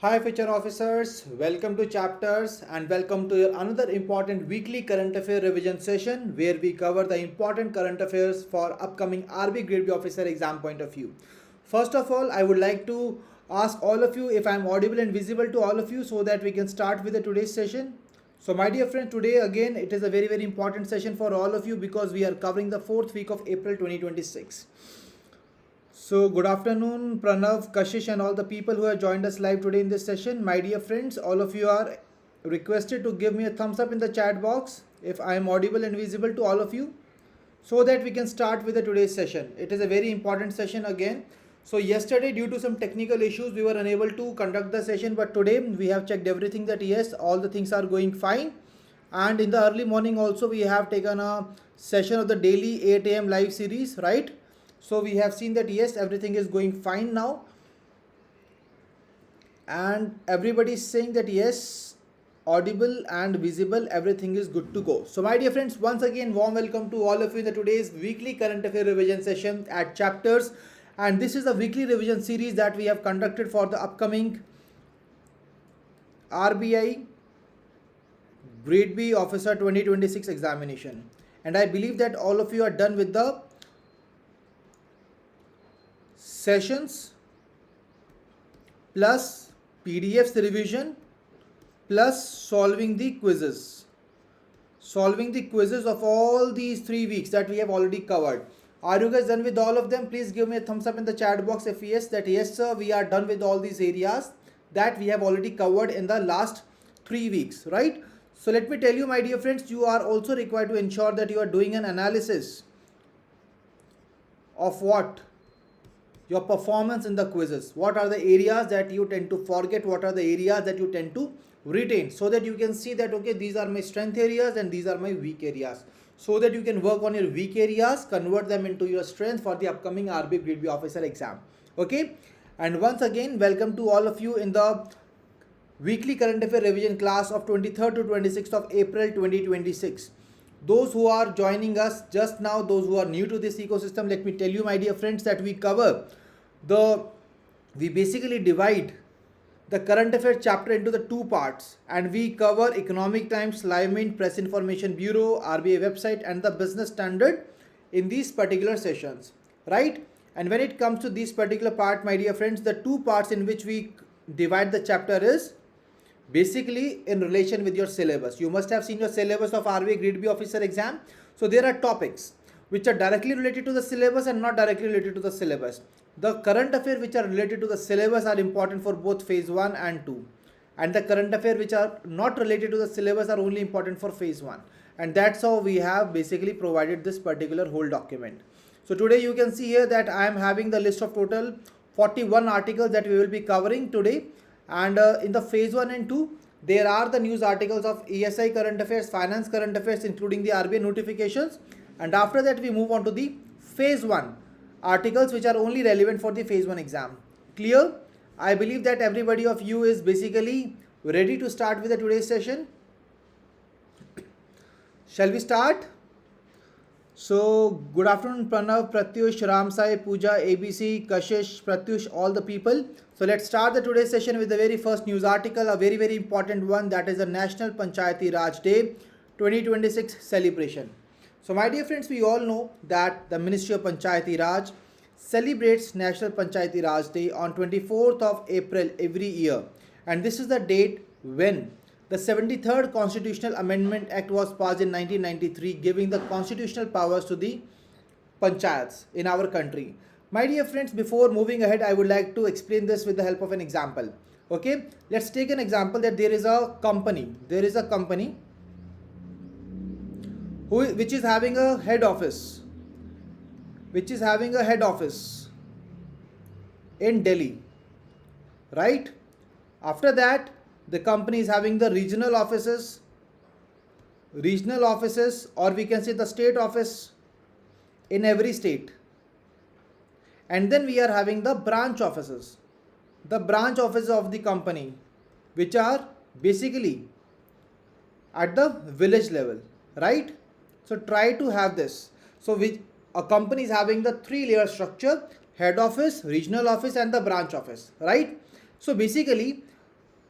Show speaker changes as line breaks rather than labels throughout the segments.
Hi future officers, welcome to chapters and welcome to your another important weekly current affair revision session where we cover the important current affairs for upcoming RBI Grade B officer exam point of view. First of all, I would like to ask all of you if I am audible and visible to all of you so that we can start with the today's session. So my dear friends, today again it is a very important session for all of you because we are covering the 4th week of April 2026. So good afternoon Pranav, Kashish and all the people who have joined us live today in this session. My dear friends, all of you are requested to give me a thumbs up in the chat box if I am audible and visible to all of you so that we can start with the today's session. It is a very important session again. So yesterday due to some technical issues we were unable to conduct the session, but today we have checked everything that yes, all the things are going fine. And in the early morning also we have taken a session of the daily 8 a.m. live series, right? So we have seen that yes, everything is going fine now and everybody is saying that yes, audible and visible, everything is good to go. So my dear friends, once again warm welcome to all of you in the today's weekly current affair revision session at chapters, and this is the weekly revision series that we have conducted for the upcoming RBI Grade B Officer 2026 examination. And I believe that all of you are done with the sessions plus PDFs revision plus solving the quizzes of all these 3 weeks that we have already covered. Are you guys done with all of them? Please give me a thumbs up in the chat box if yes, that yes sir, we are done with all these areas that we have already covered in the last 3 weeks, right? So let me tell you my dear friends, you are also required to ensure that you are doing an analysis of what? Your performance in the quizzes. What are the areas that you tend to forget? What are the areas that you tend to retain? So that you can see that okay, these are my strength areas and these are my weak areas. So that you can work on your weak areas, convert them into your strength for the upcoming RBI Grade B officer exam. Okay. And once again, welcome to all of you in the weekly current affair revision class of 23rd to 26th of April 2026. Those who are joining us just now, those who are new to this ecosystem, let me tell you my dear friends that we basically divide the current affairs chapter into the 2 parts, and we cover Economic Times, Live Mint, Press Information Bureau, RBI website and the business standard in these particular sessions, right? And when it comes to this particular part my dear friends, the 2 parts in which we divide the chapter is basically in relation with your syllabus. You must have seen your syllabus of RBI Grade B officer exam. So there are topics which are directly related to the syllabus and not directly related to the syllabus. The current affairs which are related to the syllabus are important for both phase 1 and 2. And the current affairs which are not related to the syllabus are only important for phase 1. And that's how we have basically provided this particular whole document. So today you can see here that I am having the list of total 41 articles that we will be covering today. And in the phase 1 and 2, there are the news articles of ESI current affairs, finance current affairs, including the RBI notifications. And after that, we move on to the phase 1 articles, which are only relevant for the phase 1 exam. Clear? I believe that everybody of you is basically ready to start with the today's session. Shall we start? So, good afternoon Pranav, Pratyush, Ramsai, Pooja, ABC, Kashish, Pratyush, all the people. So let's start the today's session with the very first news article, a very important one, that is the National Panchayati Raj Day 2026 celebration. So my dear friends, we all know that the Ministry of Panchayati Raj celebrates National Panchayati Raj Day on 24th of April every year. And this is the date when the 73rd Constitutional Amendment Act was passed in 1993, giving the constitutional powers to the panchayats in our country. My dear friends, before moving ahead, I would like to explain this with the help of an example. Okay, let's take an example that there is a company which is having a head office in Delhi, right? After that, the company is having the regional offices, or we can say the state office in every state. And then we are having the branch offices of the company, which are basically at the village level, right? So try to have this. So a company is having the 3-layer structure: head office, regional office and the branch office, right? So basically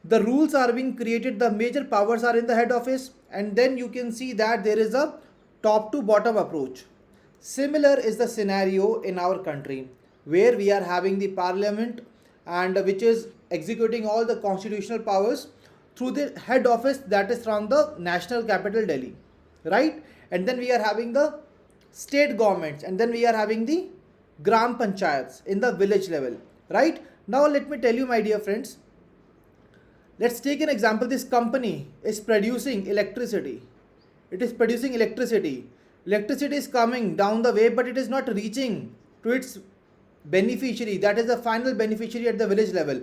The rules are being created, the major powers are in the head office, and then you can see that there is a top to bottom approach. Similar is the scenario in our country, where we are having the parliament and which is executing all the constitutional powers through the head office, that is from the national capital Delhi, right? And then we are having the state governments, and then we are having the gram panchayats in the village level, right? Now let me tell you, my dear friends, let's take an example. This company is producing electricity. It is producing electricity. Electricity is coming down the way, but it is not reaching to its beneficiary, that is the final beneficiary at the village level.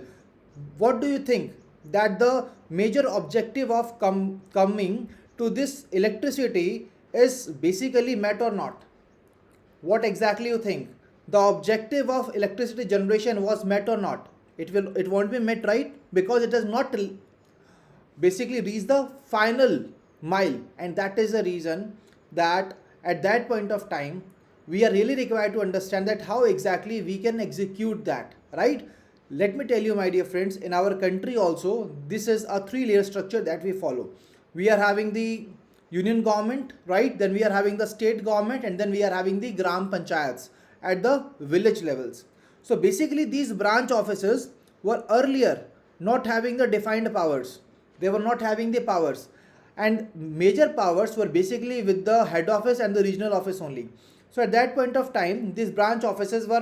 What do you think that the major objective of coming to this electricity is basically met or not? What exactly you think? The objective of electricity generation was met or not? It won't be met, right? Because it has not basically reached the final mile, and that is the reason that at that point of time we are really required to understand that how exactly we can execute that, right? Let me tell you, my dear friends, in our country also, this is a three-layer structure that we follow. We are having the union government, right? Then we are having the state government, and then we are having the gram panchayats at the village levels. So basically these branch offices were earlier not having the defined powers. They were not having the powers, and major powers were basically with the head office and the regional office only. So at that point of time, these branch offices were,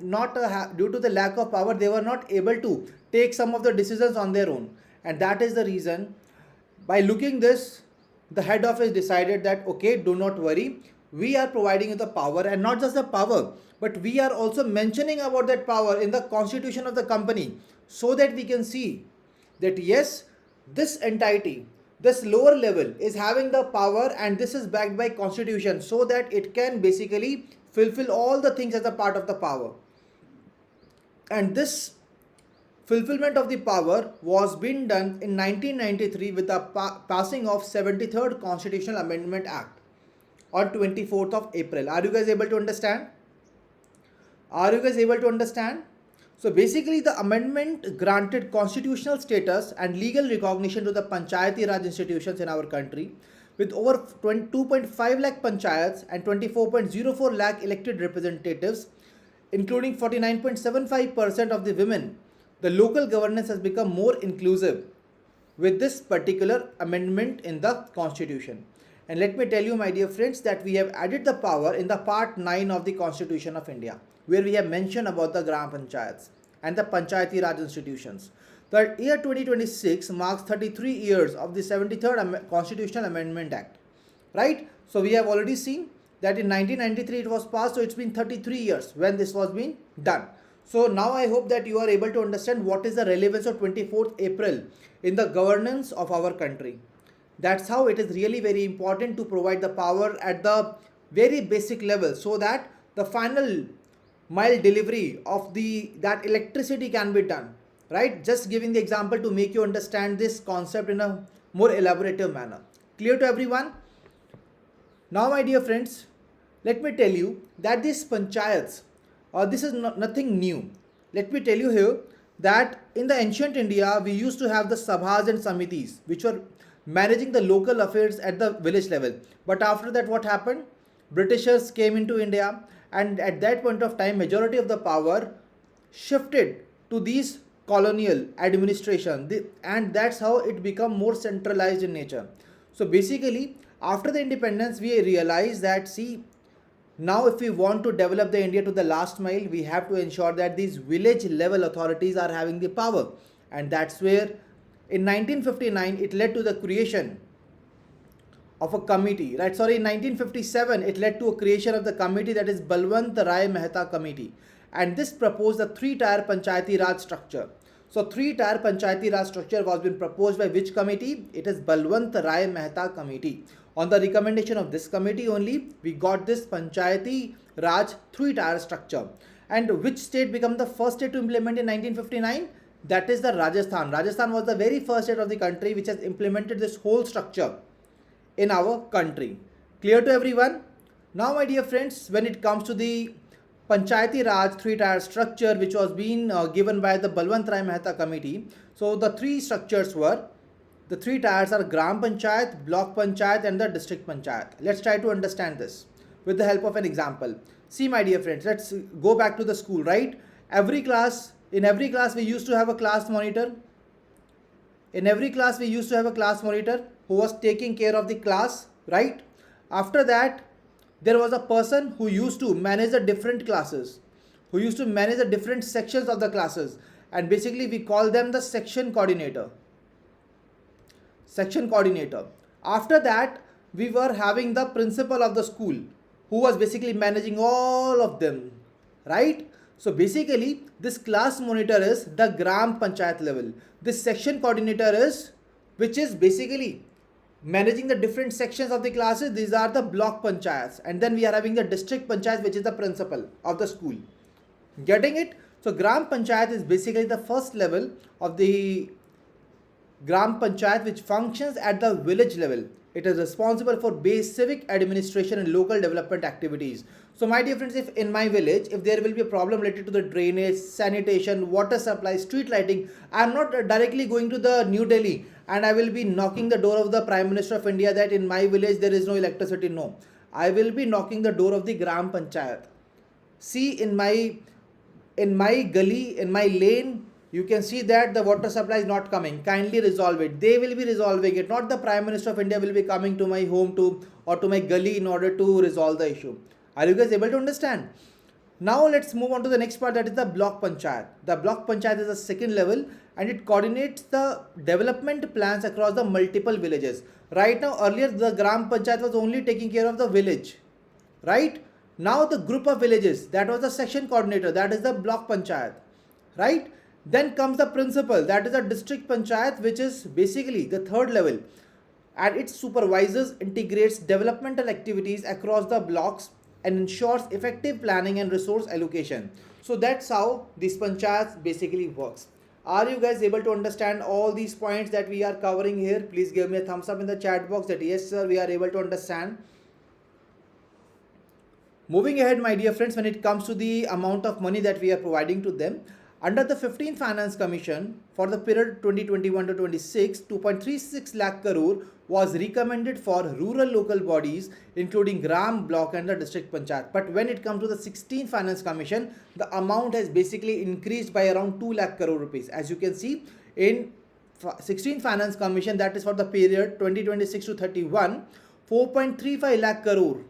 not due to the lack of power, they were not able to take some of the decisions on their own. And that is the reason, by looking this, the head office decided that, okay, do not worry, we are providing you the power, and not just the power, but we are also mentioning about that power in the constitution of the company, so that we can see that yes, this entity, this lower level is having the power, and this is backed by constitution, so that it can basically fulfill all the things as a part of the power. And this fulfillment of the power was being done in 1993 with the passing of 73rd Constitutional Amendment Act on 24th of April. Are you guys able to understand? Are you guys able to understand? So basically the amendment granted constitutional status and legal recognition to the Panchayati Raj institutions in our country, with over 2.5 lakh panchayats and 24.04 lakh elected representatives, including 49.75% of the women. The local governance has become more inclusive with this particular amendment in the constitution. And let me tell you, my dear friends, that we have added the power in the part 9 of the Constitution of India, where we have mentioned about the gram panchayats and the Panchayati Raj institutions. The year 2026 marks 33 years of the 73rd Constitutional Amendment Act, right? So we have already seen that in 1993 it was passed, so it's been 33 years when this was being done. So now I hope that you are able to understand what is the relevance of 24th April in the governance of our country. That's how it is really very important to provide the power at the very basic level, so that the final mile delivery of that electricity can be done, right? Just giving the example to make you understand this concept in a more elaborative manner. Clear to everyone? Now, my dear friends, let me tell you that these panchayats, this is nothing new. Let me tell you here that in the ancient India, we used to have the sabhas and samitis, which were managing the local affairs at the village level. But after that, what happened? Britishers came into India, and at that point of time, majority of the power shifted to these colonial administration, and that's how it become more centralized in nature. So basically, after the independence, we realized that, see, now if we want to develop the India to the last mile, we have to ensure that these village level authorities are having the power. And that's where in 1959 it led to the creation of a committee, right? Sorry, in 1957 it led to a creation of the committee, that is Balwant Rai Mehta Committee, and this proposed a three-tier Panchayati Raj structure. So three-tier Panchayati Raj structure was been proposed by which committee? It is Balwant Rai Mehta Committee. On the recommendation of this committee only, we got this Panchayati Raj three-tier structure. And which state became the first state to implement in 1959? That is the Rajasthan. Rajasthan was the very first state of the country which has implemented this whole structure in our country. Clear to everyone? Now, my dear friends, when it comes to the Panchayati Raj three-tier structure which was being given by the Balwant Rai Mehta committee. So the three structures were, the three tiers are Gram Panchayat, Block Panchayat and the District Panchayat. Let's try to understand this with the help of an example. See my dear friends, let's go back to the school, right? In every class we used to have a class monitor. In every class we used to have a class monitor who was taking care of the class, right? After that, there was a person who used to manage the different classes, who used to manage the different sections of the classes, and basically we call them the section coordinator. After that, we were having the principal of the school who was basically managing all of them, right? So basically this class monitor is the Gram Panchayat level. This section coordinator is, which is basically managing the different sections of the classes. These are the block panchayats, and then we are having the district panchayat, which is the principal of the school. Getting it? So Gram Panchayat is basically the first level of the Gram Panchayat which functions at the village level. It is responsible for basic civic administration and local development activities. So my dear friends, if in my village, if there will be a problem related to the drainage, sanitation, water supply, street lighting, I am not directly going to the New Delhi and I will be knocking the door of the Prime Minister of India that in my village there is no electricity. No, I will be knocking the door of the Gram Panchayat. See, in my gully, in my lane, you can see that the water supply is not coming. Kindly resolve it. They will be resolving it. Not the Prime Minister of India will be coming to my home or to my gully in order to resolve the issue. Are you guys able to understand? Now let's move on to the next part, that is the block panchayat. The block panchayat is the second level and it coordinates the development plans across the multiple villages. Right now, earlier the Gram Panchayat was only taking care of the village, right? Now the group of villages, that was the section coordinator, that is the block panchayat, right? Then comes the principal, that is the district panchayat, which is basically the third level, and it supervises, integrates developmental activities across the blocks and ensures effective planning and resource allocation. So that's how this panchayat basically works. Are you guys able to understand all these points that we are covering here? Please give me a thumbs up in the chat box that yes sir, we are able to understand. Moving ahead, my dear friends, when it comes to the amount of money that we are providing to them, under the 15th Finance Commission for the period 2021 to 26, 2.36 lakh crore was recommended for rural local bodies including Gram, Block and the District Panchayat. But when it comes to the 16th Finance Commission, the amount has basically increased by around 2 lakh crore rupees. As you can see, in 16th Finance Commission, that is for the period 2026 to 31, 4.35 lakh crore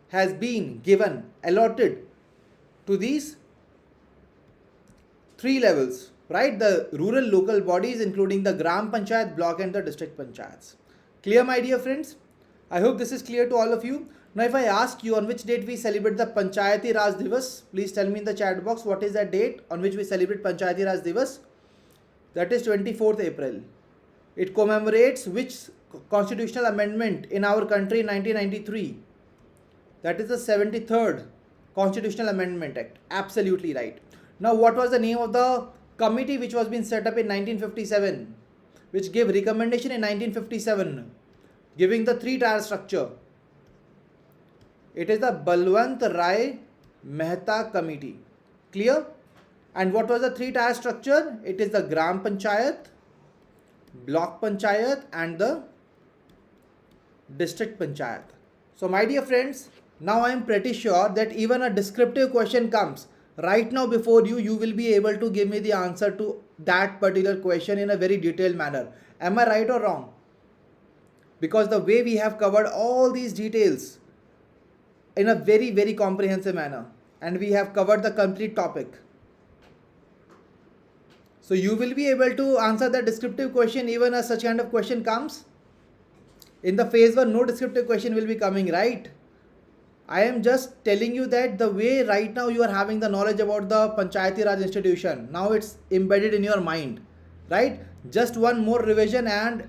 has been given, allotted to these three levels, right? The rural local bodies including the Gram Panchayat, Block and the District Panchayats. Clear, my dear friends? I hope this is clear to all of you. Now if I ask you on which date we celebrate the Panchayati Raj Divas, please tell me in the chat box what is that date on which we celebrate Panchayati Raj Divas. That is 24th April. It commemorates which constitutional amendment in our country in 1993? That is the 73rd Constitutional Amendment Act. Absolutely right. Now what was the name of the committee which was being set up in 1957, which gave recommendation in 1957, giving the three-tier structure? It is the Balwant Rai Mehta Committee. Clear? And what was the three-tier structure? It is the Gram Panchayat, Block Panchayat and the District Panchayat. So my dear friends, now I am pretty sure that even a descriptive question comes right now before you, you will be able to give me the answer to that particular question in a very detailed manner. Am I right or wrong? Because the way we have covered all these details in a very, very comprehensive manner, and we have covered the complete topic. So you will be able to answer that descriptive question even as such kind of question comes. In the phase 1, no descriptive question will be coming, right? I am just telling you that the way right now you are having the knowledge about the Panchayati Raj institution, now it's embedded in your mind, right? Just one more revision and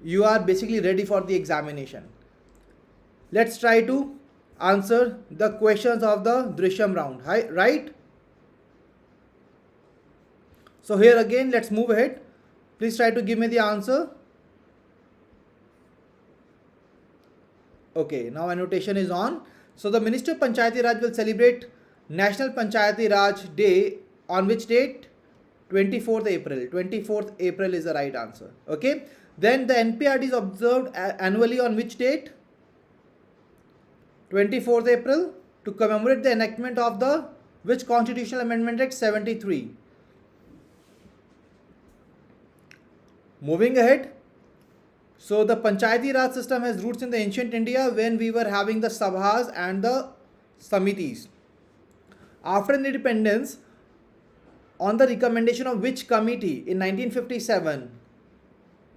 you are basically ready for the examination. Let's try to answer the questions of the Drishyam round, right? So here again, let's move ahead. Please try to give me the answer. Okay, now annotation is on. So the Minister of Panchayati Raj will celebrate National Panchayati Raj Day on which date? 24th April. 24th April is the right answer. Okay. Then the NPRD is observed annually on which date? 24th April, to commemorate the enactment of the which Constitutional Amendment Act? 73. Moving ahead. So the Panchayati Raj system has roots in the ancient India when we were having the Sabhas and the Samitis. After independence, on the recommendation of which committee in 1957,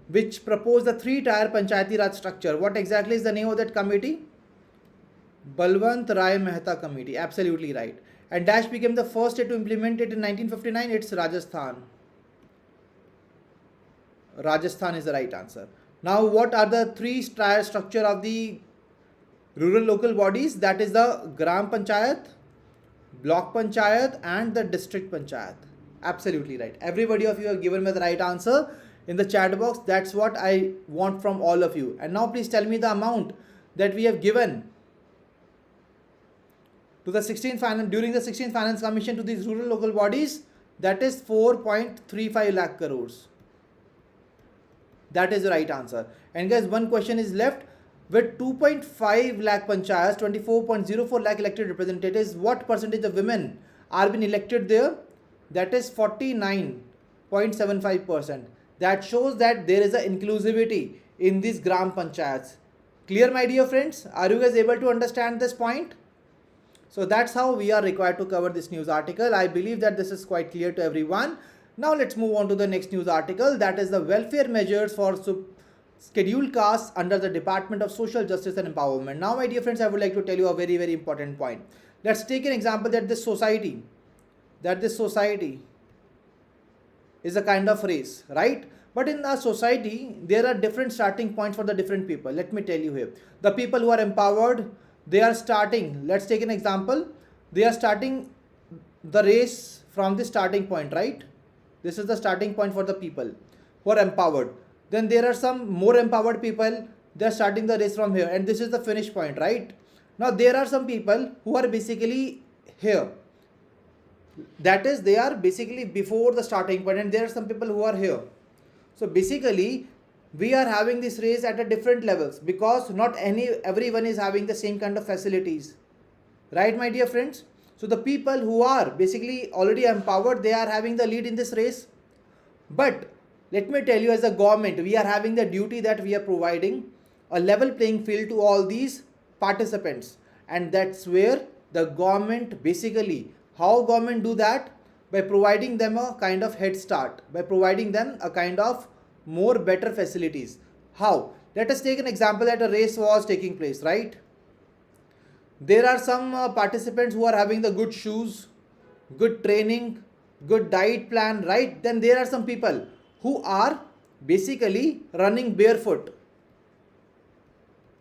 which proposed the three-tier Panchayati Raj structure? What exactly is the name of that committee? Balwant Rai Mehta Committee. Absolutely right. And Dash became the first state to implement it in 1959. It's Rajasthan. Rajasthan is the right answer. Now, what are the three-tier structure of the rural local bodies? That is the Gram Panchayat, Block Panchayat and the District Panchayat. Absolutely right. Everybody of you have given me the right answer in the chat box. That's what I want from all of you. And now please tell me the amount that we have given to the 16th finance during the 16th Finance Commission to these rural local bodies. That is 4.35 lakh crores. That is the right answer. And guys, one question is left. With 2.5 lakh panchayats, 24.04 lakh elected representatives, what percentage of women are being elected there? That is 49.75%. That shows that there is an inclusivity in these gram panchayats. Clear, my dear friends? Are you guys able to understand this point? So that's how we are required to cover this news article. I believe that this is quite clear to everyone. Now let's move on to the next news article. That is the welfare measures for scheduled castes under the Department of Social Justice and Empowerment. Now, my dear friends, I would like to tell you a very, very important point. Let's take an example that this society is a kind of race, right? But in our society, there are different starting points for the different people. Let me tell you here. The people who are empowered, they are starting, let's take an example. They are starting the race from the starting point, right? This is the starting point for the people who are empowered. Then there are some more empowered people, they are starting the race from here, and this is the finish point, right? Now there are some people who are basically here. That is, they are basically before the starting point, and there are some people who are here. So basically, we are having this race at a different levels because not everyone is having the same kind of facilities, right, my dear friends? So the people who are basically already empowered, they are having the lead in this race. But let me tell you, as a government, we are having the duty that we are providing a level playing field to all these participants. And that's where the government basically, how government do that? By providing them a kind of head start, by providing them a kind of more better facilities. How? Let us take an example that a race was taking place, right? There are some participants who are having the good shoes, good training, good diet plan, right? Then there are some people who are basically running barefoot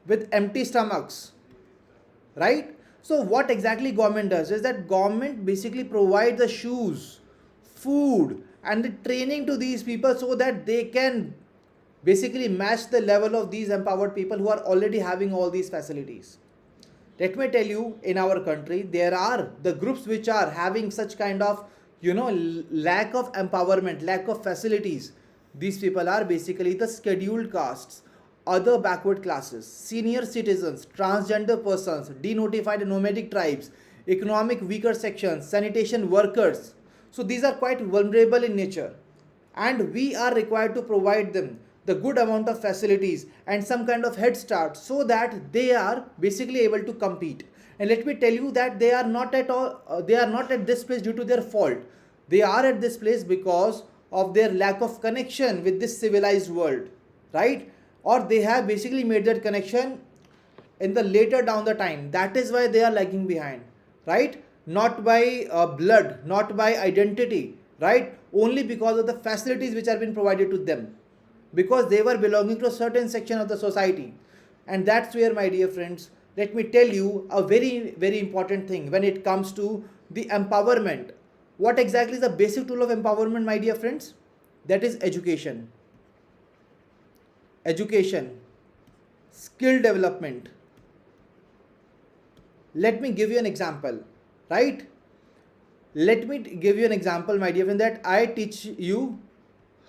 with empty stomachs, right? So what exactly government does is that government basically provides the shoes, food and the training to these people so that they can basically match the level of these empowered people who are already having all these facilities. Let me tell you, in our country, there are the groups which are having such kind of, lack of empowerment, lack of facilities. These people are basically the scheduled castes, other backward classes, senior citizens, transgender persons, denotified and nomadic tribes, economic weaker sections, sanitation workers. So these are quite vulnerable in nature, and we are required to provide them the good amount of facilities and some kind of head start so that they are basically able to compete. And let me tell you that they are not at this place due to their fault. They are at this place because of their lack of connection with this civilized world, right? Or they have basically made that connection in the later down the time. That is why they are lagging behind, right? Not by blood, not by identity, right? Only because of the facilities which are being provided to them, because they were belonging to a certain section of the society. And that's where, my dear friends, let me tell you a very, very important thing when it comes to the empowerment. What exactly is the basic tool of empowerment, my dear friends? That is education. Education, skill development. Let me give you an example, right? let me give you an example, my dear friend, that I teach you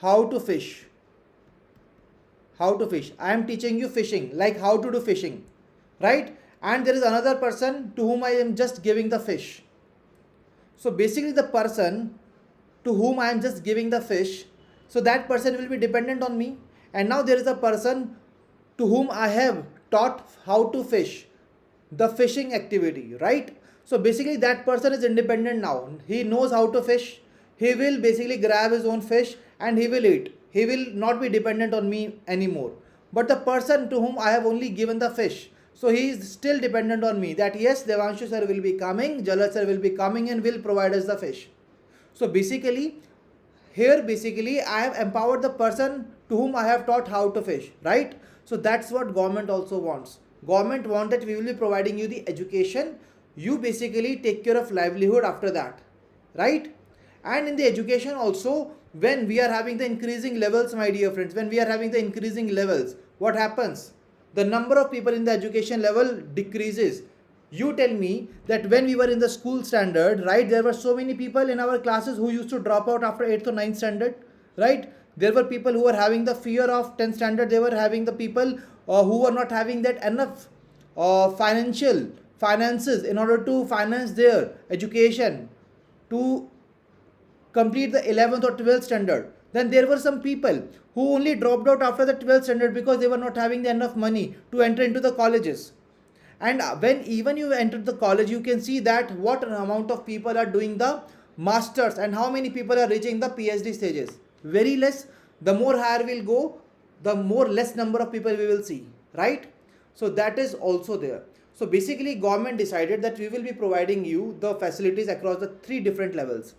how to fish. How to fish. I am teaching you fishing, like how to do fishing, right? And there is another person to whom I am just giving the fish. So basically, the person to whom I am just giving the fish, so that person will be dependent on me. And now there is a person to whom I have taught how to fish, the fishing activity, right? So basically, that person is independent now. He knows how to fish. He will basically grab his own fish and he will eat. He will not be dependent on me anymore. But the person to whom I have only given the fish, so he is still dependent on me, that yes, Devanshu sir will be coming, Jalal sir will be coming and will provide us the fish. So basically, here basically I have empowered the person to whom I have taught how to fish, right? So that's what government also wants. Government wants that we will be providing you the education. You basically take care of livelihood after that, right? And in the education also, when we are having the increasing levels, my dear friends, when we are having the increasing levels, what happens? The number of people in the education level decreases. You tell me that when we were in the school standard, right, there were so many people in our classes who used to drop out after 8th or 9th standard, right? There were people who were having the fear of 10th standard. They were having the people who were not having that enough finances in order to finance their education to complete the 11th or 12th standard. Then there were some people who only dropped out after the 12th standard because they were not having enough money to enter into the colleges. And when even you enter the college, you can see that what an amount of people are doing the masters and how many people are reaching the PhD stages. Very less. The more higher we'll go, the more less number of people we will see, right? So that is also there. So basically, government decided that we will be providing you the facilities across the 3 different levels.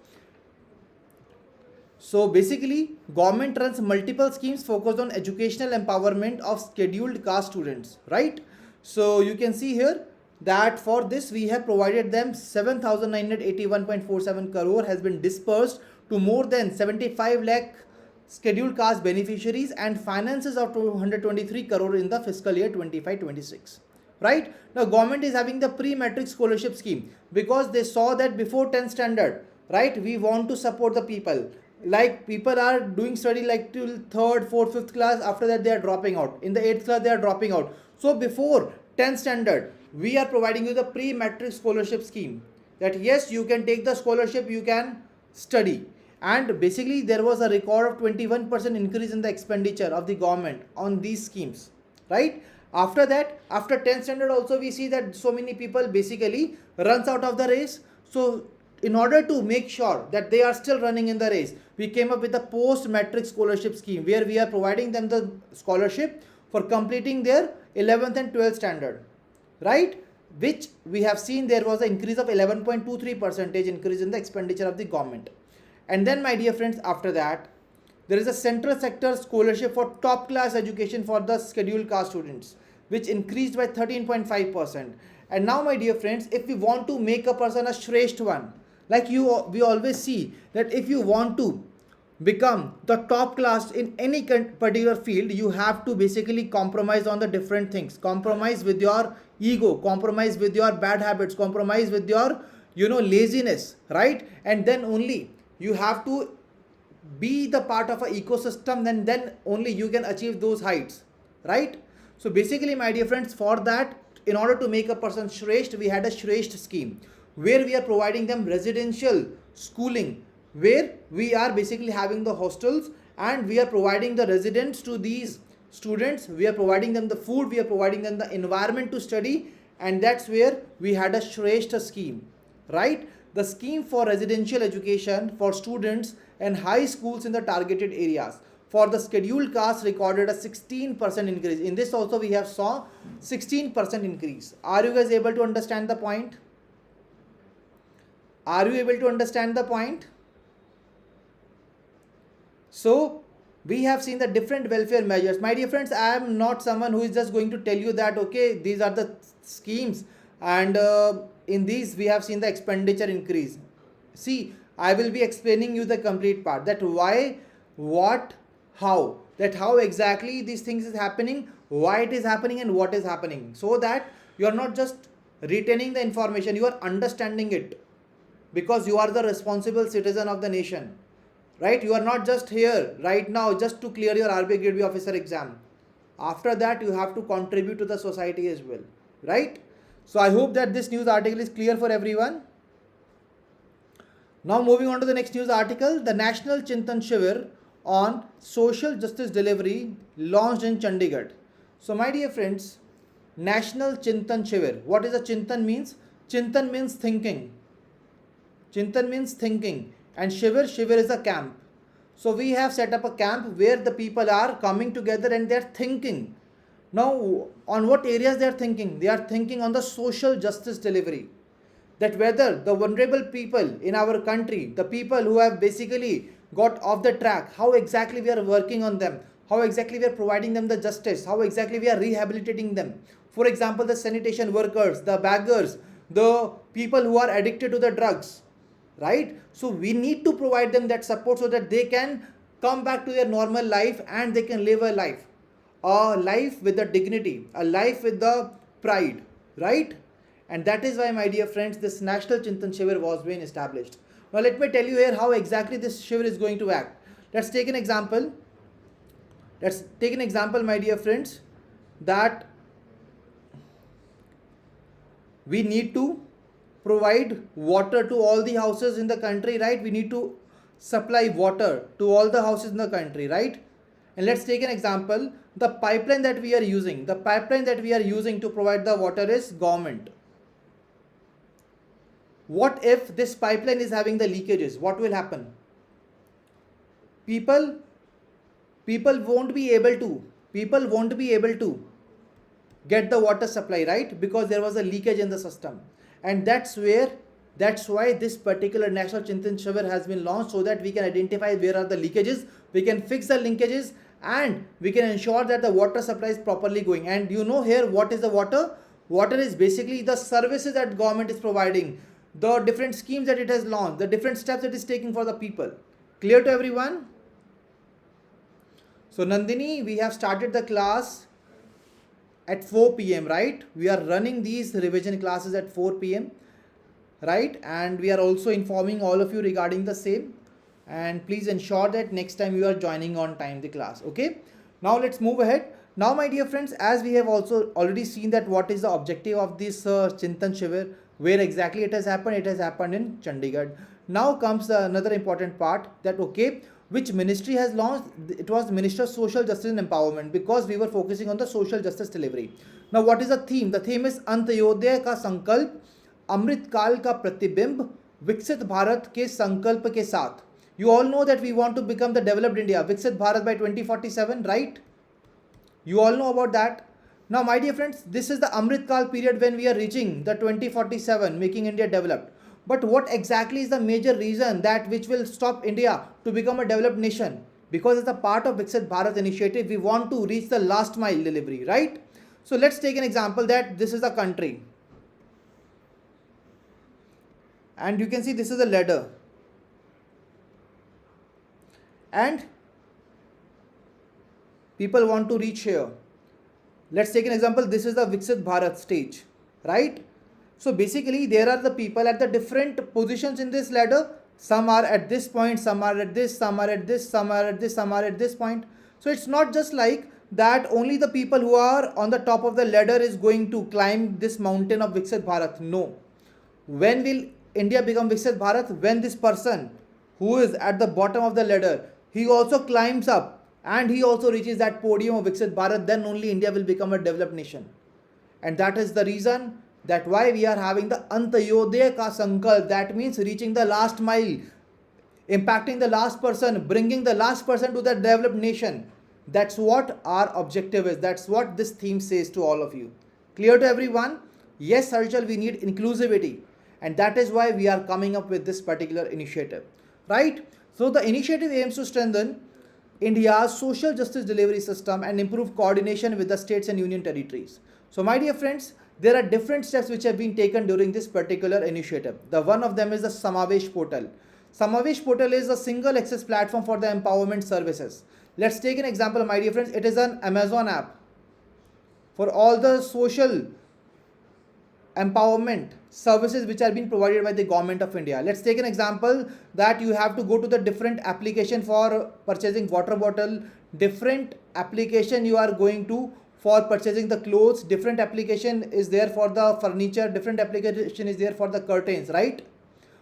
So basically, government runs multiple schemes focused on educational empowerment of scheduled caste students, right? So you can see here that for this we have provided them 7,981.47 crore has been dispersed to more than 75 lakh scheduled caste beneficiaries and finances of 223 crore in the fiscal year 25-26. Right? Now government is having the pre-matric scholarship scheme because they saw that before 10th standard, right, we want to support the people. Like people are doing study like till 3rd, 4th, 5th class. After that they are dropping out. In the 8th class they are dropping out. So before 10th standard, we are providing you the pre-matric scholarship scheme. That yes, you can take the scholarship, you can study. And basically there was a record of 21% increase in the expenditure of the government on these schemes. Right? After that, after 10th standard also we see that so many people basically runs out of the race. So in order to make sure that they are still running in the race, we came up with a post-matric scholarship scheme where we are providing them the scholarship for completing their 11th and 12th standard, right? Which we have seen there was an increase of 11.23% increase in the expenditure of the government. And then my dear friends, after that, there is a central sector scholarship for top class education for the scheduled caste students, which increased by 13.5%. And now my dear friends, if we want to make a person a Shresht one, like we always see that if you want to become the top class in any particular field, you have to basically compromise on the different things. Compromise with your ego, compromise with your bad habits, compromise with your laziness, right? And then only you have to be the part of an ecosystem, then only you can achieve those heights, right? So basically my dear friends, for that, in order to make a person Shresht, we had a Shresht scheme where we are providing them residential schooling, where we are basically having the hostels and we are providing the residence to these students. We are providing them the food, we are providing them the environment to study, and that's where we had a Shresht scheme, right? The scheme for residential education for students and high schools in the targeted areas for the scheduled caste recorded a 16% increase. In this also we have saw 16% increase. Are you guys able to understand the point? Are you able to understand the point? So we have seen the different welfare measures. My dear friends, I am not someone who is just going to tell you that okay, these are the schemes and in these we have seen the expenditure increase. See, I will be explaining you the complete part, that why, what, how, that how exactly these things is happening, why it is happening and what is happening, so that you are not just retaining the information, you are understanding it, because you are the responsible citizen of the nation, right? You are not just here right now just to clear your RBI Grade B officer exam. After that, you have to contribute to the society as well, right? So I hope that this news article is clear for everyone. Now moving on to the next news article, the National Chintan Shivir on social justice delivery launched in Chandigarh. So my dear friends, National Chintan Shivir. What is a Chintan means? Chintan means thinking. Chintan means thinking, and Shivir is a camp. So we have set up a camp where the people are coming together and they are thinking. Now, on what areas they are thinking? They are thinking on the social justice delivery. That whether the vulnerable people in our country, the people who have basically got off the track, how exactly we are working on them, how exactly we are providing them the justice, how exactly we are rehabilitating them. For example, the sanitation workers, the beggars, the people who are addicted to the drugs, right? So we need to provide them that support so that they can come back to their normal life and they can live a life with the dignity, a life with the pride, right? And that is why, my dear friends, this National Chintan Shivir was being established. Now let me tell you here how exactly this Shivir is going to act. Let's take an example. My dear friends, that we need to provide water to all the houses in the country, right? We need to supply water to all the houses in the country, right? And let's take an example. The pipeline that we are using to provide the water is government. What if this pipeline is having the leakages? What will happen? People won't be able to get the water supply, right? Because there was a leakage in the system. And that's why this particular National Chintan Shivir has been launched, so that we can identify where are the leakages, we can fix the linkages, and we can ensure that the water supply is properly going. And you know here, what is the water? Water is basically the services that government is providing, the different schemes that it has launched, the different steps it is taking for the people. Clear to everyone? So Nandini, we have started the class at 4 p.m. right? We are running these revision classes at 4 p.m. right? And we are also informing all of you regarding the same. And please ensure that next time you are joining on time the class. Okay. Now let's move ahead. Now, my dear friends, as we have also already seen that what is the objective of this Chintan Shivir, where exactly it has happened in Chandigarh. Now comes another important part, that okay, which ministry has launched? It was the Ministry of Social Justice and Empowerment, because we were focusing on the social justice delivery. Now what is the theme? The theme is Antyodaya ka Sankalp, Amrit Kal ka Pratibimb, Viksit Bharat ke Sankalp ke Saath. You all know that we want to become the developed India, Viksit Bharat by 2047, right? You all know about that. Now, my dear friends, this is the Amrit Kal period when we are reaching the 2047, making India developed. But what exactly is the major reason that which will stop India to become a developed nation? Because as a part of Viksit Bharat initiative, we want to reach the last mile delivery, right? So let's take an example that this is a country. And you can see this is a ladder. And people want to reach here. Let's take an example. This is the Viksit Bharat stage, right? So basically there are the people at the different positions in this ladder. Some are at this point, some are at this, some are at this, some are at this, some are at this point. So it's not just like that only the people who are on the top of the ladder is going to climb this mountain of Viksit Bharat. No. When will India become Viksit Bharat? When this person who is at the bottom of the ladder, he also climbs up and he also reaches that podium of Viksit Bharat, then only India will become a developed nation. And that is the reason that why we are having the Antyodaya ka Sankalp. That means reaching the last mile, impacting the last person, bringing the last person to the developed nation. That's what our objective is. That's what this theme says to all of you. Clear to everyone? Yes, Harshal, we need inclusivity. And that is why we are coming up with this particular initiative, right? So the initiative aims to strengthen India's social justice delivery system and improve coordination with the states and union territories. So my dear friends, there are different steps which have been taken during this particular initiative. The one of them is the Samavesh portal. Samavesh portal is a single access platform for the empowerment services. Let's take an example, my dear friends. It is an Amazon app for all the social empowerment services which are being provided by the government of India. Let's take an example that you have to go to the different application for purchasing water bottle, different application you are going to for purchasing the clothes, different application is there for the furniture, different application is there for the curtains, right?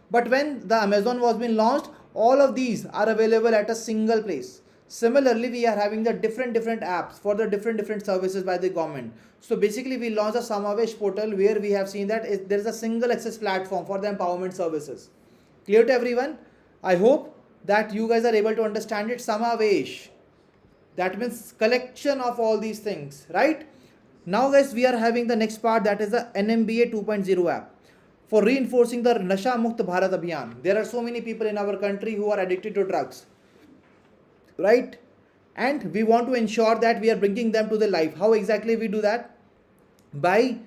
But when the Amazon was being launched, all of these are available at a single place. Similarly, we are having the different apps for the different services by the government. So basically, we launched a Samavesh portal where we have seen that there is a single access platform for the empowerment services. Clear to everyone? I hope that you guys are able to understand it. Samavesh. That means collection of all these things, right? Now guys, we are having the next part, that is the NMBA 2.0 app for reinforcing the Nasha Mukt Bharat Abhiyan. There are so many people in our country who are addicted to drugs, right? And we want to ensure that we are bringing them to the life. How exactly we do that? By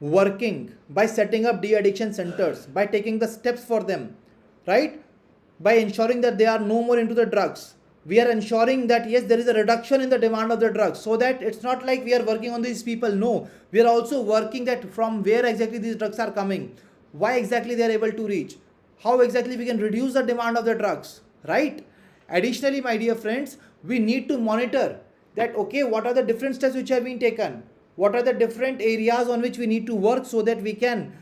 working, by setting up de-addiction centers, by taking the steps for them, right? By ensuring that they are no more into the drugs. We are ensuring that yes, there is a reduction in the demand of the drugs, so that it's not like we are working on these people. No, we are also working that from where exactly these drugs are coming, why exactly they are able to reach, how exactly we can reduce the demand of the drugs, right? Additionally, my dear friends, we need to monitor that okay, what are the different steps which have been taken, what are the different areas on which we need to work so that we can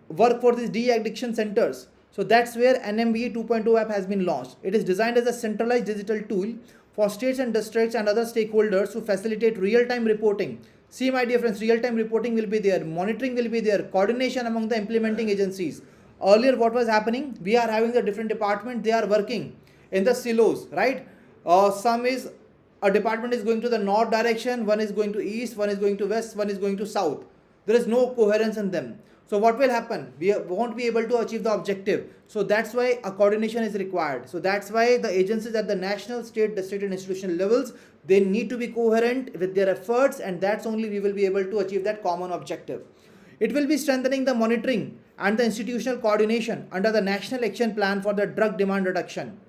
work for these de-addiction centers. So that's where NMBA 2.0 app has been launched. It is designed as a centralized digital tool for states and districts and other stakeholders to facilitate real-time reporting. See my dear friends, real-time reporting will be there, monitoring will be there, coordination among the implementing agencies. Earlier what was happening, we are having the different department, they are working in the silos, right? A department is going to the north direction, one is going to east, one is going to west, one is going to south. There is no coherence in them. So what will happen? We won't be able to achieve the objective. So that's why a coordination is required. So that's why the agencies at the national, state, district and institutional levels, they need to be coherent with their efforts, and that's only we will be able to achieve that common objective. It will be strengthening the monitoring and the institutional coordination under the National Action Plan for the Drug Demand Reduction.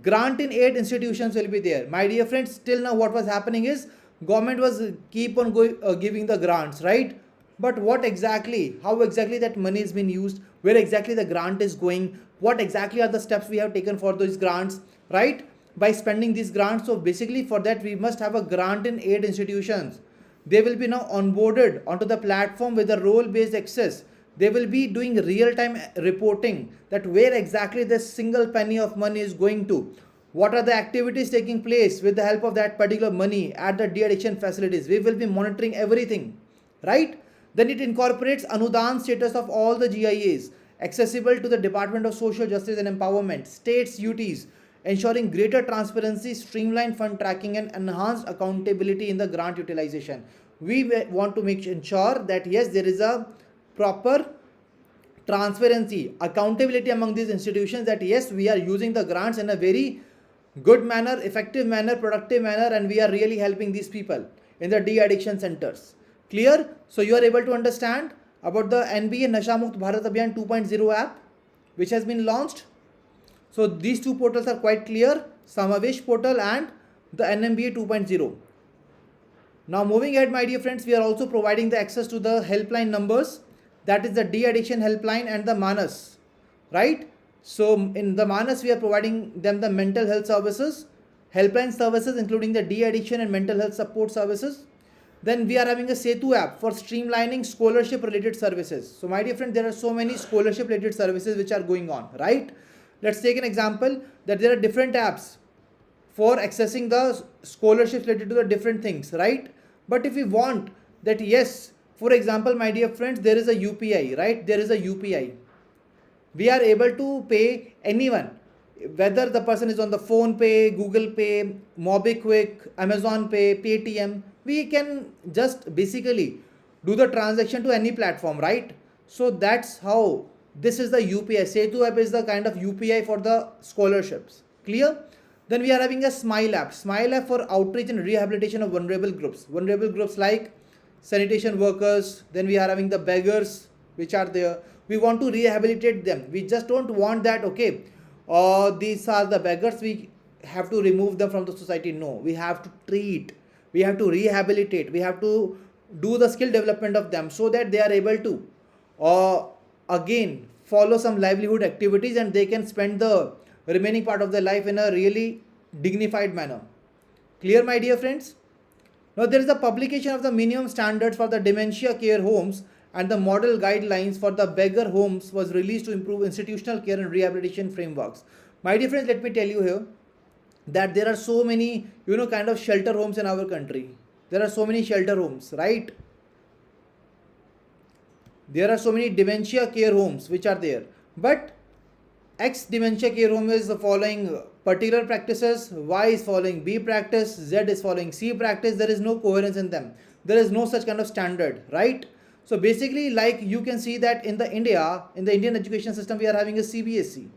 Grant in aid institutions will be there. My dear friends, till now what was happening is government was keep on giving the grants, right? But what exactly, how exactly that money is being used, where exactly the grant is going, what exactly are the steps we have taken for those grants, right? By spending these grants. So basically for that we must have a grant in aid institutions. They will be now onboarded onto the platform with a role-based access. They will be doing real-time reporting that where exactly this single penny of money is going to. What are the activities taking place with the help of that particular money at the de-addiction facilities. We will be monitoring everything, right? Then it incorporates Anudan status of all the GIAs, accessible to the Department of Social Justice and Empowerment, states' duties, ensuring greater transparency, streamlined fund tracking and enhanced accountability in the grant utilization. We want to ensure that yes, there is a proper transparency, accountability among these institutions, that yes, we are using the grants in a very good manner, effective manner, productive manner, and we are really helping these people in the de-addiction centers. Clear? So you are able to understand about the NBA Nasha Mukt Bharat Abhiyan 2.0 app which has been launched. So these two portals are quite clear, Samavesh portal and the NMBA 2.0. Now moving ahead, my dear friends, we are also providing the access to the helpline numbers, that is the de-addiction helpline and the Manas, right? So in the Manas we are providing them the mental health services, helpline services including the de-addiction and mental health support services. Then we are having a Setu app for streamlining scholarship related services. So my dear friend, there are so many scholarship related services which are going on, right? Let's take an example that there are different apps for accessing the scholarships related to the different things, right? But if we want that, yes, for example, my dear friends, there is a UPI, right? There is a UPI. We are able to pay anyone, whether the person is on the Phone Pay, Google Pay, MobiKwik, Amazon Pay, Paytm. We can just basically do the transaction to any platform, right? So that's how this is the UPI. Setu app is the kind of UPI for the scholarships. Clear? Then we are having a Smile app. Smile app for outreach and rehabilitation of vulnerable groups. Vulnerable groups like sanitation workers. Then we are having the beggars which are there. We want to rehabilitate them. We just don't want that, okay, these are the beggars, we have to remove them from the society. No, we have to treat, we have to rehabilitate, we have to do the skill development of them so that they are able to or again follow some livelihood activities, and they can spend the remaining part of their life in a really dignified manner. Clear, my dear friends? Now, there is the publication of the minimum standards for the dementia care homes, and the model guidelines for the beggar homes was released to improve institutional care and rehabilitation frameworks. My dear friends, let me tell you here that there are so many, kind of shelter homes in our country. There are so many shelter homes, right? There are so many dementia care homes which are there, but X dementia care home is following particular practices, Y is following B practice, Z is following C practice. There is no coherence in them. There is no such kind of standard, right? So basically, like you can see that in the Indian education system, we are having a CBSE.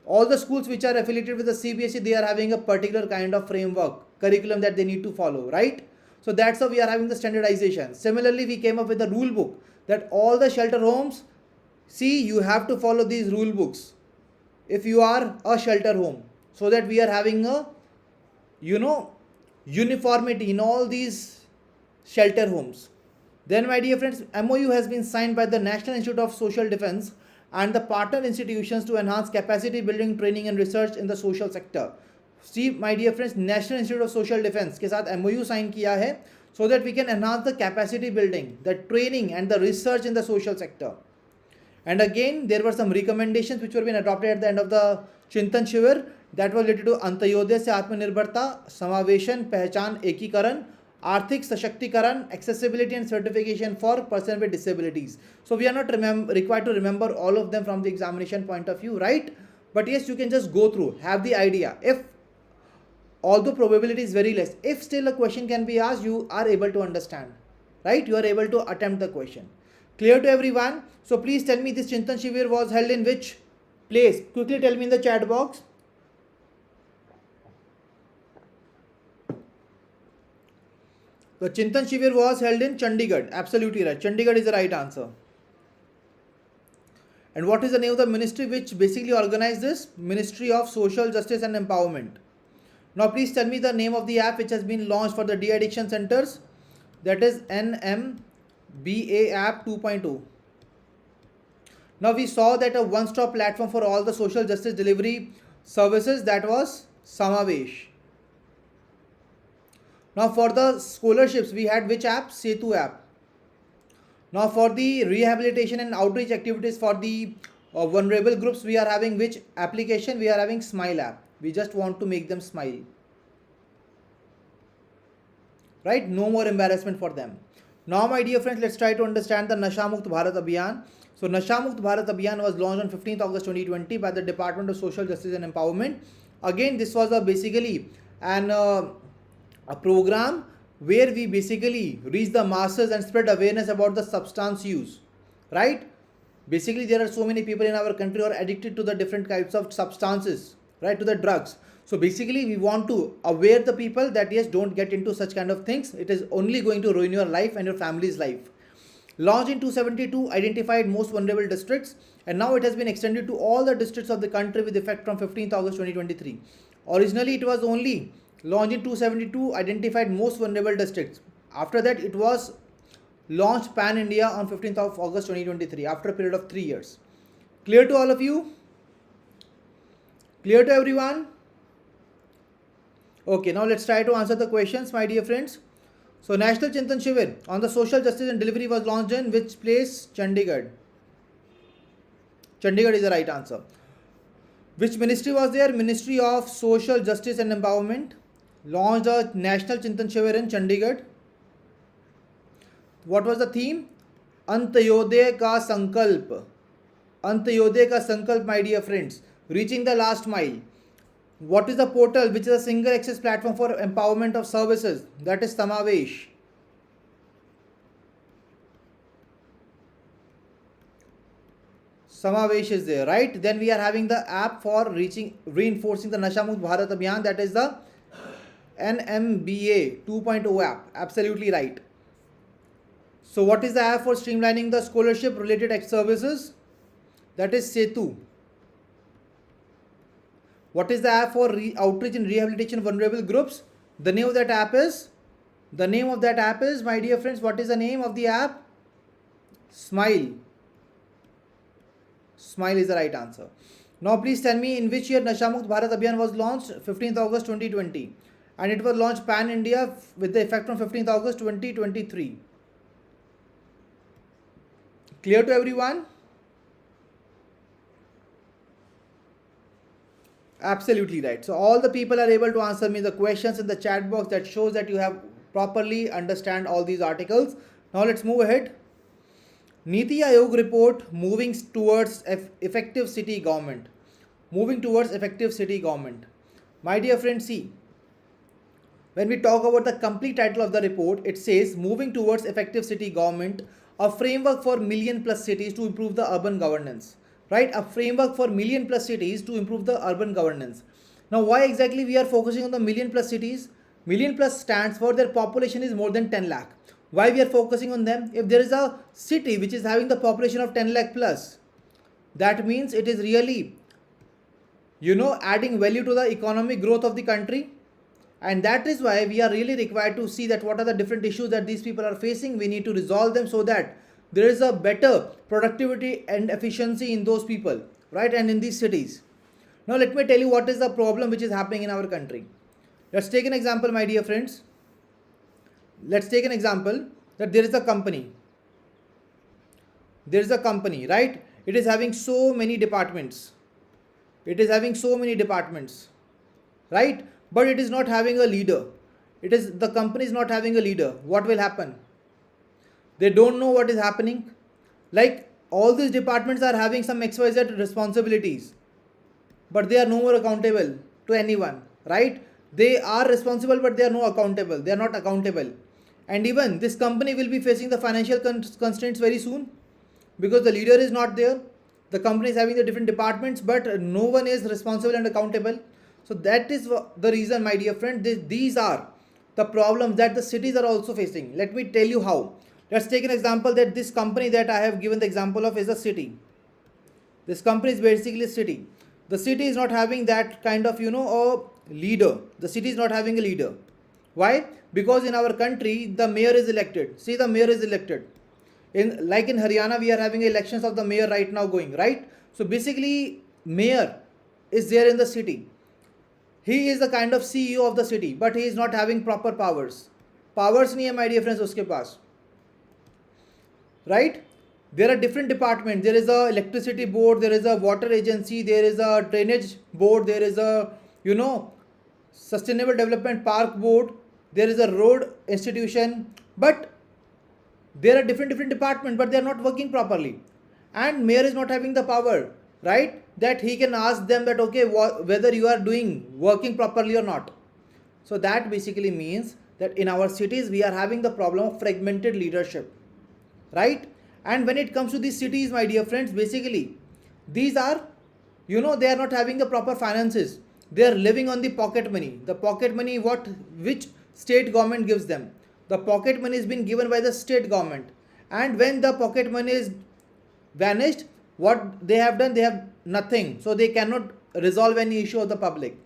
All the schools which are affiliated with the CBSE, they are having a particular kind of framework, curriculum that they need to follow, right? So that's how we are having the standardization. Similarly, we came up with a rule book that all the shelter homes, see, you have to follow these rule books if you are a shelter home, so that we are having a uniformity in all these shelter homes. Then, my dear friends, MOU has been signed by the National Institute of Social Defense and the partner institutions to enhance capacity building, training and research in the social sector. See, my dear friends, National Institute of Social Defense के साथ MOU sign किया है, so that we can enhance the capacity building, the training and the research in the social sector. And again, there were some recommendations which were being adopted at the end of the Chintan Shivir, that was related to Antyodaya से आत्मनिर्भरता, समावेशन, पहचान, एकीकरण, आर्थिक सशक्तिकरण, accessibility and certification for persons with disabilities. So we are not required to remember all of them from the examination point of view, right? But yes, you can just go through, have the idea. If, although probability is very less, if still a question can be asked, you are able to understand, right? You are able to attempt the question. Clear to everyone? So please tell me, this Chintan Shivir was held in which place? Quickly tell me in the chat box. The Chintan Shivir was held in Chandigarh. Absolutely right. Chandigarh is the right answer. And what is the name of the ministry which basically organized this? Ministry of Social Justice and Empowerment. Now please tell me the name of the app which has been launched for the de-addiction centers. That is NMBA app 2.0. Now we saw that a one-stop platform for all the social justice delivery services, that was Samavesh. Now for the scholarships, we had which app? Setu app. Now for the rehabilitation and outreach activities for the vulnerable groups, we are having which application? We are having Smile app. We just want to make them smile, right? No more embarrassment for them. Now my dear friends, let's try to understand the Nasha Mukt Bharat Abhiyan. So Nasha Mukt Bharat Abhiyan was launched on 15th August 2020 by the Department of Social Justice and Empowerment. Again, this was basically a program where we basically reach the masses and spread awareness about the substance use, right? Basically, there are so many people in our country who are addicted to the different types of substances, right, to the drugs. So basically, we want to aware the people that yes, don't get into such kind of things. It is only going to ruin your life and your family's life. Launched in 272 identified most vulnerable districts, and now it has been extended to all the districts of the country with effect from 15th August 2023. Originally, it was only launched in 272 identified most vulnerable districts. After that, it was launched pan India on 15th of August 2023 after a period of 3 years. Clear to all of you? Clear to everyone? Okay, now let's try to answer the questions, my dear friends. So National Chintan Shivir on the social justice and delivery was launched in which place? Chandigarh. Chandigarh is the right answer. Which ministry was there? Ministry of Social Justice and Empowerment. Launched the National Chintan Shivir in Chandigarh. What was the theme? Antyodaya ka Sankalp. Antyodaya ka Sankalp, my dear friends. Reaching the last mile. What is the portal which is a single access platform for empowerment of services? That is Samavesh. Samavesh is there, right? Then we are having the app for reinforcing the Nasha Mukt Bharat Abhiyan, that is the NMBA 2.0 app. Absolutely right. So what is the app for streamlining the scholarship related services? That is Setu. What is the app for outreach and rehabilitation vulnerable groups? The name of that app is, my dear friends, what is the name of the app? Smile. Smile is the right answer. Now please tell me in which year Nashamukt Bharat Abhiyan was launched? 15th August 2020. And it was launched pan India with the effect from 15th August 2023. Clear to everyone? Absolutely right. So all the people are able to answer me the questions in the chat box. That shows that you have properly understand all these articles. Now let's move ahead. Niti Aayog report moving towards effective city government. Moving towards effective city government. My dear friends, see, when we talk about the complete title of the report, it says moving towards effective city government, a framework for million plus cities to improve the urban governance. Right? A framework for million plus cities to improve the urban governance. Now, why exactly we are focusing on the million plus cities? Million plus stands for their population is more than 10 lakh. Why we are focusing on them? If there is a city which is having the population of 10 lakh plus, that means it is really, adding value to the economic growth of the country. And that is why we are really required to see that what are the different issues that these people are facing. We need to resolve them so that there is a better productivity and efficiency in those people, right? And in these cities. Now let me tell you what is the problem which is happening in our country. Let's take an example, my dear friends. Let's take an example that there is a company. There is a company, right? It is having so many departments. It is having so many departments, right? But it is not having a leader. The company is not having a leader. What will happen? They don't know what is happening. Like all these departments are having some XYZ responsibilities, but they are no more accountable to anyone, right? They are responsible, but they are not accountable. They are not accountable. And even this company will be facing the financial constraints very soon because the leader is not there. The company is having the different departments, but no one is responsible and accountable. So that is the reason, my dear friend, these are the problems that the cities are also facing. Let me tell you how. Let's take an example that this company that I have given the example of is a city. This company is basically a city. The city is not having that kind of, a leader. The city is not having a leader. Why? Because in our country, the mayor is elected. See, the mayor is elected. Like in Haryana, we are having elections of the mayor right now going, right? So basically, mayor is there in the city. He is the kind of CEO of the city, but he is not having proper powers. Powers nahi hai, my dear friends, uske paas. Right? There are different departments. There is a electricity board, there is a water agency, there is a drainage board, there is a, sustainable development park board, there is a road institution, but there are different departments, but they are not working properly. And mayor is not having the power, right? That he can ask them that, okay, whether you are working properly or not. So that basically means that in our cities, we are having the problem of fragmented leadership, right? And when it comes to these cities, my dear friends, basically, these are, they are not having the proper finances. They are living on the pocket money. The pocket money, which state government gives them? The pocket money is being given by the state government. And when the pocket money is vanished, what they have done? They have nothing. So they cannot resolve any issue of the public,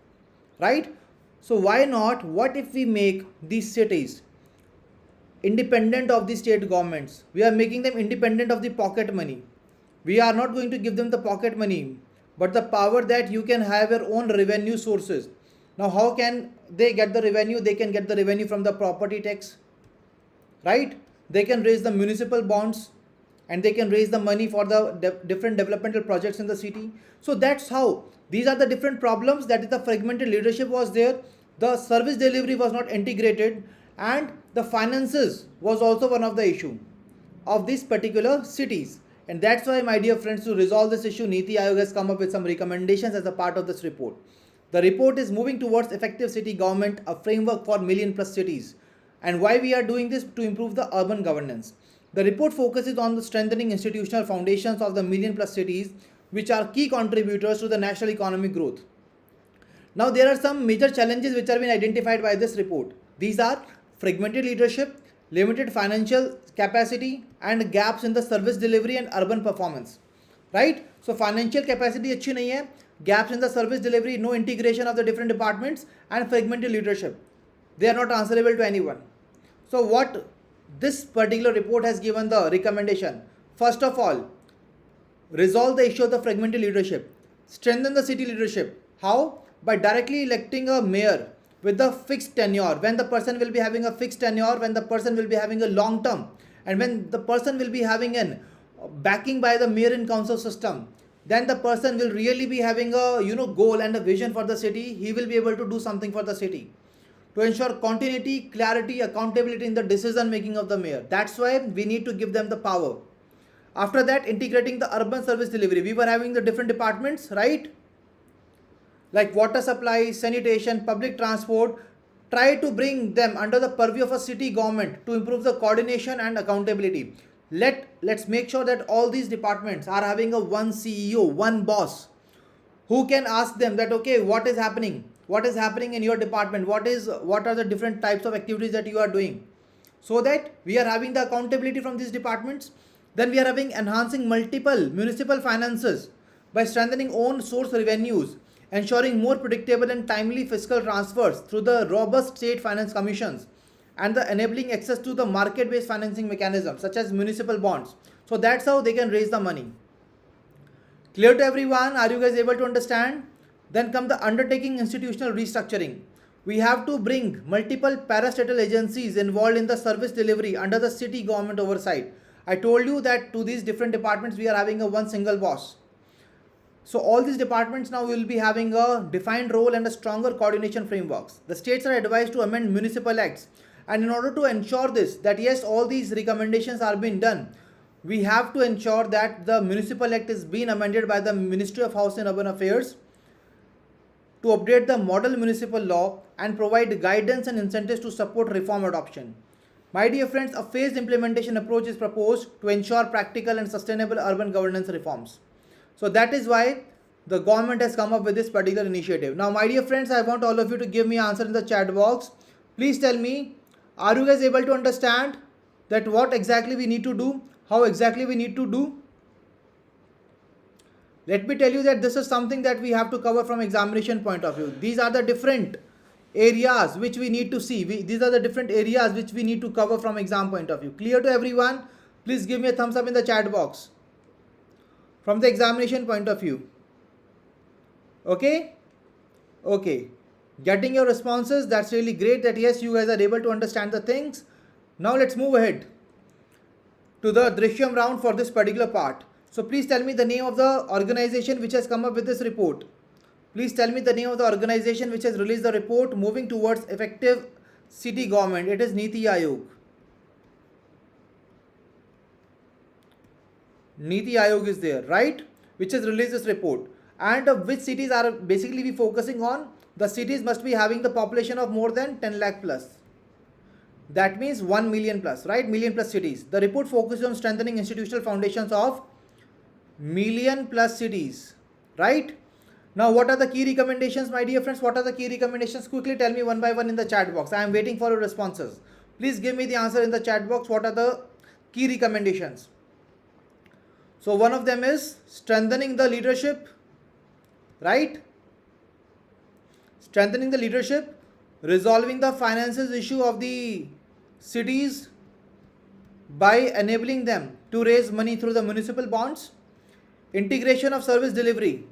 right? So why not? What if we make these cities independent of the state governments? We are making them independent of the pocket money. We are not going to give them the pocket money, but the power that you can have your own revenue sources. Now, how can they get the revenue? They can get the revenue from the property tax, right? They can raise the municipal bonds and they can raise the money for the different developmental projects in the city. So that's how. These are the different problems. That is, the fragmented leadership was there. The service delivery was not integrated, and the finances was also one of the issue of these particular cities. And that's why, my dear friends, to resolve this issue, Niti Aayog has come up with some recommendations as a part of this report. The report is moving towards effective city government, a framework for million plus cities. And why we are doing this? To improve the urban governance. The report focuses on the strengthening institutional foundations of the million plus cities, which are key contributors to the national economic growth. Now, there are some major challenges which have been identified by this report. These are fragmented leadership, limited financial capacity, and gaps in the service delivery and urban performance, right? So financial capacity अच्छी नहीं है, gaps in the service delivery, no integration of the different departments, and fragmented leadership. They are not answerable to anyone. So what this particular report has given the recommendation? First of all, resolve the issue of the fragmented leadership, strengthen the city leadership. How? By directly electing a mayor with a fixed tenure, when the person will be having a fixed tenure, when the person will be having a long term, and when the person will be having an backing by the mayor and council system, then the person will really be having a goal and a vision for the city. He will be able to do something for the city to ensure continuity, clarity, accountability in the decision making of the mayor. That's why we need to give them the power. After that, integrating the urban service delivery. We were having the different departments, right? Like water supply, sanitation, public transport. Try to bring them under the purview of a city government to improve the coordination and accountability. Let's make sure that all these departments are having a one CEO, one boss, who can ask them that, okay, what is happening in your department, what are the different types of activities that you are doing, so that we are having the accountability from these departments. Then we are having enhancing multiple municipal finances by strengthening own source revenues, ensuring more predictable and timely fiscal transfers through the robust state finance commissions, and the enabling access to the market based financing mechanisms such as municipal bonds. So that's how they can raise the money. Clear to everyone? Are you guys able to understand? Then come the undertaking institutional restructuring. We have to bring multiple parastatal agencies involved in the service delivery under the city government oversight. I told you that to these different departments we are having a one single boss. So all these departments now will be having a defined role and a stronger coordination frameworks. The states are advised to amend municipal acts, and in order to ensure this, that yes, all these recommendations are being done, we have to ensure that the municipal act is being amended by the Ministry of Housing and Urban Affairs to update the model municipal law and provide guidance and incentives to support reform adoption. My dear friends, a phased implementation approach is proposed to ensure practical and sustainable urban governance reforms. So that is why the government has come up with this particular initiative. Now, my dear friends, I want all of you to give me answer in the chat box. Please tell me, are you guys able to understand that what exactly we need to do? How exactly we need to do? Let me tell you that this is something that we have to cover from examination point of view. These are the different areas which we need to see. These are the different areas which we need to cover from exam point of view. Clear to everyone? Please give me a thumbs up in the chat box. From the examination point of view. Okay? Okay. Getting your responses, that's really great that yes, you guys are able to understand the things. Now let's move ahead to the Drishyam round for this particular part. So please tell me the name of the organization which has come up with this report. Please tell me the name of the organization which has released the report moving towards effective city government. It is Niti Aayog. Niti Aayog is there, right? Which has released this report. And which cities are basically we focusing on? The cities must be having the population of more than 10 lakh plus. That means 1 million plus, right? Million plus cities. The report focuses on strengthening institutional foundations of million plus cities, right? Now, what are the key recommendations, my dear friends? What are the key recommendations? Quickly tell me one by one in the chat box. I am waiting for your responses. Please give me the answer in the chat box. What are the key recommendations? So, one of them is strengthening the leadership, right? Strengthening the leadership, resolving the finances issue of the cities by enabling them to raise money through the municipal bonds, integration of service delivery,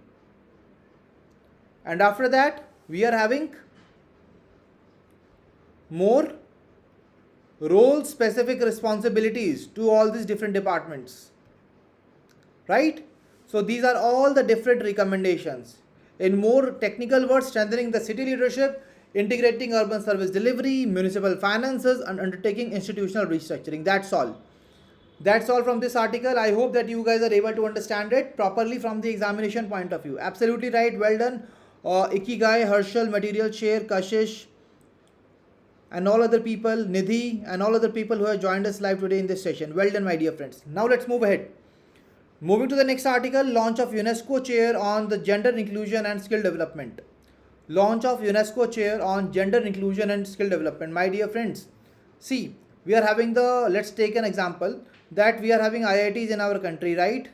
and after that we are having more role specific responsibilities to all these different departments, right? So these are all the different recommendations. In more technical words, strengthening the city leadership, integrating urban service delivery, municipal finances, and undertaking institutional restructuring. That's all. That's all from this article. I hope that you guys are able to understand it properly from the examination point of view. Absolutely right. Well done. Ikigai, Herschel, Material Chair, Kashish, and all other people, Nidhi, and all other people who have joined us live today in this session. Well done, my dear friends. Now let's move ahead. Moving to the next article, launch of UNESCO chair on the gender inclusion and skill development. Launch of UNESCO chair on gender inclusion and skill development. My dear friends, see, we are having let's take an example that we are having IITs in our country, right?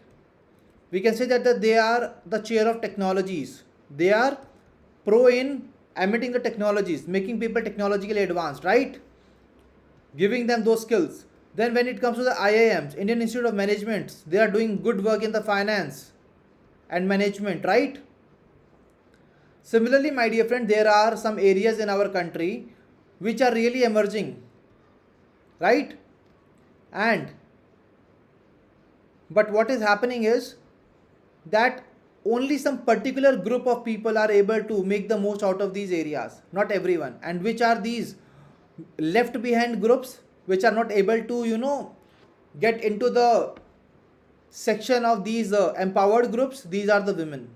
We can say that they are the chair of technologies. They are pro in emitting the technologies, making people technologically advanced, right? Giving them those skills. Then when it comes to the IIMs, Indian Institute of Management, they are doing good work in the finance and management, right? Similarly, my dear friend, there are some areas in our country which are really emerging, right? And but what is happening is that only some particular group of people are able to make the most out of these areas, not everyone. And which are these left behind groups which are not able to, get into the section of these empowered groups? These are the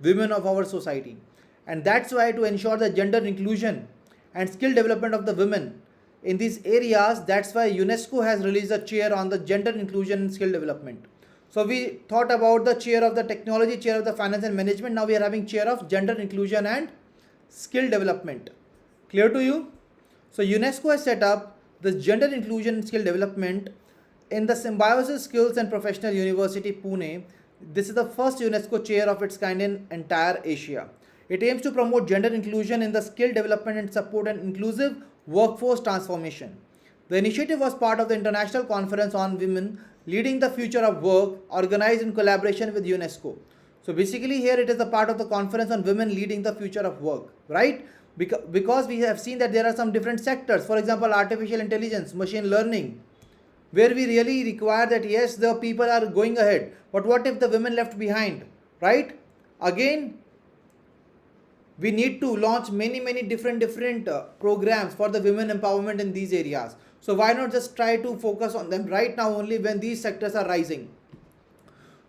women of our society. And that's why, to ensure the gender inclusion and skill development of the women in these areas, that's why UNESCO has released a chair on the gender inclusion and skill development. So we thought about the chair of the technology, chair of the finance and management. Now we are having chair of gender inclusion and skill development. Clear to you? So UNESCO has set up the gender inclusion and skill development in the Symbiosis Skills and Professional University, Pune. This is the first UNESCO chair of its kind in entire Asia. It aims to promote gender inclusion in the skill development and support an inclusive workforce transformation. The initiative was part of the International Conference on Women Leading the Future of Work, organized in collaboration with UNESCO. So basically here it is a part of the Conference on Women Leading the Future of Work, right? Because we have seen that there are some different sectors, for example, artificial intelligence, machine learning, where we really require that yes, the people are going ahead, but what if the women left behind, right? Again, we need to launch many different programs for the women empowerment in these areas. So why not just try to focus on them right now only when these sectors are rising?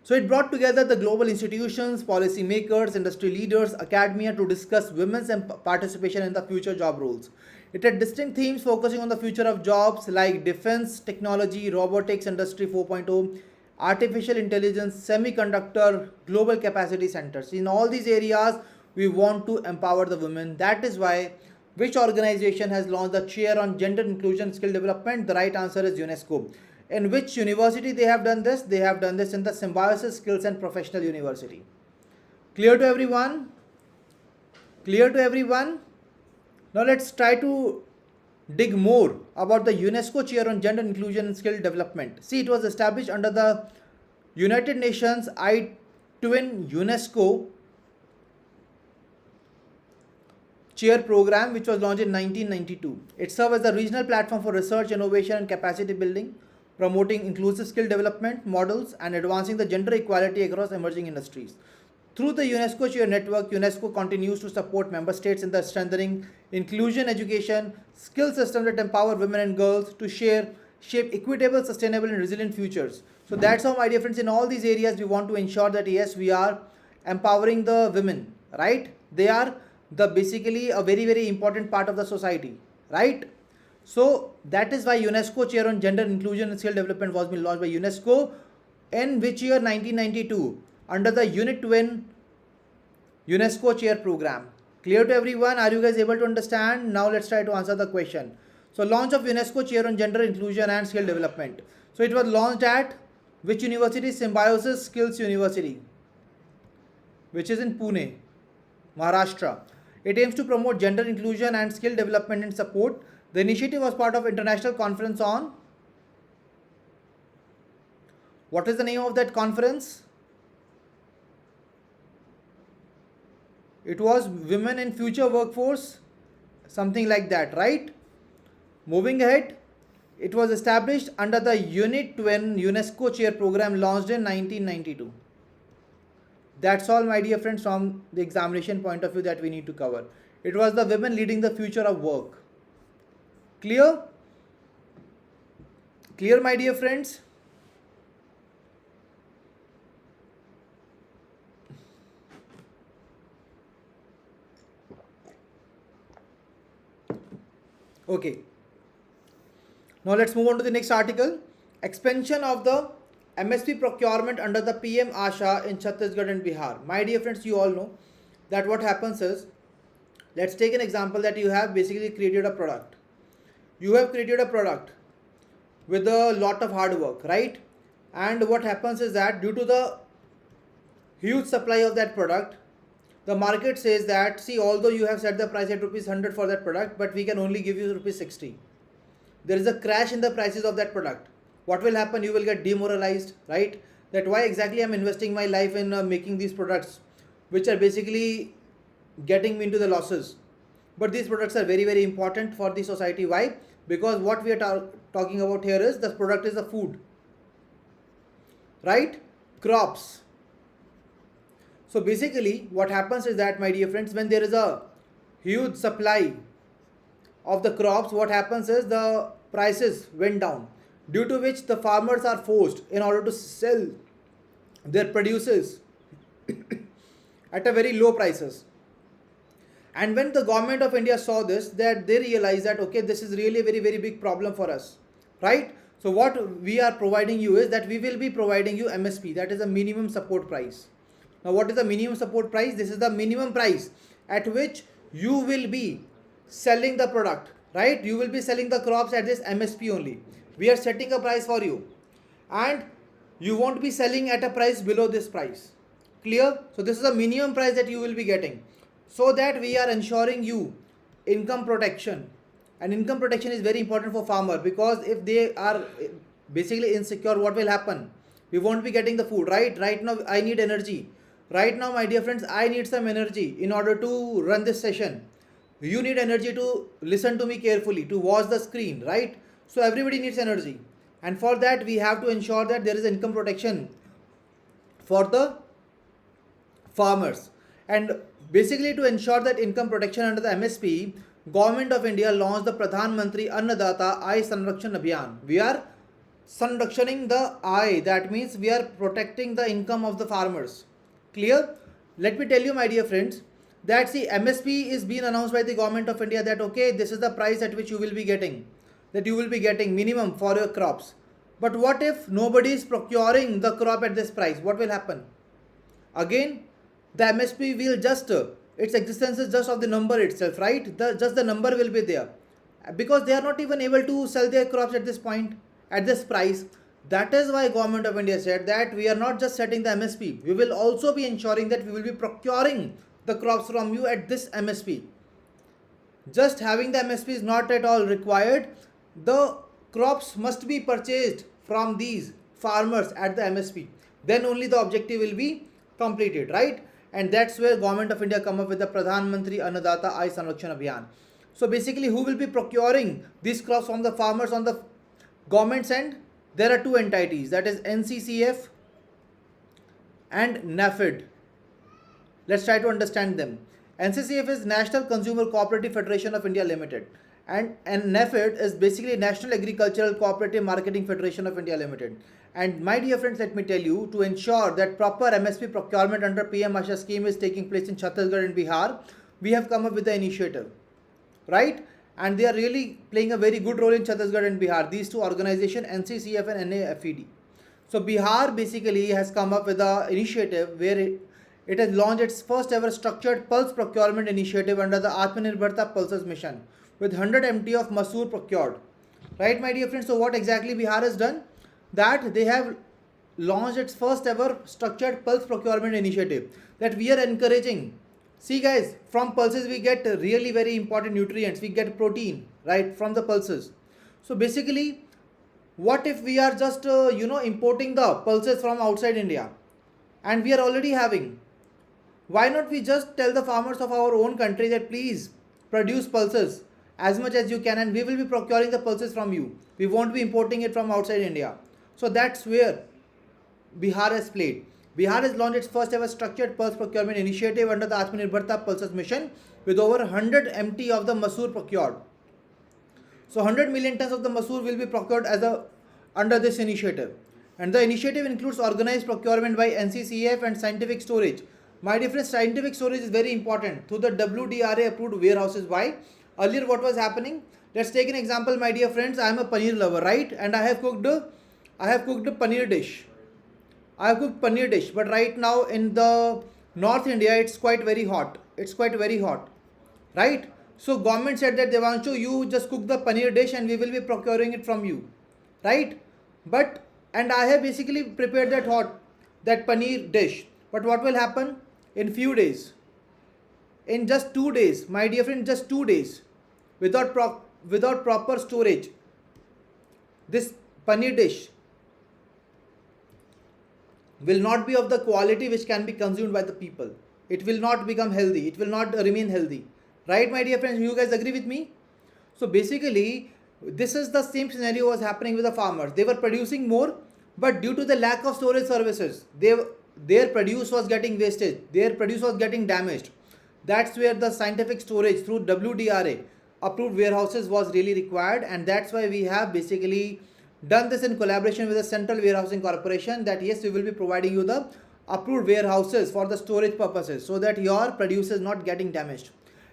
So it brought together the global institutions, policy makers, industry leaders, academia to discuss women's participation in the future job roles. It had distinct themes focusing on the future of jobs like defense, technology, robotics, industry 4.0, artificial intelligence, semiconductor, global capacity centers. In all these areas, we want to empower the women. That is why which organization has launched the chair on gender inclusion skill development? The right answer is UNESCO. In which university they have done this? They have done this in the Symbiosis Skills and Professional University. Clear to everyone? Clear to everyone? Now let's try to dig more about the UNESCO chair on gender inclusion and skill development. See, it was established under the United Nations I-Twin UNESCO chair program, which was launched in 1992. It serves as the regional platform for research, innovation and capacity building, promoting inclusive skill development models and advancing the gender equality across emerging industries. Through the UNESCO Chair Network, UNESCO continues to support member states in the strengthening inclusion education, skill systems that empower women and girls to shape equitable, sustainable and resilient futures. So that's how, my dear friends, in all these areas we want to ensure that yes, we are empowering the women, right? They are the basically a very important part of the society, right? So that is why UNESCO chair on gender inclusion and skill development was been launched by UNESCO in which year? 1992, under the Unit-Twin UNESCO chair program. Clear to everyone? Are you guys able to understand? Now let's try to answer the question. So launch of UNESCO chair on gender inclusion and skill development. So it was launched at which university? Symbiosis Skills University, which is in Pune, Maharashtra. It aims to promote gender inclusion and skill development and support. The initiative was part of International Conference on, what is the name of that conference? It was Women in Future Workforce, something like that, right? Moving ahead, it was established under the Unit-Twin UNESCO Chair Program launched in 1992. That's all, my dear friends, from the examination point of view that we need to cover. It was the women leading the future of work. Clear? Clear, my dear friends? Okay. Now let's move on to the next article. Expansion of the MSP procurement under the PM Asha in Chhattisgarh and Bihar. My dear friends, you all know that what happens is, let's take an example that you have basically created a product. You have created a product with a lot of hard work, right? And what happens is that due to the huge supply of that product, the market says that, see, although you have set the price at rupees 100 for that product, but we can only give you rupees 60. there is a crash in the prices of that product, what will happen? You will get demoralized, right? That why exactly I'm investing my life in making these products which are basically getting me into the losses. But these products are very very important for the society. Why? Because what we are talking about here is the product is the food, right? Crops. So basically what happens is that, my dear friends, when there is a huge supply of the crops, what happens is the prices went down, due to which the farmers are forced in order to sell their produces at a very low prices. And when the government of India saw this, that they realized that okay, this is really a very very big problem for us, right? So what we are providing you is that we will be providing you MSP, that is a minimum support price. Now what is the minimum support price? This is the minimum price at which you will be selling the product, right? You will be selling the crops at this MSP only. We are setting a price for you, and you won't be selling at a price below this price. Clear? So this is a minimum price that you will be getting, so that we are ensuring you income protection. And income protection is very important for farmer, because if they are basically insecure, what will happen? We won't be getting the food, right now I need energy. Right now, my dear friends, I need some energy in order to run this session. You need energy to listen to me carefully, to watch the screen, right? So everybody needs energy, and for that we have to ensure that there is income protection for the farmers. And basically to ensure that income protection under the MSP, government of India launched the Pradhan Mantri Annadata Aay Sanrakshan Abhiyan. We are sanrakshaning the eye, that means we are protecting the income of the farmers. Clear? Let me tell you, my dear friends, that see, MSP is being announced by the government of India, that okay, this is the price at which you will be getting, that you will be getting minimum for your crops. But what if nobody is procuring the crop at this price? What will happen? Again, the MSP will just its existence is just of the number itself, right? Just the number will be there, because they are not even able to sell their crops at this point, at this price. That is why government of India said that we are not just setting the MSP, we will also be ensuring that we will be procuring the crops from you at this MSP. Just having the MSP is not at all required. The crops must be purchased from these farmers at the MSP. Then only the objective will be completed, right? And that's where government of India come up with the Pradhan Mantri Annadata Aay Sanrakshan Abhiyan. So basically, who will be procuring these crops from the farmers on the government's end? There are two entities, that is NCCF and NAFED. Let's try to understand them. NCCF is National Consumer Cooperative Federation of India Limited, and NAFED is basically National Agricultural Cooperative Marketing Federation of India Limited. And my dear friends, let me tell you, to ensure that proper MSP procurement under PM Asha scheme is taking place in Chhattisgarh and Bihar, we have come up with the initiative, right? And they are really playing a very good role in Chhattisgarh and Bihar, these two organizations, NCCF and NAFED. So Bihar basically has come up with an initiative where it has launched its first ever structured pulse procurement initiative under the Atmanirbharta Pulses mission, with 100 MT of masoor procured. Right, my dear friends? So what exactly Bihar has done? That they have launched its first ever structured pulse procurement initiative, that we are encouraging. See guys, from pulses we get really very important nutrients, we get protein, right, from the pulses. So basically, what if we are just importing the pulses from outside India, and we are already having? Why not we just tell the farmers of our own country that please produce pulses as much as you can, and we will be procuring the pulses from you. We won't be importing it from outside India. So that's where Bihar has played. Bihar has launched its first ever structured pulse procurement initiative under the Atmanirbharta Pulses mission, with over 100 MT of the masoor procured. So 100 million tons of the masoor will be procured under this initiative. And the initiative includes organized procurement by NCCF and scientific storage. My dear friends, scientific storage is very important through the WDRA approved warehouses. Why? Earlier what was happening? Let's take an example, my dear friends. I am a paneer lover, right? And I have cooked a paneer dish. I have cooked paneer dish, but right now in the North India, it's quite very hot. Right? So government said that Devanshu, you just cook the paneer dish and we will be procuring it from you, right? And I have basically prepared that paneer dish. But what will happen in few days? In just 2 days, my dear friend, just 2 days, without proper storage, this paneer dish will not be of the quality which can be consumed by the people. It will not become healthy. It will not remain healthy. Right, my dear friends? You guys agree with me? So basically, this is the same scenario was happening with the farmers. They were producing more, but due to the lack of storage services, their produce was getting wasted. Their produce was getting damaged. That's where the scientific storage through WDRA approved warehouses was really required, and that's why we have basically done this in collaboration with the Central Warehousing Corporation, that yes, we will be providing you the approved warehouses for the storage purposes so that your produce is not getting damaged.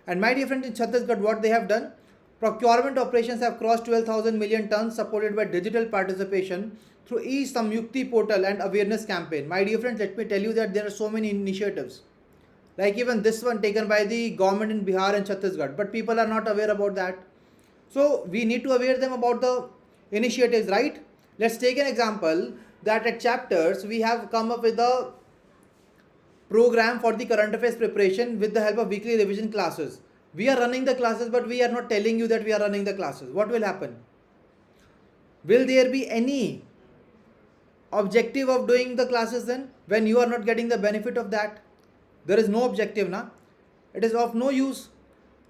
And my dear friends, in Chhattisgarh, what they have done, procurement operations have crossed 12,000 million tons, supported by digital participation through e-Samyukti portal and awareness campaign. My dear friends, let me tell you that there are so many initiatives, like even this one taken by the government in Bihar and Chhattisgarh, but people are not aware about that. So we need to aware them about the initiatives, right? Let's take an example that at chapters we have come up with a program for the current affairs preparation with the help of weekly revision classes. We are running the classes, but we are not telling you that we are running the classes. What will happen? Will there be any objective of doing the classes then when you are not getting the benefit of that? There is no objective, na? It is of no use.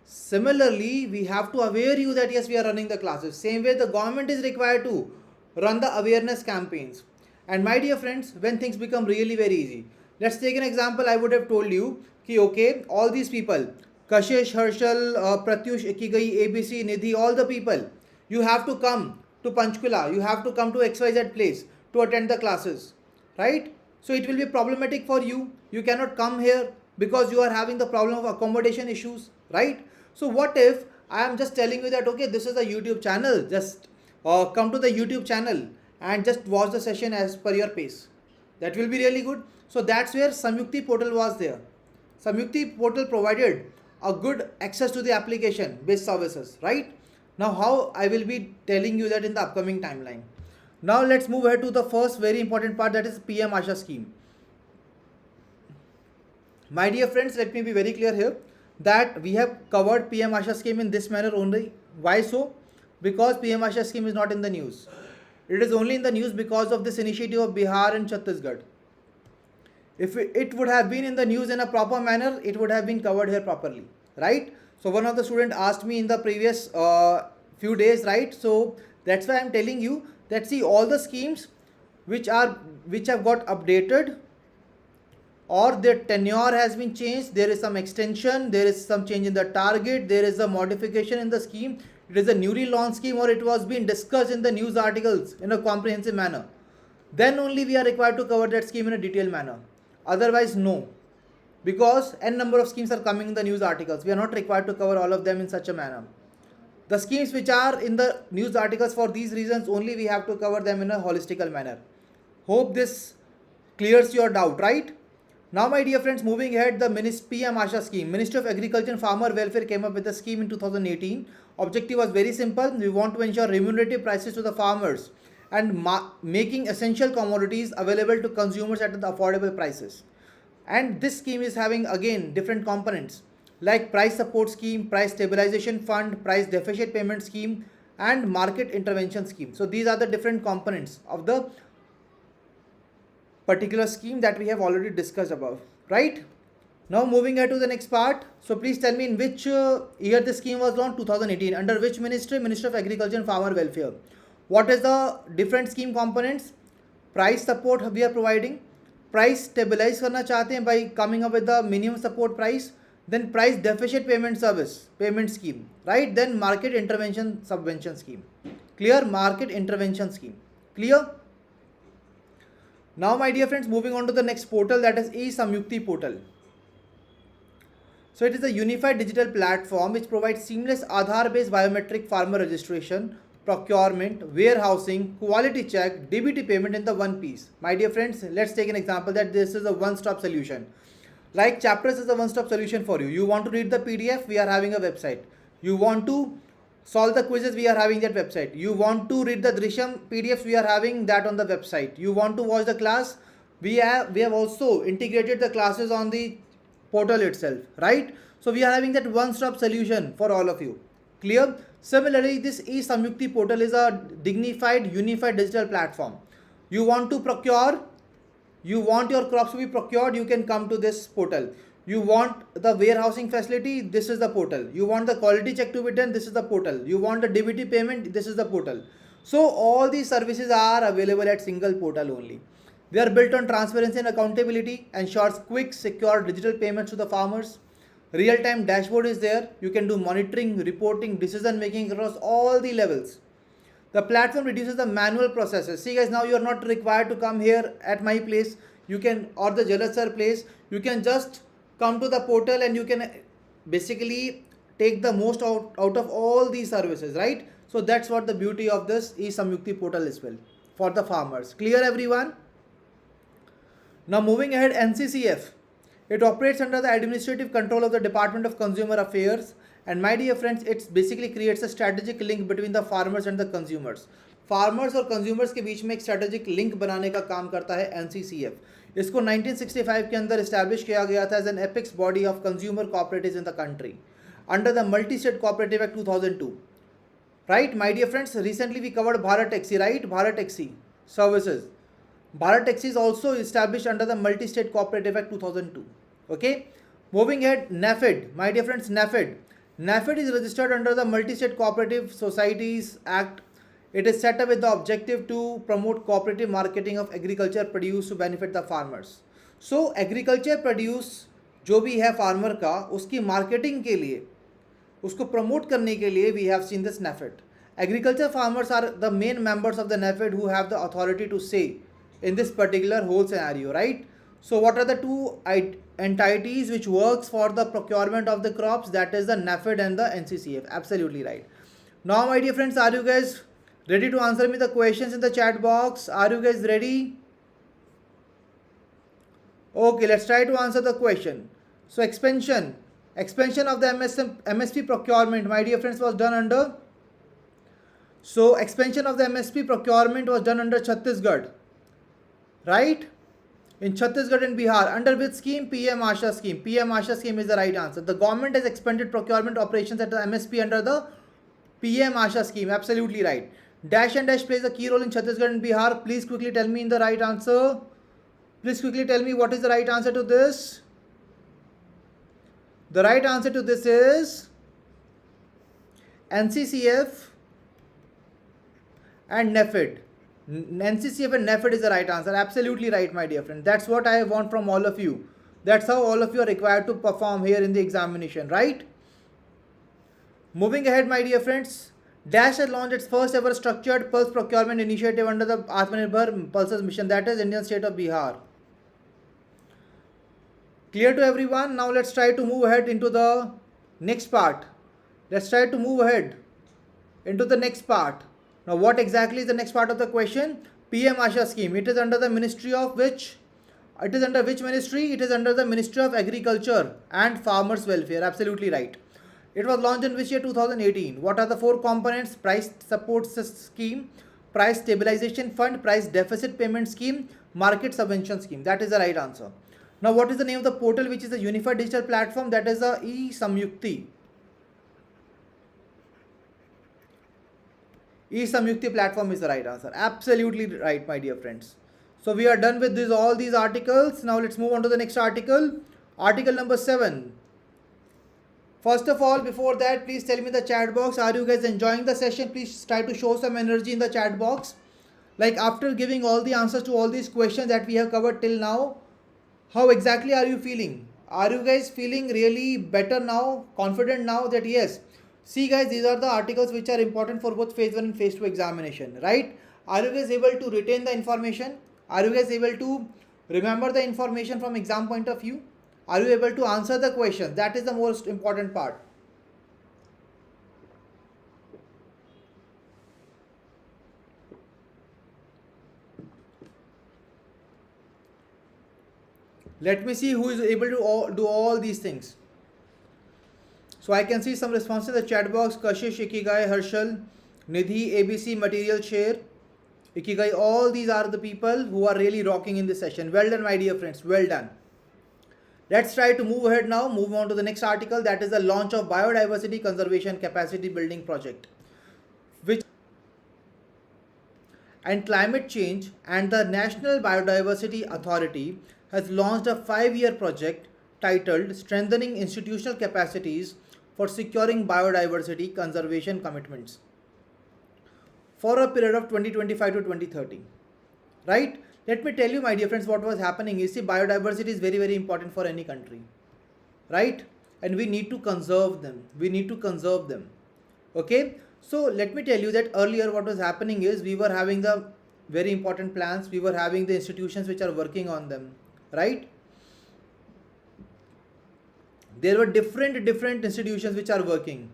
Similarly, we have to aware you that yes, we are running the classes. Same way the government is required to run the awareness campaigns. And my dear friends, when things become really very easy, let's take an example. I would have told you ki okay, all these people, Kashish, Harshal, Pratyush, Ikigai, ABC, Nidhi, all the people, you have to come to Panchkula, you have to come to XYZ place to attend the classes, right? So it will be problematic for you. You cannot come here because you are having the problem of accommodation issues, right? So what if I am just telling you that okay, this is a YouTube channel, just come to the YouTube channel and just watch the session as per your pace. That will be really good. So that's where Samyukti portal was there. Samyukti portal provided a good access to the application based services, right? Now how I will be telling you that in the upcoming timeline. Now let's move ahead to the first very important part, that is PM Asha scheme. My dear friends, let me be very clear here that we have covered PM Asha scheme in this manner only. Why so? Because PM Asha scheme is not in the news. It is only in the news because of this initiative of Bihar and Chhattisgarh. If it would have been in the news in a proper manner, it would have been covered here properly, right? So one of the students asked me in the previous few days, right? So that's why I'm telling you that see all the schemes which have got updated or their tenure has been changed, there is some extension, there is some change in the target, there is a modification in the scheme, it is a newly launched scheme, or it was being discussed in the news articles in a comprehensive manner, then only we are required to cover that scheme in a detailed manner. Otherwise, no. Because n number of schemes are coming in the news articles. We are not required to cover all of them in such a manner. The schemes which are in the news articles, for these reasons only we have to cover them in a holistical manner. Hope this clears your doubt, right? Now my dear friends, moving ahead, the PM Asha scheme. Ministry of Agriculture and Farmer Welfare came up with the scheme in 2018. Objective was very simple. We want to ensure remunerative prices to the farmers and making essential commodities available to consumers at the affordable prices. And this scheme is having again different components like price support scheme, price stabilization fund, price deficit payment scheme, and market intervention scheme. So these are the different components of the particular scheme that we have already discussed above, right? Now moving ahead to the next part. So please tell me in which year the scheme was launched? 2018. Under which ministry? Ministry of Agriculture and Farmer Welfare. What is the different scheme components? Price support we are providing. Price stabilize करना चाहते हैं by coming up with the minimum support price. Then price deficit payment scheme, right? Then market intervention subvention scheme. Clear? Market intervention scheme. Clear? Now my dear friends, moving on to the next portal, that is e-Samyukti portal. So it is a unified digital platform which provides seamless Aadhaar based biometric farmer registration, procurement, warehousing, quality check, DBT payment in the one piece. My dear friends, let's take an example that this is a one-stop solution. Like chapters is a one-stop solution for you. You want to read the PDF, we are having a website. You want to solve the quizzes, we are having that website. You want to read the Drishyam PDFs, we are having that on the website. You want to watch the class, we have also integrated the classes on the portal itself, right? So we are having that one-stop solution for all of you. Clear? Similarly, this e-Samyukti portal is a dignified, unified digital platform. You want to procure, you want your crops to be procured, you can come to this portal. You want the warehousing facility, this is the portal. You want the quality check to be done, this is the portal. You want the DBT payment, this is the portal. So all these services are available at single portal only. They are built on transparency and accountability, ensures quick, secure digital payments to the farmers. Real-time dashboard is there. You can do monitoring, reporting, decision making across all the levels. The platform reduces the manual processes. See guys, now you are not required to come here at my place. You can, or the Jalad sir place. You can just come to the portal and you can basically take the most out of all these services, right? So that's what the beauty of this e-Samyukti portal is well for the farmers. Clear everyone? Now moving ahead, NCCF. It operates under the administrative control of the Department of Consumer Affairs. And my dear friends, it basically creates a strategic link between the farmers and the consumers. Farmers और consumers के बीच में एक strategic link बनाने का काम करता है NCCF. इसको 1965 के अंदर इस्टेब्लिश किया गया था as an apex body of consumer cooperatives in the country under the multi state cooperative act 2002। Right my dear friends, recently we covered Bharat taxi, right? Bharat taxi services. Bharat Taxi is also established under the Multi-State Cooperative Act 2002. Okay, moving ahead, NAFED, my dear friends, NAFED. NAFED is registered under the Multi-State Cooperative Societies Act. It is set up with the objective to promote cooperative marketing of agriculture produce to benefit the farmers. So agriculture produce जो भी है farmer का, उसकी marketing के लिए, उसको promote करने के लिए we have seen this NAFED. Agriculture farmers are the main members of the NAFED who have the authority to say in this particular whole scenario, right? So what are the two entities which works for the procurement of the crops? That is the NAFED and the NCCF. Absolutely right. Now my dear friends, are you guys ready to answer me the questions in the chat box? Are you guys ready? Okay, let's try to answer the question. So expansion of the MSP procurement, my dear friends, was done under, so expansion of the MSP procurement was done under Chhattisgarh. Right? In Chhattisgarh and Bihar. Under which scheme? PM Asha scheme. PM Asha scheme is the right answer. The government has expanded procurement operations at the MSP under the PM Asha scheme. Absolutely right. Dash and dash plays a key role in Chhattisgarh and Bihar. Please quickly tell me in the right answer. Please quickly tell me what is the right answer to this. The right answer to this is NCCF and NAFED. NCCF and NAFED is the right answer. Absolutely right, my dear friend. That's what I want from all of you. That's how all of you are required to perform here in the examination, right? Moving ahead, my dear friends, Dash has launched its first ever structured pulse procurement initiative under the Atmanirbhar Pulses mission, that is Indian state of Bihar. Clear to everyone? Now let's try to move ahead into the next part. Let's try to move ahead into the next part. Now what exactly is the next part of the question? PM Asha scheme. It is under the ministry of which? It is under which ministry? It is under the Ministry of Agriculture and Farmers Welfare. Absolutely right. It was launched in which year? 2018. What are the four components? Price support scheme, price stabilization fund, price deficit payment scheme, market subvention scheme. That is the right answer. Now what is the name of the portal which is a unified digital platform? That is the e-Samyukti. e-Samyukti platform is the right answer. Absolutely right, my dear friends. So we are done with all these articles. Now let's move on to the next article. Article number 7. First of all, before that, please tell me in the chat box, are you guys enjoying the session? Please try to show some energy in the chat box. Like after giving all the answers to all these questions that we have covered till now, how exactly are you feeling? Are you guys feeling really better now, confident now that yes, see guys, these are the articles which are important for both phase 1 and phase 2 examination, right? Are you guys able to retain the information? Are you guys able to remember the information from exam point of view? Are you able to answer the questions? That is the most important part. Let me see who is able to do all these things. So I can see some responses in the chat box. Kashish, Ikigai, Harshal, Nidhi, ABC, Material Share, Ikigai. All these are the people who are really rocking in this session. Well done, my dear friends. Well done. Let's try to move ahead now, move on to the next article, that is the launch of biodiversity conservation capacity building project, which and climate change and the National Biodiversity Authority has launched a 5-year project titled Strengthening Institutional Capacities for Securing Biodiversity Conservation Commitments for a period of 2025 to 2030. Right? Let me tell you, my dear friends, what was happening is, see, biodiversity is very, very important for any country. Right? And we need to conserve them. We need to conserve them. Okay? So let me tell you that earlier what was happening is, we were having the very important plans, we were having the institutions which are working on them, right? There were different institutions which are working,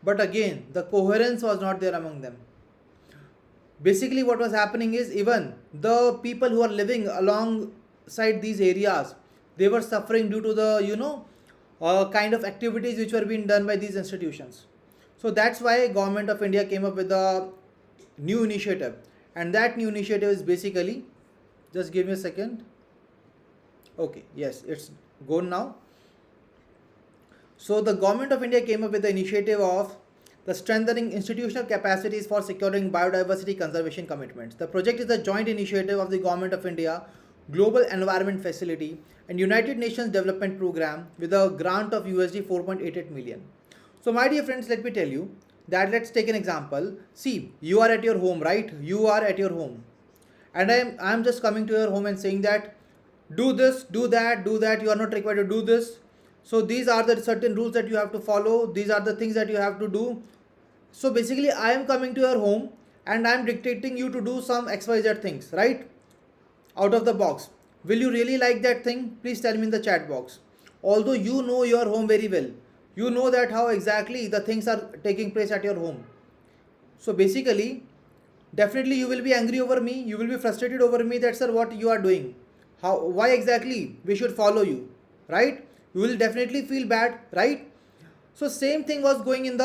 but again the coherence was not there among them. Basically what was happening is, even the people who are living alongside these areas, they were suffering due to the kind of activities which were being done by these institutions. So that's why Government of India came up with a new initiative, and that new initiative is basically, just give me a second. Okay, yes, it's gone now. So the Government of India came up with the initiative of the strengthening institutional capacities for securing biodiversity conservation commitments. The project is a joint initiative of the Government of India, Global Environment Facility and United Nations Development Program with a grant of USD 4.88 million. So my dear friends, let me tell you that, let's take an example. See, you are at your home, right? You are at your home, and I am just coming to your home and saying that do this, do that, do that. You are not required to do this. So these are the certain rules that you have to follow. These are the things that you have to do. So basically I am coming to your home and I am dictating you to do some XYZ things, right? Out of the box. Will you really like that thing? Please tell me in the chat box. Although you know your home very well, you know that how exactly the things are taking place at your home. So basically, definitely you will be angry over me, you will be frustrated over me that, sir, what you are doing, why exactly we should follow you, right? You will definitely feel bad, right? So same thing was going in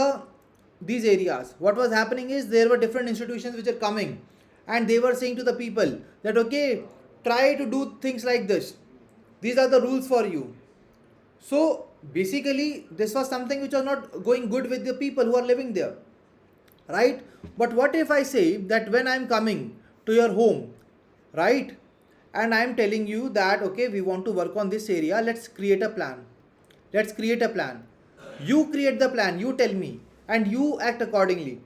these areas. What was happening is, there were different institutions which are coming and they were saying to the people that, okay, try to do things like this, these are the rules for you. So basically this was something which was not going good with the people who are living there, right? But what if I say that when I'm coming to your home, right, and I'm telling you that, okay, we want to work on this area, let's create a plan. Let's create a plan. You create the plan, you tell me, and you act accordingly.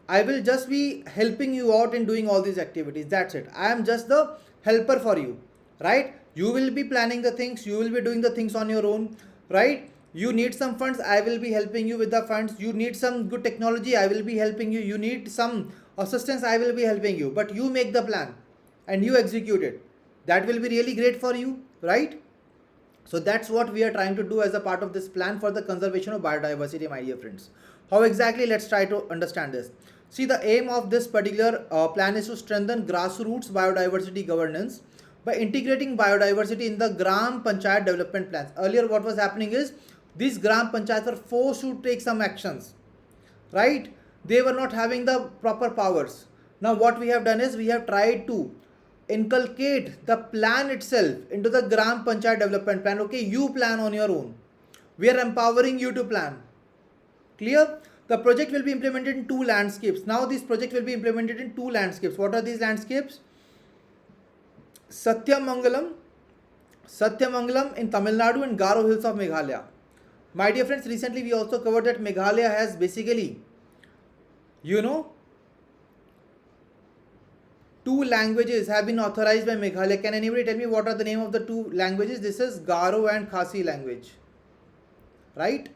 I will just be helping you out in doing all these activities. That's it. I am just the helper for you, right? You will be planning the things, you will be doing the things on your own, right? You need some funds, I will be helping you with the funds. You need some good technology, I will be helping you. You need some assistance, I will be helping you. But you make the plan and you execute it. That will be really great for you, right? So that's what we are trying to do as a part of this plan for the conservation of biodiversity, my dear friends. How exactly? Let's try to understand this. See, the aim of this particular plan is to strengthen grassroots biodiversity governance by integrating biodiversity in the Gram Panchayat development plans. Earlier what was happening is, these Gram Panchayats were forced to take some actions, right? They were not having the proper powers. Now what we have done is, we have tried to inculcate the plan itself into the Gram Panchayat development plan. Okay, you plan on your own. We are empowering you to plan. Clear? The project will be implemented in 2 landscapes. Now this project will be implemented in 2 landscapes. What are these landscapes? Satyamangalam in Tamil Nadu and Garo Hills of Meghalaya. My dear friends, recently we also covered that Meghalaya has basically, 2 languages have been authorized by Meghalaya. Can anybody tell me what are the name of the 2 languages? This is Garo and Khasi language, right?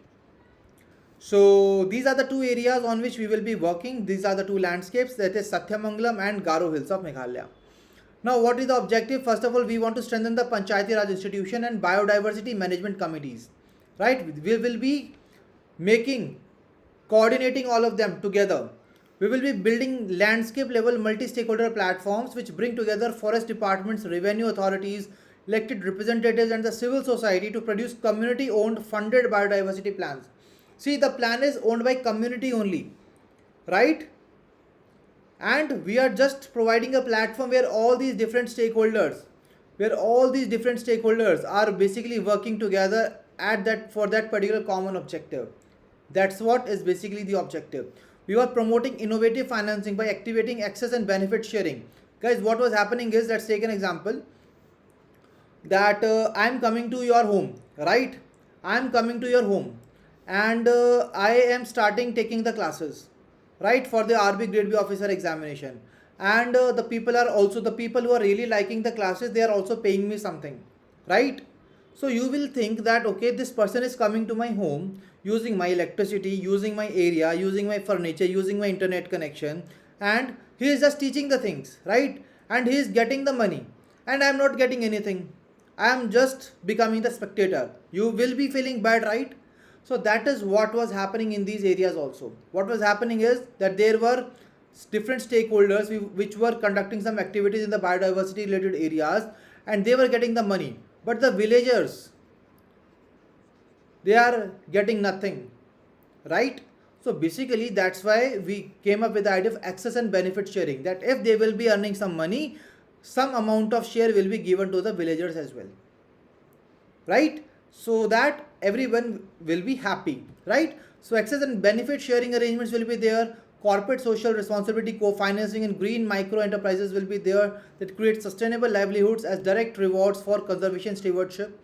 So these are the 2 areas on which we will be working. These are the 2 landscapes, that is Satyamangalam and Garo Hills of Meghalaya. Now what is the objective? First of all, we want to strengthen the Panchayati Raj institution and biodiversity management committees, right? We will be coordinating all of them together. We will be building landscape level multi-stakeholder platforms which bring together forest departments, revenue authorities, elected representatives and the civil society to produce community owned funded biodiversity plans. See, the plan is owned by community only, right? And we are just providing a platform where all these different stakeholders where all these different stakeholders are basically working together at that for that particular common objective. That's what is basically the objective. We were promoting innovative financing by activating access and benefit sharing. Guys, what was happening is, let's take an example that I'm coming to your home, right? I'm coming to your home and I am starting taking the classes, right, for the RBI Grade B officer examination. And the people are also, the people who are really liking the classes, they are also paying me something, right? So you will think that, okay, this person is coming to my home using my electricity, using my area, using my furniture, using my internet connection, and he is just teaching the things, right? And he is getting the money, and I am not getting anything. I am just becoming the spectator. You will be feeling bad, right? So that is what was happening in these areas also. What was happening is that there were different stakeholders which were conducting some activities in the biodiversity related areas, and they were getting the money. But the villagers, they are getting nothing, right? So basically that's why we came up with the idea of access and benefit sharing, that if they will be earning some money, some amount of share will be given to the villagers as well, right? So that everyone will be happy, right? So access and benefit sharing arrangements will be there. Corporate social responsibility co-financing and green micro enterprises will be there, that create sustainable livelihoods as direct rewards for conservation stewardship.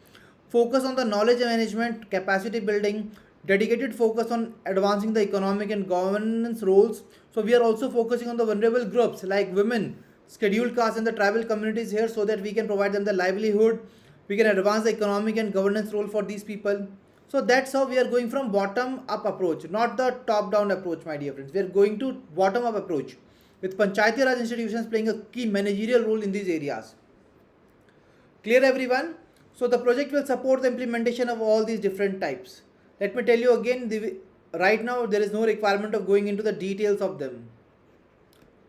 Focus on the knowledge management, capacity building, dedicated focus on advancing the economic and governance roles. So we are also focusing on the vulnerable groups like women, scheduled castes and the tribal communities here, so that we can provide them the livelihood. We can advance the economic and governance role for these people. So that's how we are going from bottom up approach, not the top down approach, my dear friends. We are going to bottom up approach with Panchayati Raj institutions playing a key managerial role in these areas. Clear, everyone? So the project will support the implementation of all these different types. Let me tell you again, right now there is no requirement of going into the details of them.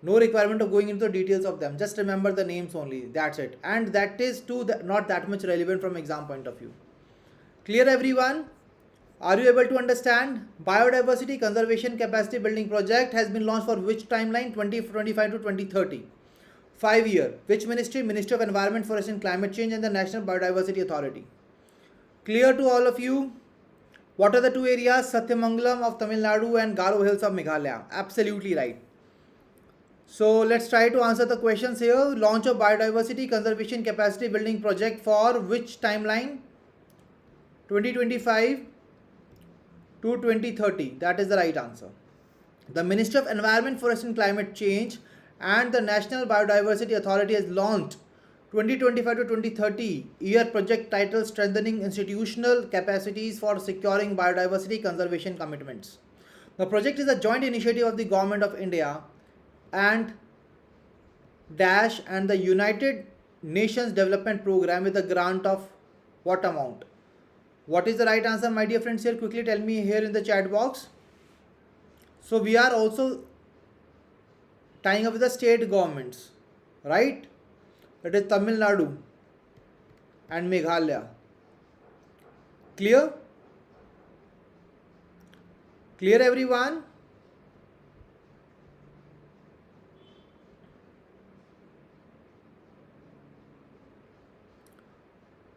No requirement of going into the details of them. Just remember the names only. That's it. And that is not that much relevant from exam point of view. Clear, everyone? Are you able to understand? Biodiversity Conservation Capacity Building Project has been launched for which timeline? 2025 to 2030. 5 year. Which ministry? Ministry of Environment, Forest and Climate Change and the National Biodiversity Authority. Clear to all of you? What are the two areas? Satyamangalam of Tamil Nadu and Garo Hills of Meghalaya. Absolutely right. So let's try to answer the questions here. Launch of Biodiversity Conservation Capacity Building Project for which timeline? 2025 to 2030. That is the right answer. The Ministry of Environment, Forest and Climate Change and the National Biodiversity Authority has launched 2025 to 2030 year project titled Strengthening Institutional Capacities for Securing Biodiversity Conservation Commitments. The project is a joint initiative of the Government of India and Dash and the United Nations Development Program with a grant of what amount? What is the right answer, my dear friends? Here, quickly tell me here in the chat box. So we are also tying up with the state governments, right? That is Tamil Nadu and Meghalaya. Clear? Clear, everyone?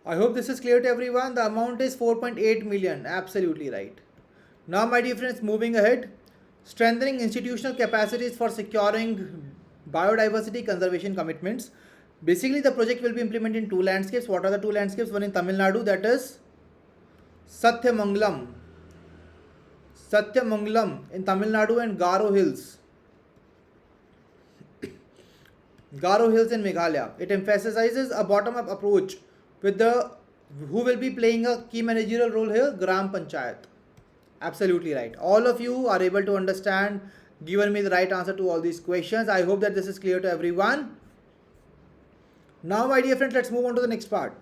I hope this is clear to everyone. The amount is 4.8 million. Absolutely right. Now, my dear friends, moving ahead. Strengthening institutional capacities for securing biodiversity conservation commitments. Basically, the project will be implemented in two landscapes. What are the two landscapes? One in Tamil Nadu, that is Satyamangalam. Satyamangalam in Tamil Nadu and Garo Hills. Garo Hills in Meghalaya. It emphasizes a bottom-up approach with who will be playing a key managerial role here? Gram Panchayat. Absolutely right. All of you are able to understand, given me the right answer to all these questions. I hope that this is clear to everyone. Now, my dear friends, let's move on to the next part.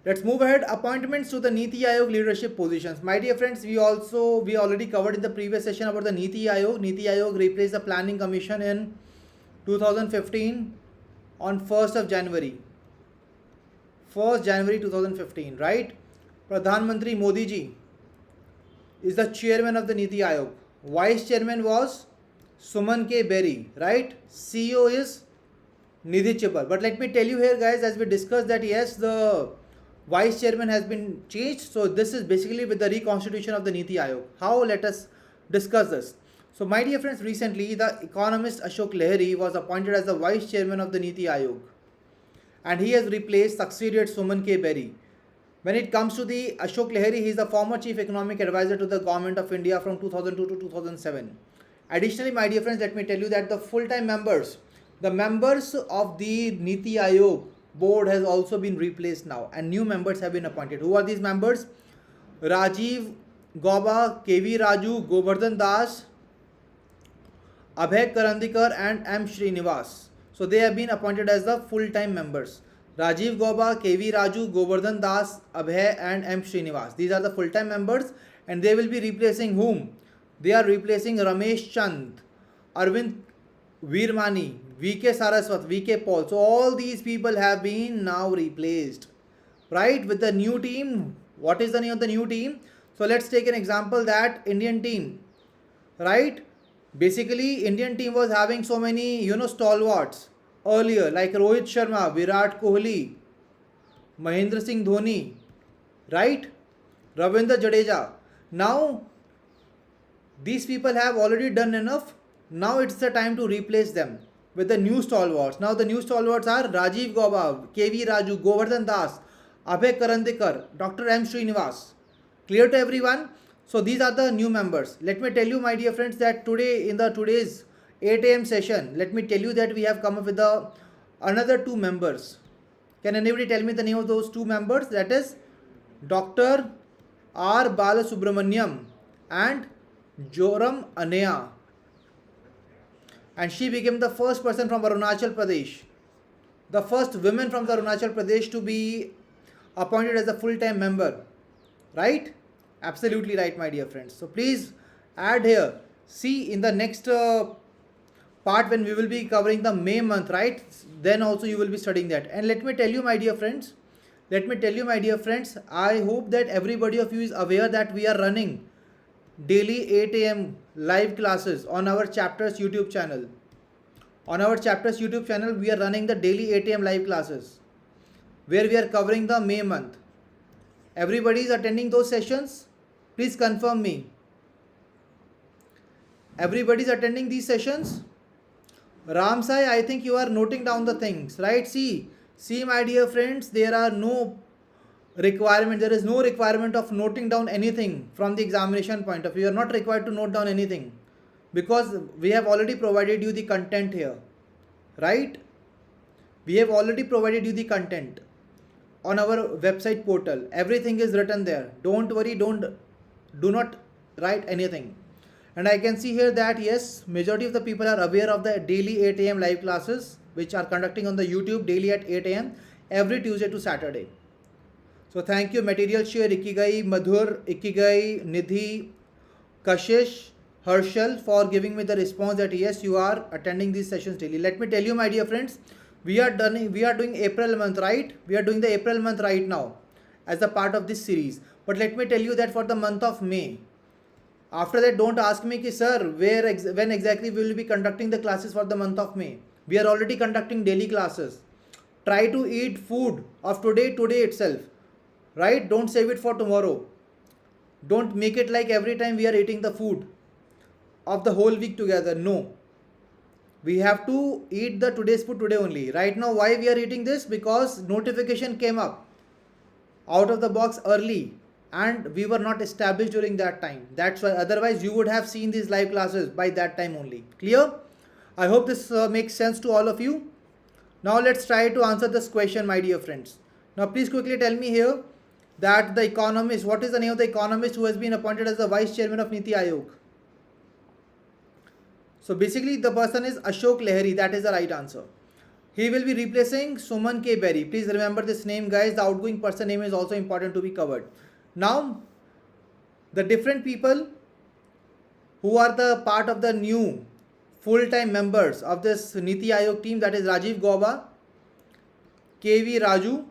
Let's move ahead. Appointments to the Niti Aayog leadership positions. My dear friends, we already covered in the previous session about the Niti Aayog. Niti Aayog replaced the Planning Commission in 2015 on 1st of January. 1st January 2015, right? Pradhan Mantri Modi ji is the chairman of the Niti Aayog. Vice chairman was Suman K. Berry, right? CEO is Nidhi Chibal. But let me tell you here, guys, as we discussed that yes, the vice chairman has been changed. So this is basically with the reconstitution of the Niti Aayog. How? Let us discuss this. So my dear friends, recently the economist Ashok Lahiri was appointed as the vice chairman of the Niti Aayog, and he has replaced succeeded Suman K. Berry. When it comes to the Ashok Lahiri, he is the former chief economic advisor to the government of India from 2002 to 2007. Additionally, my dear friends, let me tell you that the members of the Niti Aayog board has also been replaced now, and new members have been appointed. Who are these members? Rajiv Gauba, KV Raju, Govardhan Das, Abhay Karandikar and M. Srinivas. So they have been appointed as the full-time members. Rajiv Gauba, KV Raju, Govardhan Das, Abhay and M. Srinivas. These are the full-time members, and they will be replacing whom? They are replacing Ramesh Chand, Arvind Veermani, VK Saraswat, VK Paul. So all these people have been now replaced, right, with the new team. What is the name of the new team? So let's take an example that Indian team, right? Basically, Indian team was having so many, stalwarts earlier, like Rohit Sharma, Virat Kohli, Mahendra Singh Dhoni, right? Ravindra Jadeja. Now, these people have already done enough. Now it's the time to replace them with the new stalwarts. Now the new stalwarts are Rajiv Gauba, KV Raju, Govardhan Das, Abhay Karandikar, Dr. M. Srinivas. Clear to everyone? So these are the new members. Let me tell you, my dear friends, that today in today's 8 a.m. session, let me tell you that we have come up with another two members. Can anybody tell me the name of those two members? That is Dr. R. Balasubramaniam and Joram Anea. And she became the first person from Arunachal Pradesh, the first woman from the Arunachal Pradesh to be appointed as a full-time member. Right? Absolutely right, my dear friends. So please add here. See, in the next part when we will be covering the May month, right? Then also you will be studying that. And let me tell you, my dear friends, I hope that everybody of you is aware that we are running daily 8 a.m. live classes on our chapters YouTube channel. On our chapters YouTube channel, we are running the daily 8 a.m. live classes where we are covering the May month. Everybody is attending those sessions? Please confirm me. Everybody is attending these sessions? Ram Sai, I think you are noting down the things, right? See, my dear friends, there is no requirement of noting down anything from the examination point of view. You are not required to note down anything because we have already provided you the content here, right? We have already provided you the content on our website portal. Everything is written there. Don't worry, do not write anything. And I can see here that yes, majority of the people are aware of the daily 8 a.m. live classes which are conducting on the YouTube daily at 8 a.m. every Tuesday to Saturday. So thank you, Material Share, Ikigai, Madhur, Ikigai, Nidhi, Kashish, Harshal for giving me the response that yes, you are attending these sessions daily. Let me tell you, my dear friends, we are doing April month, right? We are doing the April month right now as a part of this series. But let me tell you that for the month of May, after that, don't ask me, ki, sir, when exactly we will be conducting the classes for the month of May. We are already conducting daily classes. Try to eat food of today itself, right? Don't save it for tomorrow. Don't make it like every time we are eating the food of the whole week together. No. We have to eat the today's food today only. Right now, why we are eating this? Because notification came up out of the box early and we were not established during that time. That's why, otherwise you would have seen these live classes by that time only. Clear? I hope this makes sense to all of you. Now let's try to answer this question, my dear friends. Now please quickly tell me here that the economist, what is the name of the economist who has been appointed as the vice chairman of Niti Aayog? So basically the person is Ashok Lahiri. That is the right answer. He will be replacing Suman K. Berry. Please remember this name, guys. The outgoing person name is also important to be covered. Now, the different people who are the part of the new full-time members of this Niti Aayog team, that is Rajiv Gauba, KV Raju,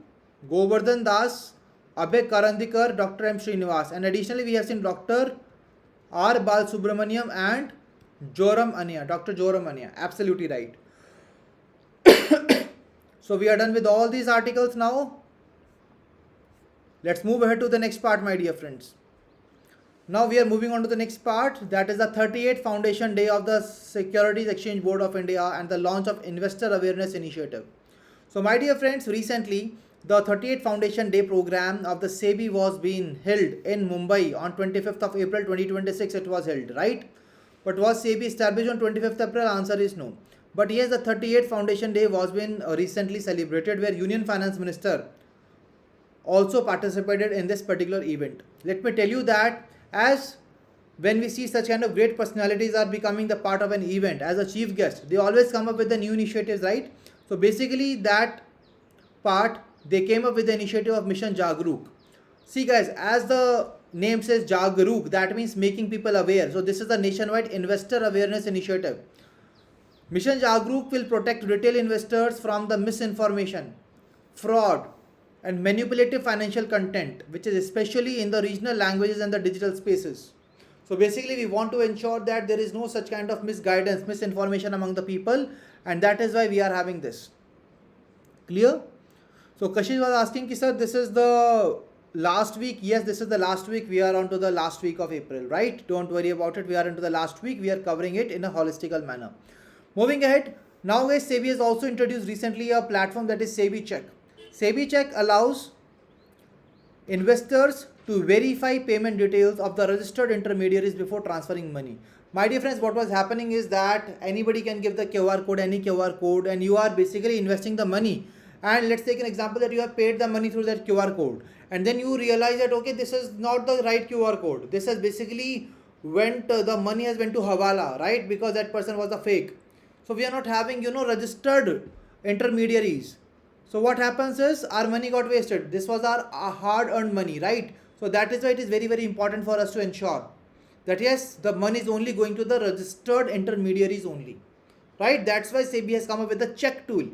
Govardhan Das, Abhay Karandikar, Dr. M. Srinivas, and additionally we have seen Dr. R. Balasubramaniam and Joram Ania, Dr. Joram Ania. Absolutely right. So we are done with all these articles now. Let's move ahead to the next part, my dear friends. Now we are moving on to the next part, that is the 38th Foundation Day of the Securities Exchange Board of India and the launch of Investor Awareness Initiative. So my dear friends, recently the 38th Foundation Day program of the SEBI was being held in Mumbai on 25th of April 2026. It was held, right? But was SEBI established on 25th April? Answer is no. But yes, the 38th Foundation Day was been recently celebrated, where Union Finance Minister also participated in this particular event. Let me tell you that as when we see such kind of great personalities are becoming the part of an event as a chief guest, they always come up with the new initiatives, right? So basically that part, they came up with the initiative of Mission Jagrook. See guys, as the name says Jagrook, that means making people aware. So this is a nationwide investor awareness initiative. Mission Jagrook will protect retail investors from the misinformation, fraud, and manipulative financial content, which is especially in the regional languages and the digital spaces. So basically we want to ensure that there is no such kind of misguidance, misinformation among the people, and that is why we are having this. Clear? So Kashish was asking ki sir, this is the last week. Yes, this is the last week. We are on to the last week of April, right? Don't worry about it. We are into the last week. We are covering it in a holistical manner. Moving ahead, now guys, SEBI has also introduced recently a platform that is SEBI Check. SEBI Check allows investors to verify payment details of the registered intermediaries before transferring money. My dear friends, what was happening is that anybody can give the QR code, any QR code, and you are basically investing the money. And let's take an example that you have paid the money through that QR code, and then you realize that okay, this is not the right QR code. This has basically the money has went to Hawala, right? Because that person was a fake. So we are not having registered intermediaries. So what happens is our money got wasted. This was our hard earned money, right? So that is why it is very, very important for us to ensure that yes, the money is only going to the registered intermediaries only, right? That's why SEBI has come up with the check tool,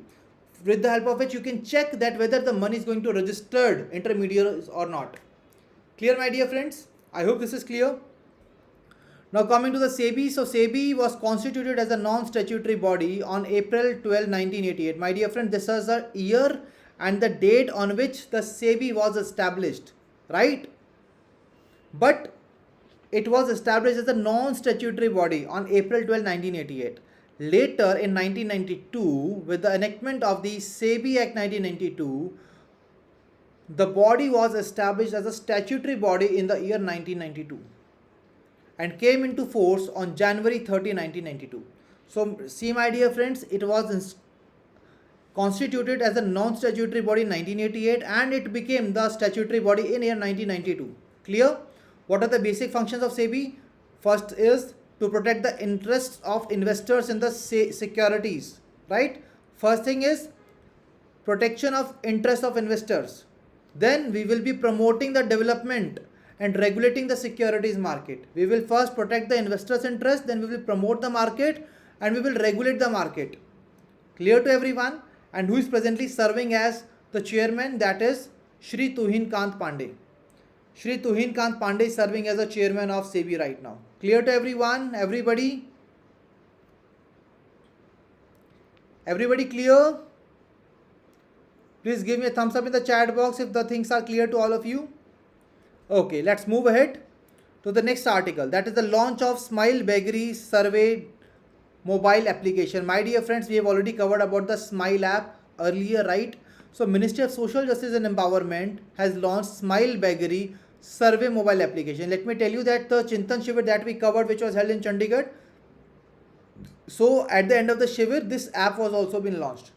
with the help of which you can check that whether the money is going to registered intermediaries or not. Clear, my dear friends? I hope this is clear. Now coming to the SEBI, so SEBI was constituted as a non-statutory body on April 12, 1988. My dear friend, this is the year and the date on which the SEBI was established, right? But it was established as a non-statutory body on April 12, 1988. Later in 1992, with the enactment of the SEBI Act 1992, the body was established as a statutory body in the year 1992 and came into force on January 30, 1992. So see my dear friends, it was constituted as a non-statutory body in 1988 and it became the statutory body in year 1992. Clear? What are the basic functions of SEBI? First is to protect the interests of investors in the securities, right? First thing is protection of interest of investors. Then we will be promoting the development and regulating the securities market. We will first protect the investors' interest, then we will promote the market and we will regulate the market. Clear to everyone? And who is presently serving as the chairman? That is Shri Tuhin Kant Pandey. Shri Tuhin Kant Pandey is serving as the chairman of SEBI right now. Clear to everyone? Everybody? Everybody clear? Please give me a thumbs up in the chat box if the things are clear to all of you. Okay, let's move ahead to the next article. That is the launch of Smile Bakery Survey mobile application. My dear friends, we have already covered about the Smile app earlier, right? So Ministry of Social Justice and Empowerment has launched Smile Bakery Survey mobile application. Let me tell you that the Chintan Shivir that we covered, which was held in Chandigarh, so at the end of the Shivir, this app was also been launched.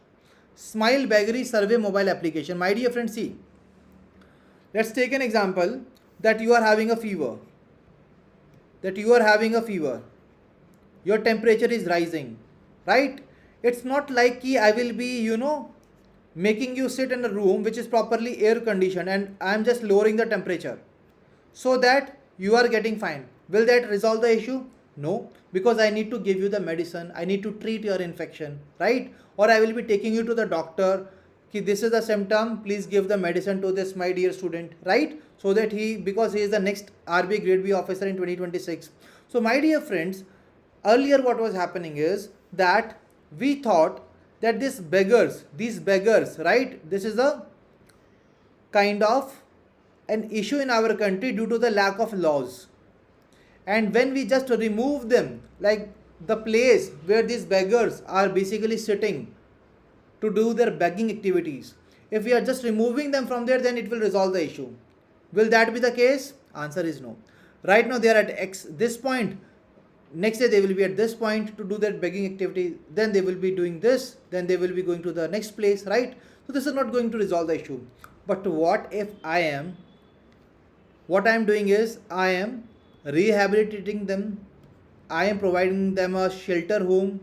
Smile Bakery Survey mobile application. My dear friends, see, let's take an example that you are having a fever. Your temperature is rising, right? It's not like I will be, making you sit in a room which is properly air conditioned and I am just lowering the temperature so that you are getting fine. Will that resolve the issue? No, because I need to give you the medicine, I need to treat your infection, right? Or I will be taking you to the doctor. This is a symptom, please give the medicine to this my dear student, right? So that because he is the next RBI Grade B officer in 2026. So my dear friends, earlier what was happening is that we thought that these beggars, right, this is a kind of an issue in our country due to the lack of laws. And when we just remove them, like the place where these beggars are basically sitting to do their begging activities, if we are just removing them from there, then it will resolve the issue. Will that be the case? Answer is no. Right now they are at this point, next day they will be at this point to do their begging activity, then they will be doing this, then they will be going to the next place, right? So this is not going to resolve the issue. But what if what I am doing is I am rehabilitating them, I am providing them a shelter home,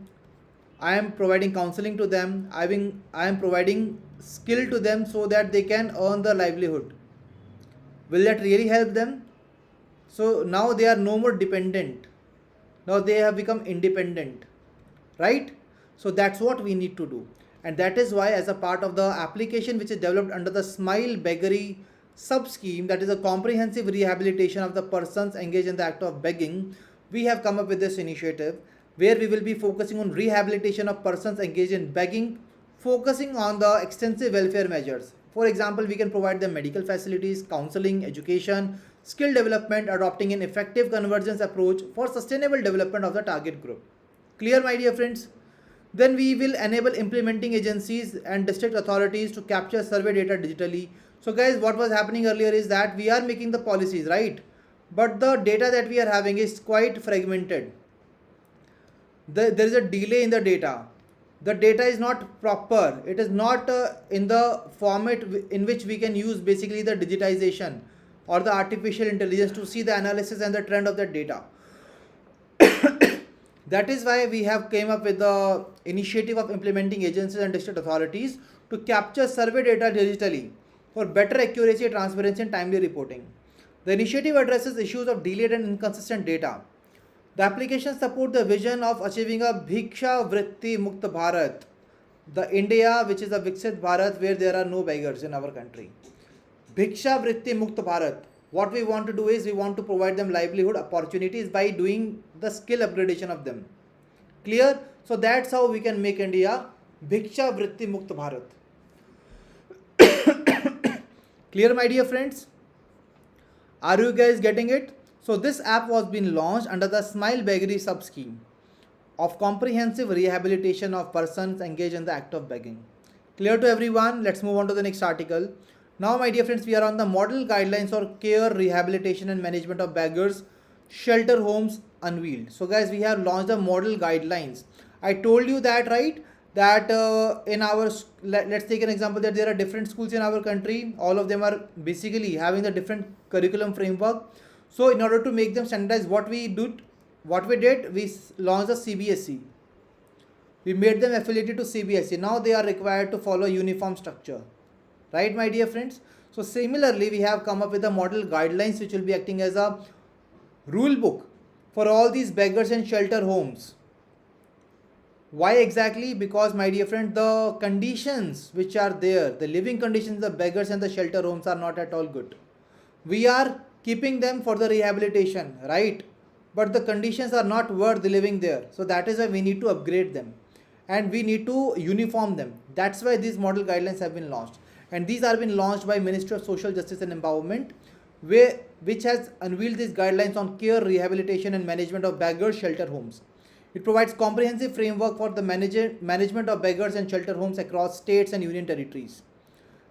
I am providing counseling to them, I am providing skill to them so that they can earn the livelihood. Will that really help them? So now they are no more dependent. Now they have become independent, right? So that's what we need to do. And that is why, as a part of the application which is developed under the Smile Beggary sub scheme, that is a comprehensive rehabilitation of the persons engaged in the act of begging, we have come up with this initiative where we will be focusing on rehabilitation of persons engaged in begging, focusing on the extensive welfare measures. For example, we can provide them medical facilities, counseling, education, skill development, adopting an effective convergence approach for sustainable development of the target group. Clear, my dear friends? Then we will enable implementing agencies and district authorities to capture survey data digitally. So guys, what was happening earlier is that we are making the policies, right? But the data that we are having is quite fragmented. There is a delay in the data. The data is not proper. It is not in the format in which we can use basically the digitization or the artificial intelligence to see the analysis and the trend of that data. That is why we have came up with the initiative of implementing agencies and district authorities to capture survey data digitally for better accuracy, transparency and timely reporting. The initiative addresses issues of delayed and inconsistent data. The application supports the vision of achieving a Bhiksha Vritti Mukta Bharat, the India which is a Viksit Bharat where there are no beggars in our country. Bhiksha Vritti Mukta Bharat. What we want to do is we want to provide them livelihood opportunities by doing the skill upgradation of them. Clear? So that's how we can make India Bhiksha Vritti Mukta Bharat. Clear, my dear friends? Are you guys getting it? So this app was being launched under the Smile Beggary sub scheme of comprehensive rehabilitation of persons engaged in the act of begging. Clear to everyone? Let's move on to the next article. Now, my dear friends, we are on the model guidelines for care, rehabilitation and management of beggars, shelter homes unveiled. So guys, we have launched the model guidelines. I told you that, right? That in our, let's take an example that there are different schools in our country. All of them are basically having the different curriculum framework. So in order to make them standardized, what we did, we launched the CBSE. We made them affiliated to CBSE. Now they are required to follow uniform structure. Right, my dear friends? So similarly, we have come up with the model guidelines which will be acting as a rule book for all these beggars and shelter homes. Why exactly? Because, my dear friend, the conditions which are there, the living conditions of the beggars and the shelter homes are not at all good. We are keeping them for the rehabilitation, right? But the conditions are not worth living there. So that is why we need to upgrade them and we need to uniform them. That's why these model guidelines have been launched. And these are been launched by Ministry of Social Justice and Empowerment, which has unveiled these guidelines on care, rehabilitation and management of beggars shelter homes. It provides comprehensive framework for the management of beggars and shelter homes across states and union territories.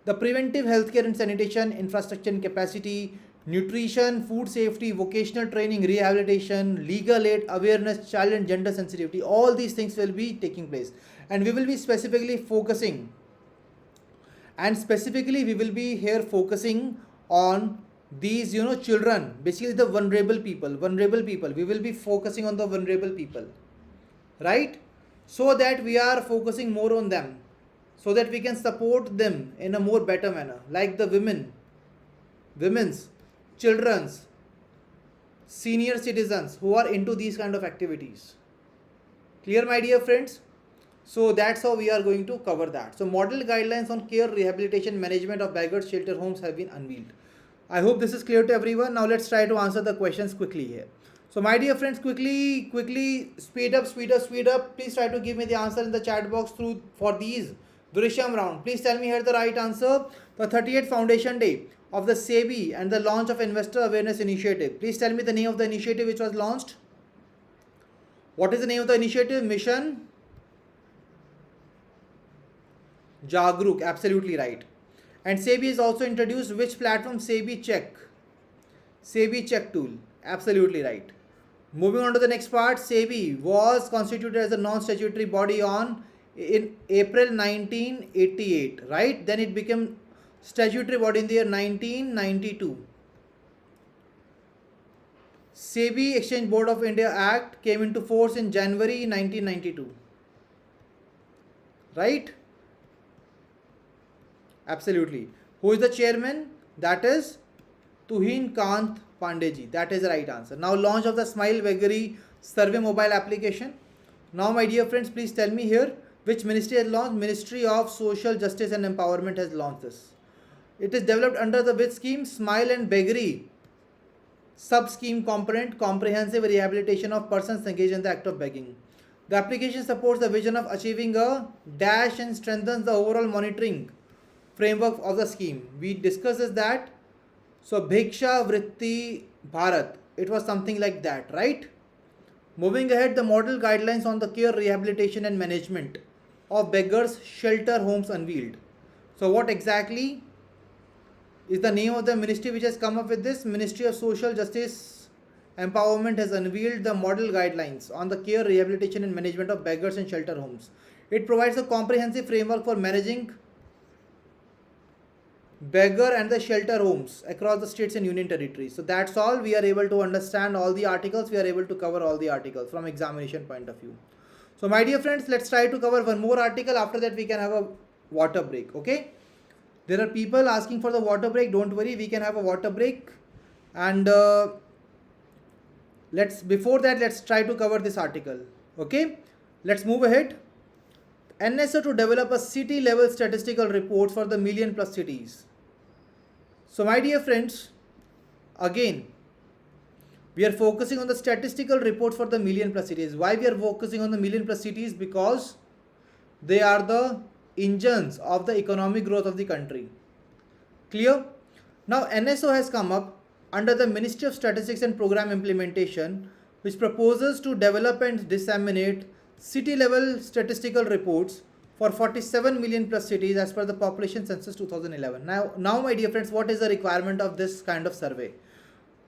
The preventive healthcare and sanitation, infrastructure and capacity, nutrition, food safety, vocational training, rehabilitation, legal aid, awareness, child and gender sensitivity, all these things will be taking place. And we will be specifically focusing we will be here focusing on these children, basically the vulnerable people. We will be focusing on the vulnerable people, right? So that we are focusing more on them, so that we can support them in a more better manner, like the women's, children's, senior citizens who are into these kind of activities. Clear, my dear friends? So that's how we are going to cover that. So model guidelines on care, rehabilitation, management of beggars shelter homes have been unveiled. I hope this is clear to everyone. Now let's try to answer the questions quickly here. So my dear friends, quickly speed up. Please try to give me the answer in the chat box through for these Durisham round. Please tell me here the right answer. The 38th foundation day of the SEBI and the launch of investor awareness initiative. Please tell me the name of the initiative which was launched. What is the name of the initiative? Mission Jagruk. Absolutely right. And SEBI is also introduced which platform? SEBI check tool. Absolutely right. Moving on to the next part, SEBI was constituted as a non-statutory body in April 1988, right? Then it became statutory body in the year 1992. SEBI Exchange Board of India Act came into force in January 1992, right? Absolutely. Who is the chairman? That is Tuhin Kant Pandeji. That is the right answer. Now, launch of the Smile Vagary survey mobile application. Now, my dear friends, please tell me here which ministry has launched. Ministry of Social Justice and Empowerment has launched this. It is developed under the which scheme? Smile and Beggary sub-scheme component, comprehensive rehabilitation of persons engaged in the act of begging. The application supports the vision of achieving a dash and strengthens the overall monitoring framework of the scheme. We discussed that. So Bhiksha Vritti Bharat, it was something like that, right? Moving ahead, the model guidelines on the care, rehabilitation and management of beggars shelter homes unveiled. So what exactly is the name of the ministry which has come up with this? Ministry of Social Justice Empowerment has unveiled the model guidelines on the care, rehabilitation and management of beggars and shelter homes. It provides a comprehensive framework for managing beggar and the shelter homes across the states and union territories. So that's all. We are able to understand all the articles. We are able to cover all the articles from examination point of view. So my dear friends, let's try to cover one more article. After that we can have a water break. Okay, there are people asking for the water break. Don't worry, we can have a water break. And before that let's try to cover this article. Okay, let's move ahead. NSO to develop a city level statistical report for the million plus cities. So my dear friends, again, we are focusing on the statistical reports for the million plus cities. Why we are focusing on the million plus cities? Because they are the engines of the economic growth of the country. Clear? Now NSO has come up under the Ministry of Statistics and Program Implementation, which proposes to develop and disseminate city level statistical reports for 47 million plus cities as per the population census 2011. Now my dear friends, what is the requirement of this kind of survey,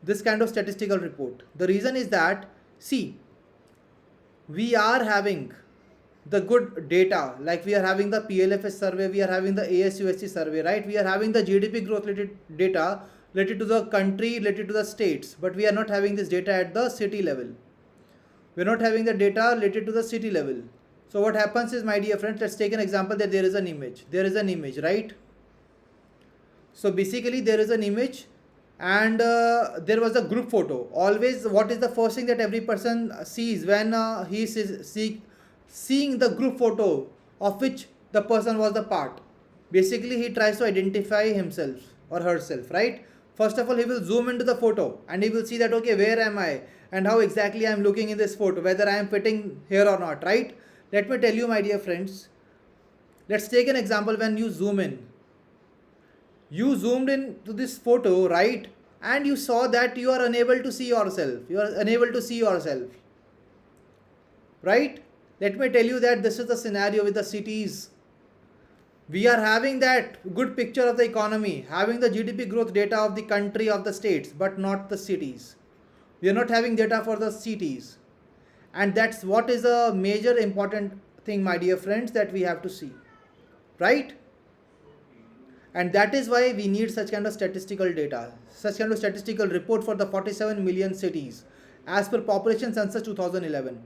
this kind of statistical report? The reason is that, see, we are having the good data, like we are having the PLFS survey, we are having the ASUSC survey, right? We are having the GDP growth related data related to the country, related to the states, but we are not having this data at the city level. We are not having the data related to the city level. So what happens is, my dear friends, let's take an example that there is an image, right? So basically there is an image and there was a group photo. Always, what is the first thing that every person sees when he is seeing the group photo of which the person was the part? Basically he tries to identify himself or herself, right? First of all, he will zoom into the photo and he will see that, okay, where am I and how exactly I am looking in this photo, whether I am fitting here or not, right? Let me tell you, my dear friends, let's take an example. When you zoom in, you zoomed in to this photo, right? And you saw that you are unable to see yourself. Right? Let me tell you that this is the scenario with the cities. We are having that good picture of the economy, having the GDP growth data of the country, of the states, but not the cities. We are not having data for the cities. And that's what is a major important thing, my dear friends, that we have to see, right? And that is why we need such kind of statistical data, such kind of statistical report for the 47 million cities as per population census 2011.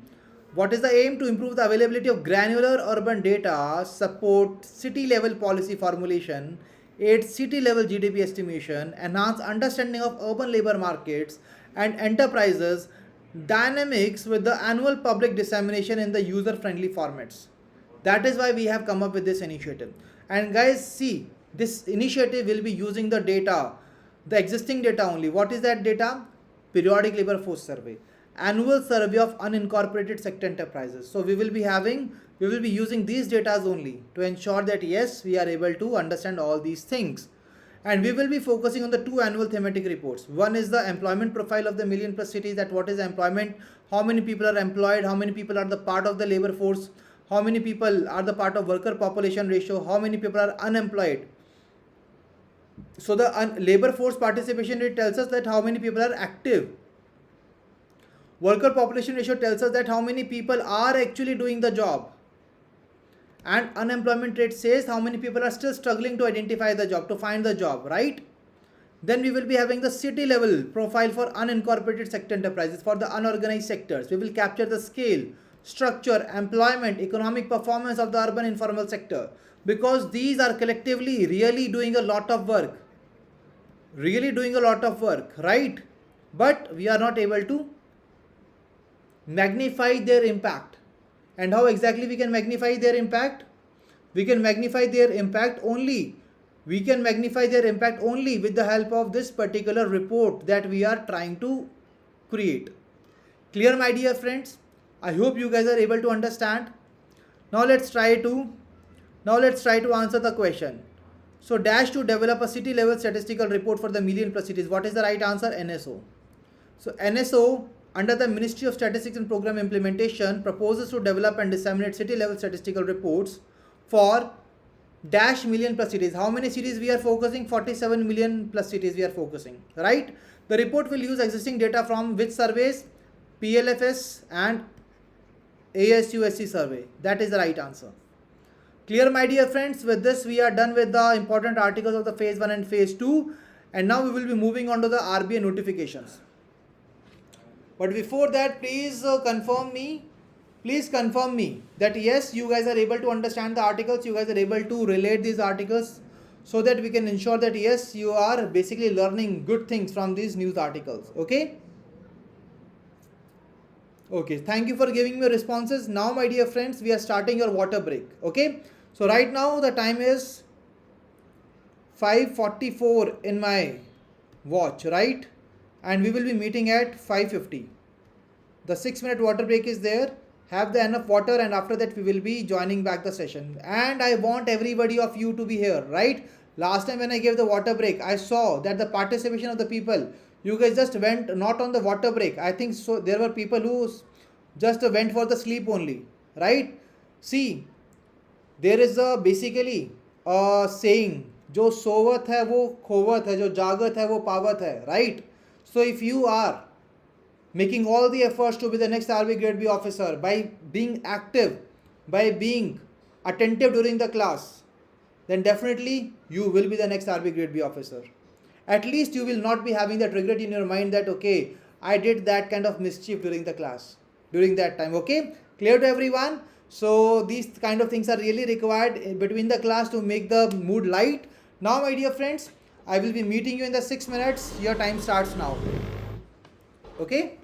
What is the aim? To improve the availability of granular urban data, support city level policy formulation, aid city level GDP estimation, enhance understanding of urban labor markets and enterprises dynamics with the annual public dissemination in the user friendly formats. That is why we have come up with this initiative. And guys, see, this initiative will be using the data, the existing data only. What is that data? Periodic labor force survey. annual survey of unincorporated sector enterprises. So we will be using these data only to ensure that yes, we are able to understand all these things. And we will be focusing on the two annual thematic reports. One is the employment profile of the million plus cities, that what is employment, how many people are employed, how many people are the part of the labor force, how many people are the part of worker population ratio, how many people are unemployed. So the labor force participation rate tells us that how many people are active. Worker population ratio tells us that how many people are actually doing the job. And unemployment rate says how many people are still struggling to identify the job, to find the job, right? Then we will be having the city level profile for unincorporated sector enterprises, for the unorganized sectors. We will capture the scale, structure, employment, economic performance of the urban informal sector, because these are collectively really doing a lot of work. Right? But we are not able to magnify their impact. And how exactly we can magnify their impact? We can magnify their impact only with the help of this particular report that we are trying to create. Clear, my dear friends? I hope you guys are able to understand. Now let's try to answer the question. So dash to develop a city level statistical report for the million plus cities. What is the right answer? NSO. So NSO, under the Ministry of Statistics and Program Implementation, proposes to develop and disseminate city level statistical reports for dash million plus cities. How many cities we are focusing? 47 million plus cities we are focusing, right? The report will use existing data from which surveys? PLFS and ASUSC survey. That is the right answer. Clear, my dear friends? With this we are done with the important articles of the phase 1 and phase 2, and now we will be moving on to the RBI notifications. But before that, please confirm me that yes, you guys are able to understand the articles, you guys are able to relate these articles, so that we can ensure that yes, you are basically learning good things from these news articles. Okay, thank you for giving me responses. Now my dear friends, we are starting your water break. Okay, so right now the time is 5:44 in my watch, right? And we will be meeting at 5:50. The 6-minute water break is there. Have the enough water, and after that we will be joining back the session. And I want everybody of you to be here, right? Last time when I gave the water break, I saw that the participation of the people, you guys just went not on the water break. I think so there were people who just went for the sleep only, right? See, there is a basically a saying, जो सोवत है वो खोवत है, जो जागत है वो पावत है, right? So if you are making all the efforts to be the next RBI Grade B officer by being active, by being attentive during the class, then definitely you will be the next RBI Grade B officer. At least you will not be having that regret in your mind that okay, I did that kind of mischief during the class, during that time. Okay, clear to everyone? So these kind of things are really required between the class to make the mood light. Now my dear friends, I will be meeting you in the 6 minutes. Your time starts now. Okay.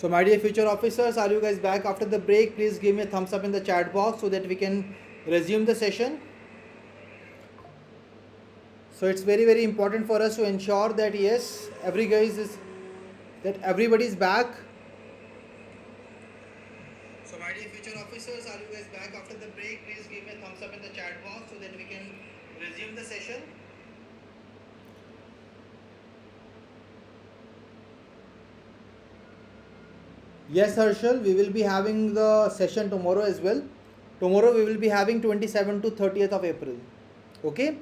So my dear future officers, are you guys back after the break? Please give me a thumbs up in the chat box so that we can resume the session. So it's very important for us to ensure that yes, everybody is back. So my dear future officers, are you guys back after the break? Please give me a thumbs up in the chat box so that we can resume the session. Yes, Harshal, we will be having the session tomorrow as well. Tomorrow we will be having 27th to 30th of April. Okay.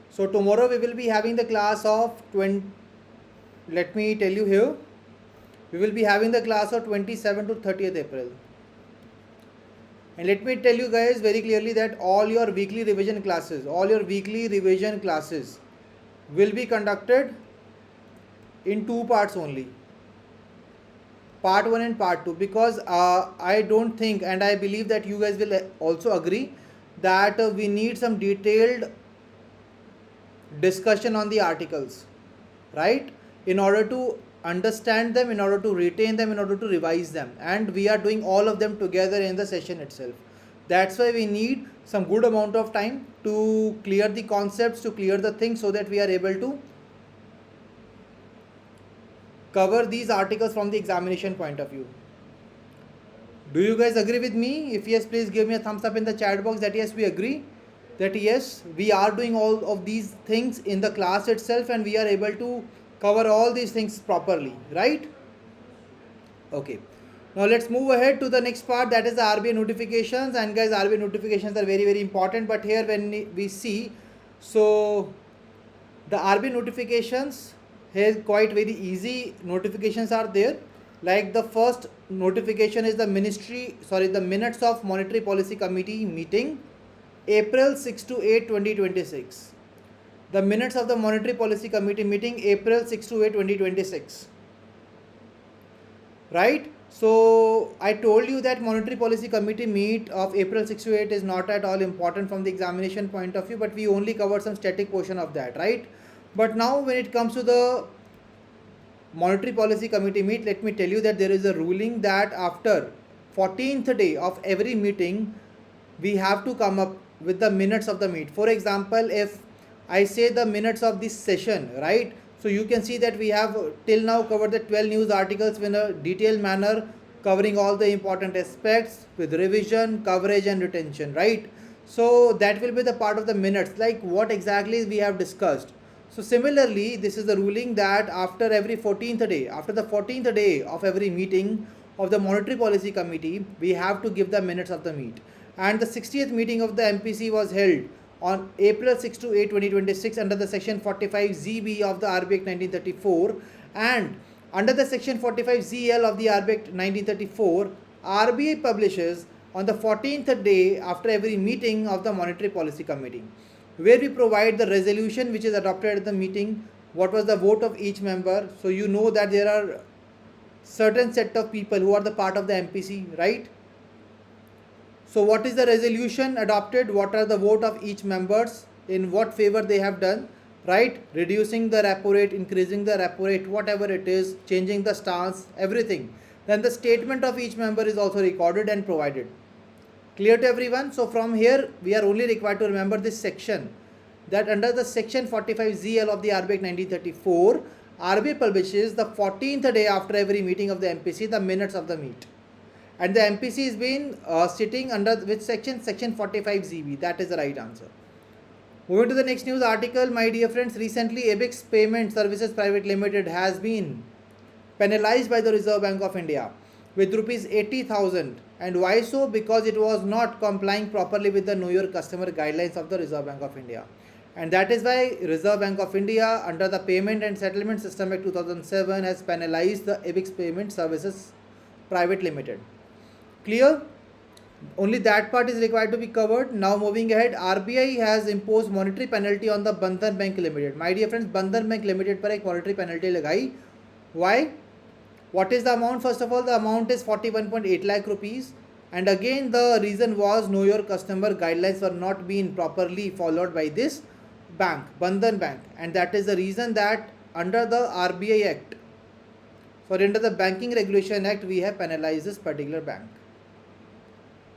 So tomorrow we will be having the class of 20. Let me tell you here. We will be having the class of 27th to 30th April. And let me tell you guys very clearly that all your weekly revision classes will be conducted in two parts only. Part 1 and part 2, because I don't think and I believe that you guys will also agree that we need some detailed discussion on the articles, right? In order to understand them, in order to retain them, in order to revise them, and we are doing all of them together in the session itself. That's why we need some good amount of time to clear the concepts, to clear the things, so that we are able to cover these articles from the examination point of view. Do you guys agree with me? If yes, please give me a thumbs up in the chat box that yes, we agree, that yes, we are doing all of these things in the class itself and we are able to cover all these things properly, right? Okay. Now let's move ahead to the next part, that is the RBI notifications. And guys, RBI notifications are very important, but here when we see, so the RBI notifications, here quite very easy notifications are there. Like the first notification is the minutes of Monetary Policy Committee meeting April 6 to 8 2026. The minutes of the Monetary Policy Committee meeting April 6 to 8 2026, right? So I told you that Monetary Policy Committee meet of April 6 to 8 is not at all important from the examination point of view, but we only covered some static portion of that, right? But now when it comes to the Monetary Policy Committee meet, let me tell you that there is a ruling that after 14th day of every meeting, we have to come up with the minutes of the meet. For example, if I say the minutes of this session, right? So you can see that we have till now covered the 12 news articles in a detailed manner, covering all the important aspects with revision, coverage and retention, right? So that will be the part of the minutes, like what exactly we have discussed. So similarly, this is the ruling that after the 14th day of every meeting of the Monetary Policy Committee, we have to give the minutes of the meet. And the 60th meeting of the MPC was held on April 6 to 8 2026 under the section 45 ZB of the RBI Act 1934, and under the section 45 ZL of the RBI Act 1934, RBI publishes on the 14th day after every meeting of the Monetary Policy Committee, where we provide the resolution which is adopted at the meeting, what was the vote of each member. So you know that there are certain set of people who are the part of the MPC, right? So what is the resolution adopted, what are the vote of each members, in what favor they have done, right? Reducing the repo rate, increasing the repo rate, whatever it is, changing the stance, everything. Then the statement of each member is also recorded and provided. Clear to everyone? So from here we are only required to remember this section, that under the section 45 ZL of the RBI Act 1934, RBI publishes the 14th day after every meeting of the MPC the minutes of the meet. And the MPC is been sitting under which section? Section 45 ZB. That is the right answer. Moving to the next news article, my dear friends, recently ABEX Payment Services Private Limited has been penalized by the Reserve Bank of India with rupees 80,000. And why so? Because it was not complying properly with the Know Your Customer guidelines of the Reserve Bank of India. And that is why Reserve Bank of India under the Payment and Settlement System Act 2007 has penalized the ABEX Payment Services Private Limited. Clear? Only that part is required to be covered. Now moving ahead, RBI has imposed monetary penalty on the Bandhan Bank Limited. My dear friends, Bandhan Bank Limited पर एक monetary penalty लगाई. Why? What is the amount? First of all, the amount is 41.8 lakh rupees. And again, the reason was Know Your Customer guidelines were not being properly followed by this bank, Bandhan Bank. And that is the reason that under the RBI Act, So under the Banking Regulation Act, we have penalized this particular bank.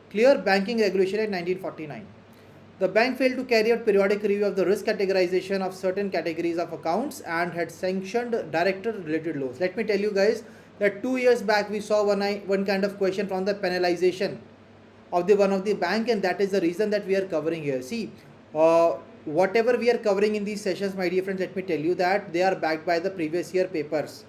Clear? Banking Regulation Act 1949. The bank failed to carry out periodic review of the risk categorization of certain categories of accounts and had sanctioned director-related laws. Let me tell you guys that 2 years back we saw one kind of question from the penalization of the one of the bank, and that is the reason that we are covering here. See, whatever we are covering in these sessions, my dear friends, let me tell you that they are backed by the previous year papers,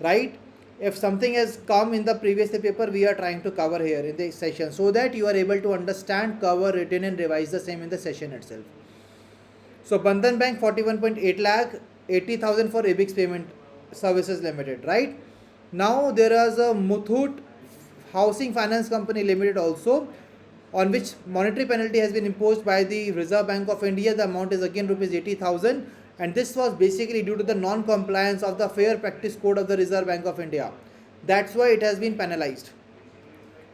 right? If something has come in the previous year paper, we are trying to cover here in the session so that you are able to understand, cover, retain and revise the same in the session itself. So Bandhan Bank 41.8 lakh, 80,000 for ABIX Payment Services Limited, right? Now there is a Muthoot Housing Finance Company Limited also, on which monetary penalty has been imposed by the Reserve Bank of India. The amount is again rupees 80,000, and this was basically due to the non-compliance of the Fair Practice Code of the Reserve Bank of India. That's why it has been penalized.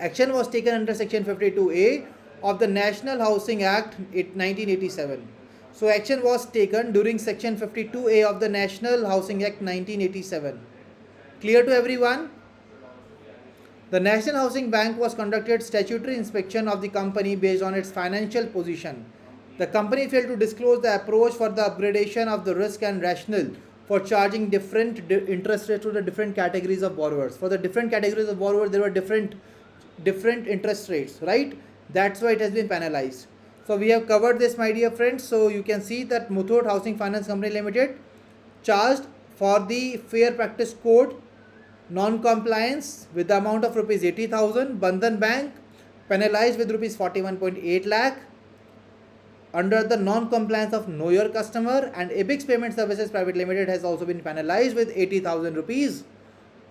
Action was taken under Section 52A of the National Housing Act 1987. So action was taken during Section 52A of the National Housing Act 1987. Clear to everyone? The National Housing Bank was conducted statutory inspection of the company based on its financial position. The company failed to disclose the approach for the upgradation of the risk and rationale for charging different interest rates to the different categories of borrowers. For the different categories of borrowers, there were different interest rates, right? That's why it has been penalized. So we have covered this, my dear friends. So you can see that Muthoot Housing Finance Company Limited charged for the Fair Practice Code non-compliance with the amount of rupees 80,000. Bandhan Bank penalized with rupees 41.8 lakh under the non-compliance of Know Your Customer, and ABIX Payment Services Private Limited has also been penalized with 80,000 rupees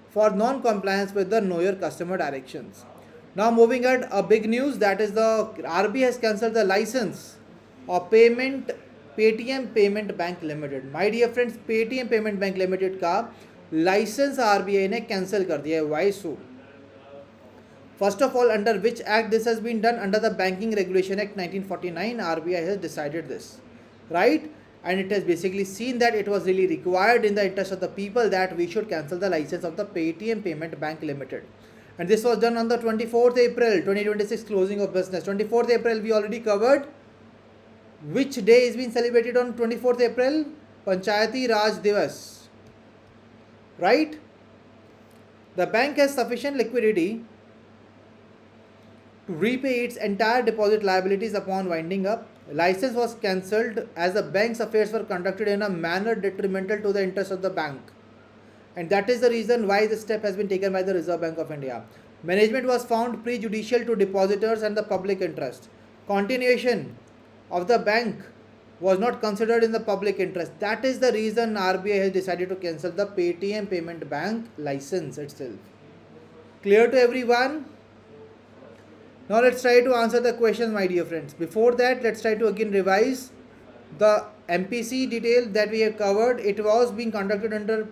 for non-compliance with the Know Your Customer directions. Now moving at a big news, that is the RBI has cancelled the license of Paytm Payment Bank Limited. My dear friends, Paytm Payment Bank Limited का license RBI ने cancel कर दिया है. Why so? First of all, under which act this has been done? Under the banking regulation act 1949. RBI has decided this, right? And it has basically seen that it was really required in the interest of the people that we should cancel the license of the Paytm Payment Bank Limited. And this was done on the 24th April 2026, closing of business. 24th April we already covered. Which day is being celebrated on 24th April? Panchayati Raj Divas, right? The bank has sufficient liquidity to repay its entire deposit liabilities upon winding up. License was cancelled as the bank's affairs were conducted in a manner detrimental to the interest of the bank, and that is the reason why this step has been taken by the Reserve Bank of India. Management was found prejudicial to depositors and the public interest. Continuation of the bank was not considered in the public interest. That is the reason RBI has decided to cancel the Paytm Payment Bank license itself. Clear to everyone? Now let's try to answer the questions, my dear friends. Before that, let's try to again revise the MPC detail that we have covered. It was being conducted under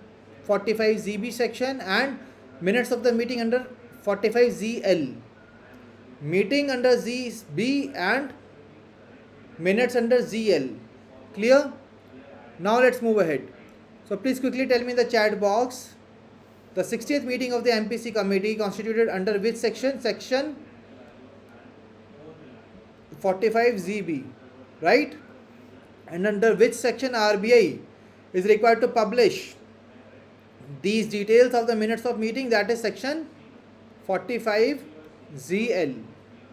45ZB section, and minutes of the meeting under 45ZL. Meeting under ZB and minutes under ZL. Clear? Now let's move ahead. So please quickly tell me in the chat box, the 60th meeting of the MPC committee constituted under which section? Section 45ZB, right? And under which section RBI is required to publish these details of the minutes of meeting? That is section 45ZL,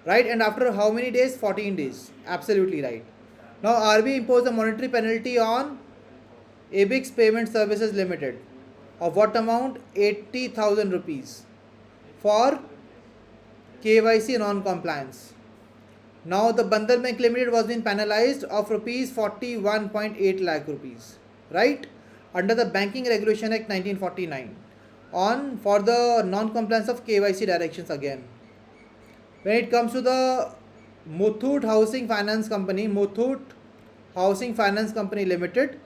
right? And after how many days? 14 days. Absolutely right. Now RBI imposed a monetary penalty on ABIX Payment Services Limited of what amount? 80,000 rupees for KYC non-compliance. Now the Bandhan Bank Limited was being penalized of rupees 41.8 lakh rupees, right? Under the Banking Regulation Act 1949 on for the non-compliance of KYC directions again. When it comes to the Muthoot Housing Finance Company, Muthoot Housing Finance Company Limited,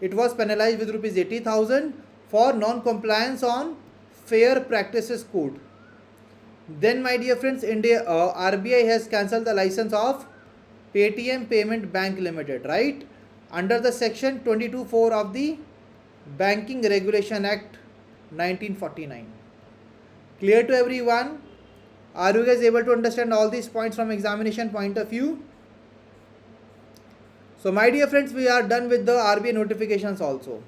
it was penalized with rupees 80,000 for non-compliance on Fair Practices Code. Then my dear friends, RBI has cancelled the license of Paytm Payment Bank Limited, right? Under the section 22(4) of the Banking Regulation Act 1949. Clear to everyone? Are you guys able to understand all these points from examination point of view? So my dear friends, we are done with the RBI notifications also.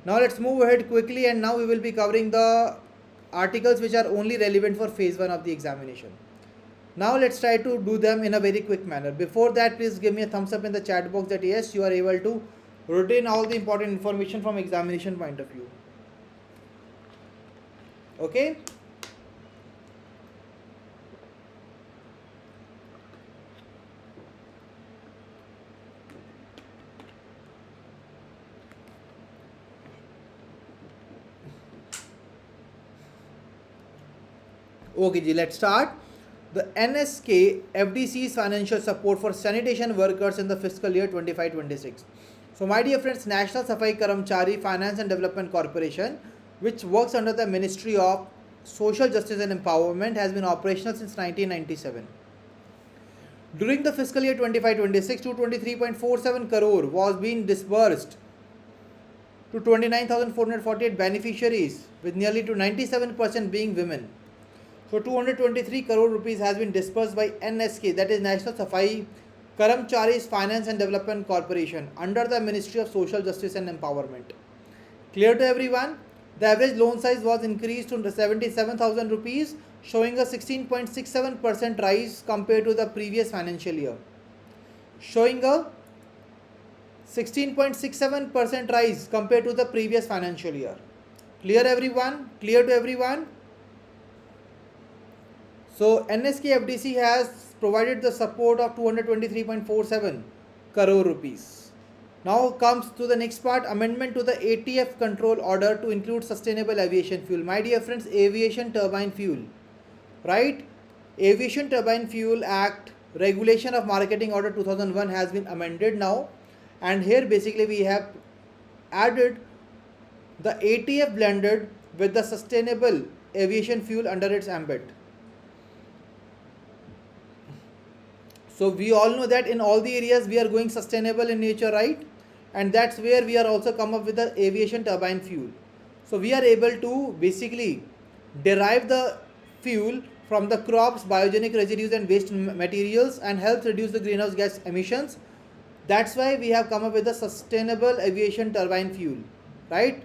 Now let's move ahead quickly, and now we will be covering the articles which are only relevant for phase 1 of the examination. Now let's try to do them in a very quick manner. Before that, please give me a thumbs up in the chat box that yes, you are able to retain all the important information from examination point of view. Okay? Okay, ji, let's start. The NSK FDC's financial support for sanitation workers in the fiscal year 25-26. So my dear friends, National Safai Karamchari Finance and Development Corporation, which works under the Ministry of Social Justice and Empowerment, has been operational since 1997. During the fiscal year 25-26, 223.47 crore was being disbursed to 29,448 beneficiaries, with nearly to 97% being women. So 223 crore rupees has been disbursed by NSK, that is National Safai Karamchari's Finance and Development Corporation, under the Ministry of Social Justice and Empowerment. Clear to everyone? The average loan size was increased to 77,000 rupees, showing a 16.67% rise compared to the previous financial year. Showing a 16.67% rise compared to the previous financial year. Clear everyone? Clear to everyone? So NSK FDC has provided the support of 223.47 crore rupees. Now comes to the next part, amendment to the ATF control order to include sustainable aviation fuel. My dear friends, aviation turbine fuel, right? Aviation Turbine Fuel Act Regulation of Marketing Order 2001 has been amended now, and here basically we have added the ATF blended with the sustainable aviation fuel under its ambit. So we all know that in all the areas we are going sustainable in nature, right? And that's where we are also come up with the aviation turbine fuel. So we are able to basically derive the fuel from the crops, biogenic residues and waste materials, and helps reduce the greenhouse gas emissions. That's why we have come up with the sustainable aviation turbine fuel, right?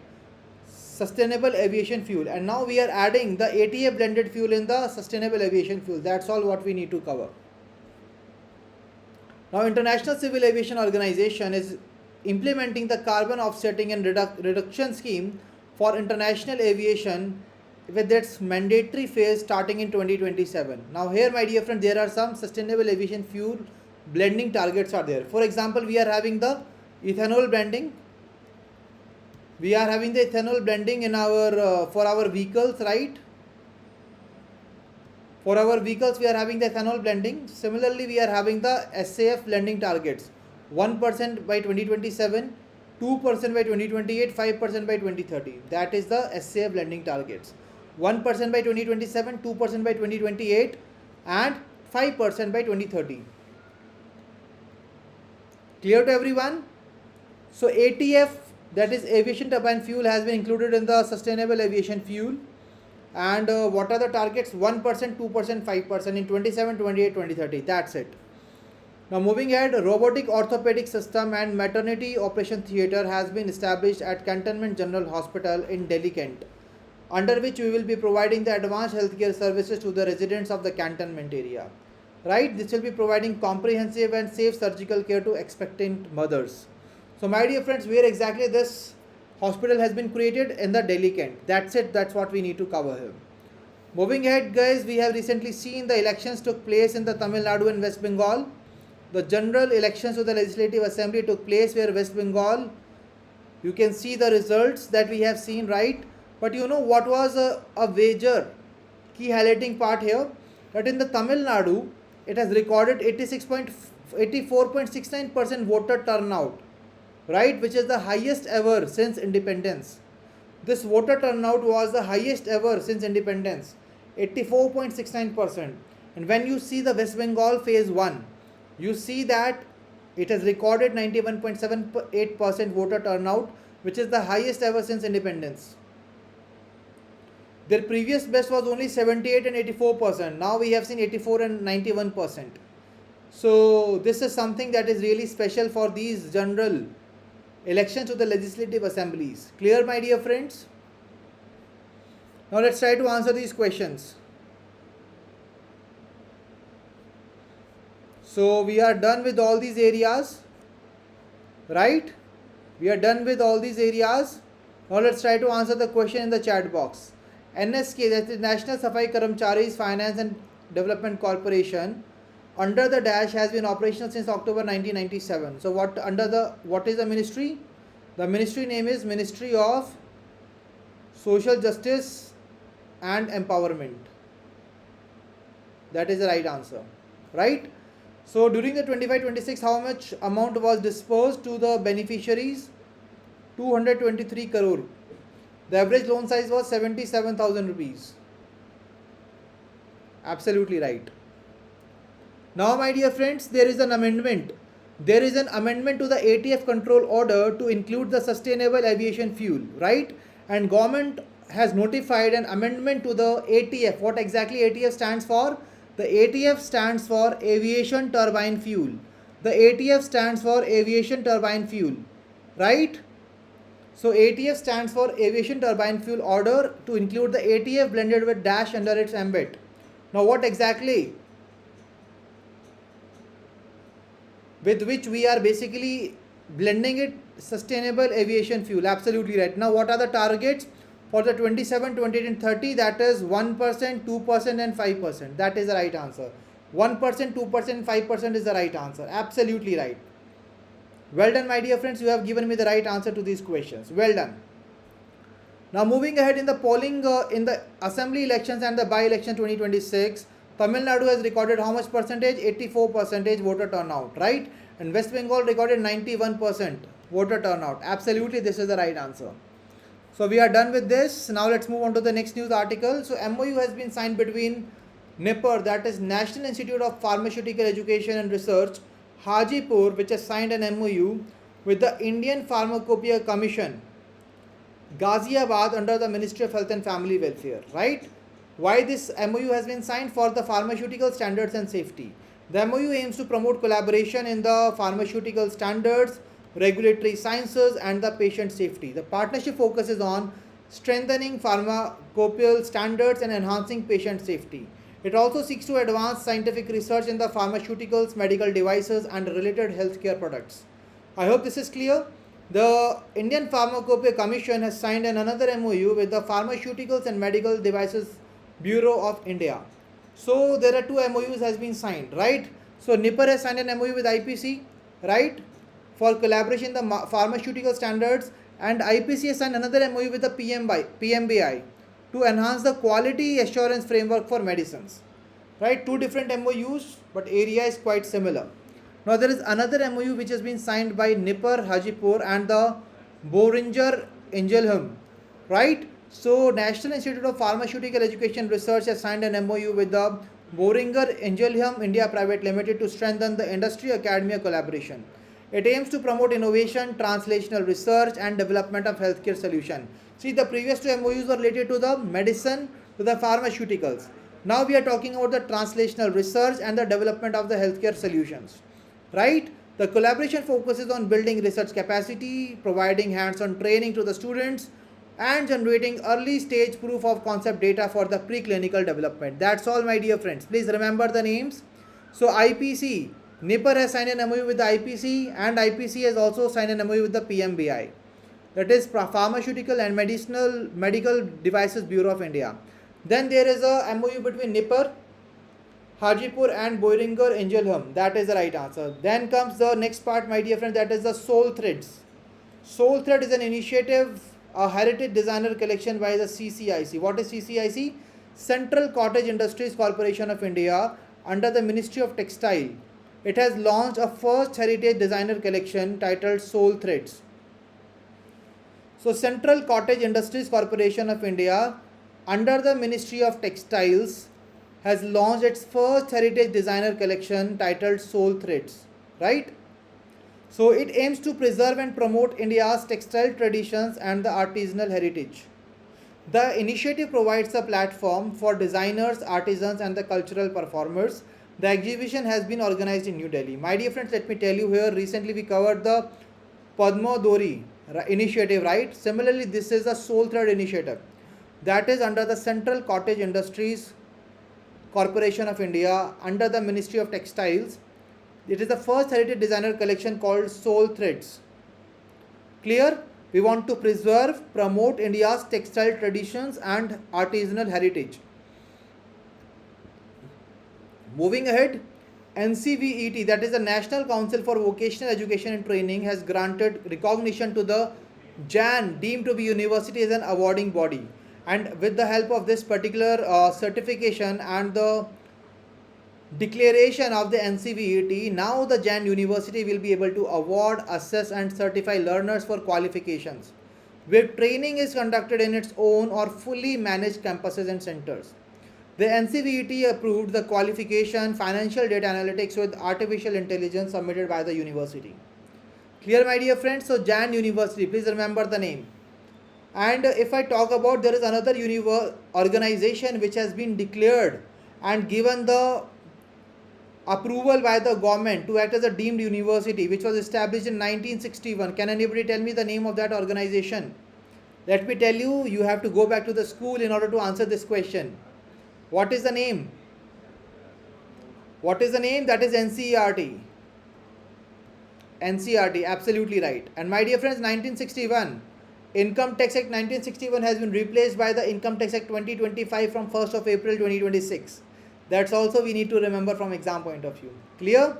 Sustainable aviation fuel. And now we are adding the ATF blended fuel in the sustainable aviation fuel. That's all what we need to cover. Now, International Civil Aviation Organization is implementing the carbon offsetting and reduction scheme for international aviation with its mandatory phase starting in 2027. Now, here, my dear friend, there are some sustainable aviation fuel blending targets are there. For example, we are having the ethanol blending. We are having the ethanol blending in our for our vehicles, right? For our vehicles, we are having the ethanol blending. Similarly, we are having the SAF blending targets. 1% by 2027, 2% by 2028, 5% by 2030. That is the SAF blending targets. 1% by 2027, 2% by 2028 and 5% by 2030. Clear to everyone? So ATF, that is aviation turbine fuel, has been included in the sustainable aviation fuel. And what are the targets? 1%, 2%, 5% in 27, 28, 2030. That's it. Now moving ahead, robotic orthopedic system and maternity operation theatre has been established at Cantonment General Hospital in Delhi, Kent, under which we will be providing the advanced healthcare services to the residents of the cantonment area. Right? This will be providing comprehensive and safe surgical care to expectant mothers. So my dear friends, where exactly this hospital has been created? In the Delhi, Kent. That's it. That's what we need to cover here. Moving ahead, guys, we have recently seen the elections took place in the Tamil Nadu and West Bengal. The general elections to the Legislative Assembly took place where West Bengal, you can see the results that we have seen, right? But you know what was a major key highlighting part here? That in the Tamil Nadu, it has recorded 84.69% voter turnout, right? Which is the highest ever since independence. This voter turnout was the highest ever since independence, 84.69%. And when you see the West Bengal phase 1, you see that It has recorded 91.78% voter turnout, which is the highest ever since independence. Their previous best was only 78 and 84%. Now we have seen 84 and 91%. So this is something that is really special for these general elections to the legislative assemblies. Clear, my dear friends? Now let's try to answer these questions. So we are done with all these areas, right? We are done with all these areas. Now let's try to answer the question in the chat box. NSK, that is National Safai Karamcharis Finance and Development Corporation, under the dash has been operational since October 1997. So what is the ministry? The ministry name is Ministry of Social Justice and Empowerment. That is the right answer, right? So during the 25-26, how much amount was dispersed to the beneficiaries? 223 crore. The average loan size was 77,000 rupees. Absolutely right. Now, my dear friends, there is an amendment. There is an amendment to the ATF control order to include the sustainable aviation fuel, right? And government has notified an amendment to the ATF. What exactly ATF stands for? The ATF stands for aviation turbine fuel. The ATF stands for aviation turbine fuel, right? So ATF stands for aviation turbine fuel order to include the ATF blended with dash under its ambit. Now what exactly? With which we are basically blending it sustainable aviation fuel. Absolutely right. Now what are the targets for the 27, 28 and 30? That is 1%, 2% and 5%. That is the right answer. 1%, 2% and 5% is the right answer. Absolutely right. Well done, my dear friends. You have given me the right answer to these questions. Well done. Now moving ahead in the polling in the assembly elections and the by-election 2026, Tamil Nadu has recorded how much percentage? 84% voter turnout, right? And West Bengal recorded 91% voter turnout. Absolutely, this is the right answer. So we are done with this. Now let's move on to the next news article. So MOU has been signed between NIPER, that is National Institute of Pharmaceutical Education and Research, Hajipur, which has signed an MOU with the Indian Pharmacopoeia Commission, Ghaziabad, under the Ministry of Health and Family Welfare, right? Why this MOU has been signed? For the pharmaceutical standards and safety. The MOU aims to promote collaboration in the pharmaceutical standards, regulatory sciences and the patient safety. The partnership focuses on strengthening pharmacopoeial standards and enhancing patient safety. It also seeks to advance scientific research in the pharmaceuticals, medical devices and related healthcare products. I hope this is clear. The Indian Pharmacopoeia Commission has signed another MOU with the Pharmaceuticals and Medical Devices Bureau of India. So there are two MOUs has been signed, right? So NIPER has signed an MOU with IPC, right, for collaboration in the pharmaceutical standards, and IPC has signed another MOU with the PMBI to enhance the quality assurance framework for medicines, right? Two different MOUs, but area is quite similar. Now there is another MOU which has been signed by NIPER, Hajipur and the Boehringer Ingelheim, right? So National Institute of Pharmaceutical Education Research has signed an MOU with the Boehringer Ingelheim India Private Limited to strengthen the industry-academia collaboration. It aims to promote innovation, translational research and development of healthcare solution. See, the previous two MOUs were related to the medicine, to the pharmaceuticals. Now we are talking about the translational research and the development of the healthcare solutions, right? The collaboration focuses on building research capacity, providing hands-on training to the students and generating early stage proof of concept data for the preclinical development. That's all, my dear friends. Please remember the names. So IPC, NIPER has signed an MOU with the IPC and IPC has also signed an MOU with the PMBI. That is Pharmaceutical and Medical Devices Bureau of India. Then there is a MOU between NIPER, Hajipur and Boehringer Ingelheim. That is the right answer. Then comes the next part, my dear friend, that is the Soul Threads. Soul Thread is an initiative, a heritage designer collection by the CCIC. What is CCIC? Central Cottage Industries Corporation of India, under the Ministry of Textile. It has launched a first heritage designer collection titled Soul Threads. So Central Cottage Industries Corporation of India, under the Ministry of Textiles, has launched its first heritage designer collection titled Soul Threads, right? So it aims to preserve and promote India's textile traditions and the artisanal heritage. The initiative provides a platform for designers, artisans, and the cultural performers. The exhibition has been organized in New Delhi. My dear friends, let me tell you here, recently we covered the Padma Dori initiative, right? Similarly, this is a Soul Thread initiative that is under the Central Cottage Industries Corporation of India under the Ministry of Textiles. It is the first heritage designer collection called Soul Threads. Clear? We want to preserve, promote India's textile traditions and artisanal heritage. Moving ahead, NCVET, that is the National Council for Vocational Education and Training, has granted recognition to the JAN deemed to be university as an awarding body. And with the help of this particular certification and the declaration of the NCVET, now the JAN University will be able to award, assess and certify learners for qualifications, where training is conducted in its own or fully managed campuses and centers. The NCVET approved the qualification financial data analytics with artificial intelligence submitted by the university. Clear, my dear friends? So JAN University, please remember the name. And if I talk about, there is another organization which has been declared and given the approval by the government to act as a deemed university, which was established in 1961. Can anybody tell me the name of that organization? Let me tell you, you have to go back to the school in order to answer this question. What is the name? What is the name? That is NCERT. NCERT, absolutely right. And my dear friends, 1961, Income Tax Act 1961 has been replaced by the Income Tax Act 2025 from 1st of April 2026. That's also we need to remember from exam point of view. Clear?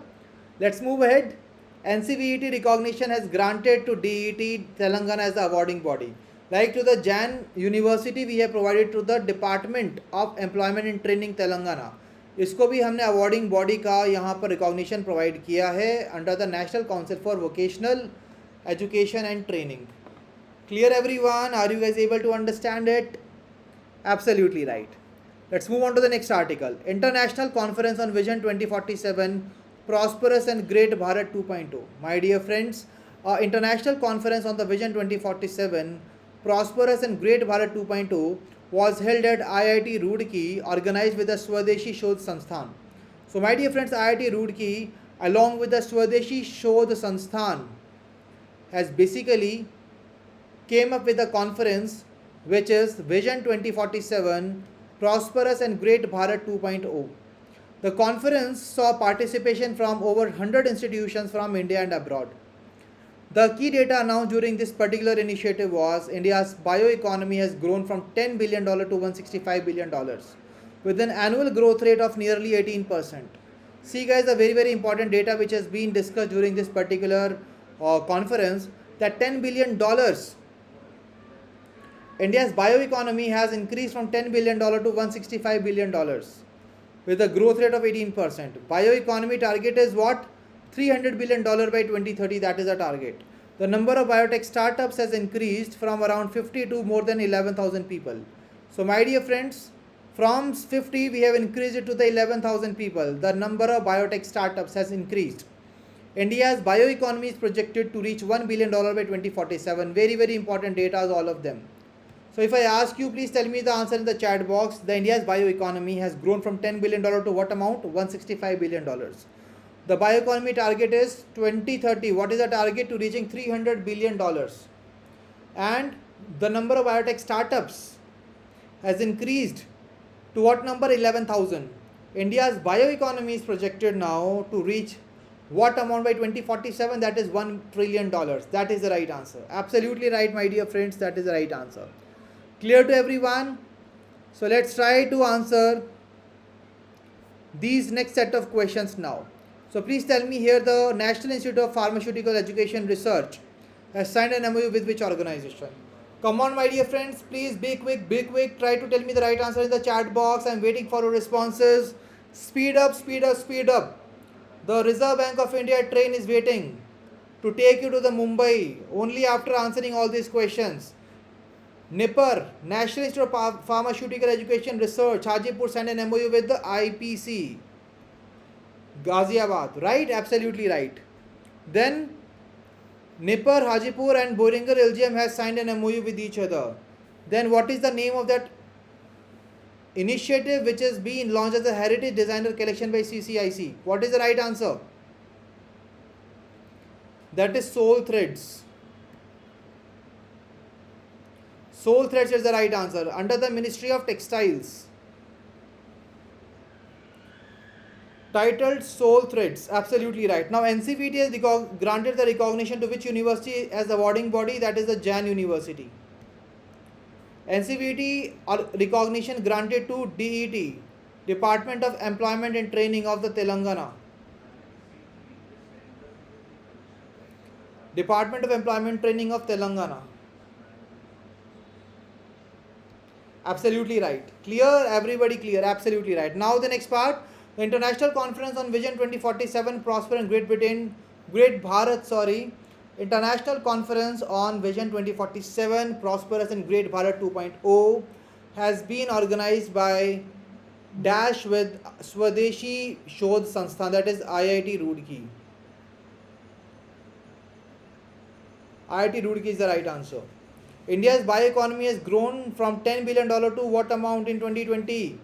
Let's move ahead. NCVET recognition has granted to DET Telangana as the awarding body. Like to the JAN University, we have provided to the Department of Employment and Training Telangana. इसको भी हमने awarding body का यहाँ पर recognition provide किया है under the National Council for Vocational Education and Training. Clear everyone? Are you guys able to understand it? Absolutely right. Let's move on to the next article. International Conference on Vision 2047, Prosperous and Great Bharat 2.0. My dear friends, International Conference on the Vision 2047, Prosperous and Great Bharat 2.0 was held at IIT Roorkee, organized with the Swadeshi Shodh Sansthan. So my dear friends, IIT Roorkee along with the Swadeshi Shodh Sansthan has basically came up with a conference which is Vision 2047, Prosperous and Great Bharat 2.0. The conference saw participation from over 100 institutions from India and abroad. The key data announced during this particular initiative was India's bioeconomy has grown from $10 billion to $165 billion with an annual growth rate of nearly 18%. See guys, a very important data which has been discussed during this particular conference, that $10 billion, India's bioeconomy has increased from $10 billion to $165 billion with a growth rate of 18%. Bioeconomy target is what? $300 billion by 2030, that is a target. The number of biotech startups has increased from around 50 to more than 11,000 people. So my dear friends, from 50 we have increased it to the 11,000 people. The number of biotech startups has increased. India's bioeconomy is projected to reach $1 billion by 2047. Very important data, all of them. So if I ask you, please tell me the answer in the chat box. The India's bioeconomy has grown from $10 billion to what amount? $165 billion. The bioeconomy target is 2030. What is the target? To reaching $300 billion. And the number of biotech startups has increased to what number? 11,000. India's bioeconomy is projected now to reach what amount by 2047? That is $1 trillion. That is the right answer. Absolutely right, my dear friends. That is the right answer. Clear to everyone? So let's try to answer these next set of questions now. So please tell me here, the National Institute of Pharmaceutical Education Research has signed an MOU with which organization? Come on my dear friends, please be quick. Try to tell me the right answer in the chat box. I'm waiting for your responses. Speed up. The Reserve Bank of India train is waiting to take you to the Mumbai only after answering all these questions. NIPR, National Institute of Pharmaceutical Education Research, Hajipur signed an MOU with the IPC, Ghaziabad, right? Absolutely right. Then Nipper, Hajipur and Boehringer LGM has signed an MOU with each other. Then what is the name of that initiative which is being launched as a Heritage Designer Collection by CCIC? What is the right answer? That is Soul Threads. Soul Threads is the right answer. Under the Ministry of Textiles. Titled Soul Threads. Absolutely right. Now NCVT has granted the recognition to which university as awarding body? That is the Jan University. NCVT recognition granted to DET, Department of Employment and Training of the Telangana. Department of Employment Training of Telangana. Absolutely right. Clear? Everybody clear? Absolutely right. Now the next part. The International Conference on Vision 2047 Prosper in Great Bharat, International Conference on Vision 2047 Prosperous in Great Bharat 2.0 has been organized by Dash with Swadeshi Shodh Sansthan, that is IIT Roorkee. IIT Roorkee is the right answer. India's bioeconomy has grown from $10 billion to what amount in 2020?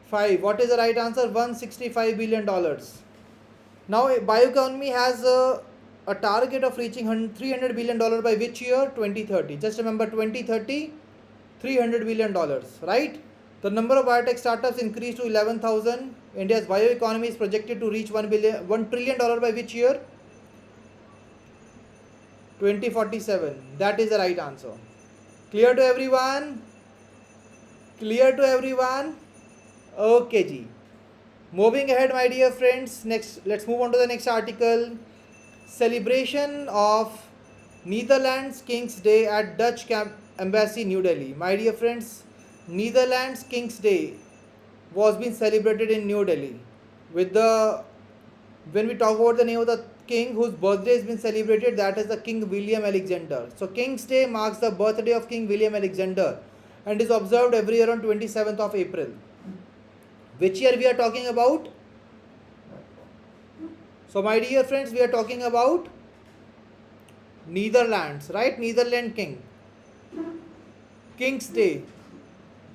What is the right answer? $165 billion. Now bioeconomy has a target of reaching $300 billion by which year? 2030. Just remember 2030, $300 billion, right? The number of biotech startups increased to 11,000. India's bioeconomy is projected to reach $1 trillion by which year? 2047. That is the right answer. Clear to everyone? Clear to everyone? Okay ji. Moving ahead my dear friends, next let's move on to the next article. Celebration of Netherlands King's Day at Dutch Embassy, New Delhi. My dear friends, Netherlands King's Day was being celebrated in New Delhi. When we talk about the name of the king whose birthday has been celebrated, that is the King William Alexander. So King's Day marks the birthday of King William Alexander and is observed every year on 27th of April. Which year we are talking about? So my dear friends, we are talking about Netherlands, right? Netherlands King. King's Day.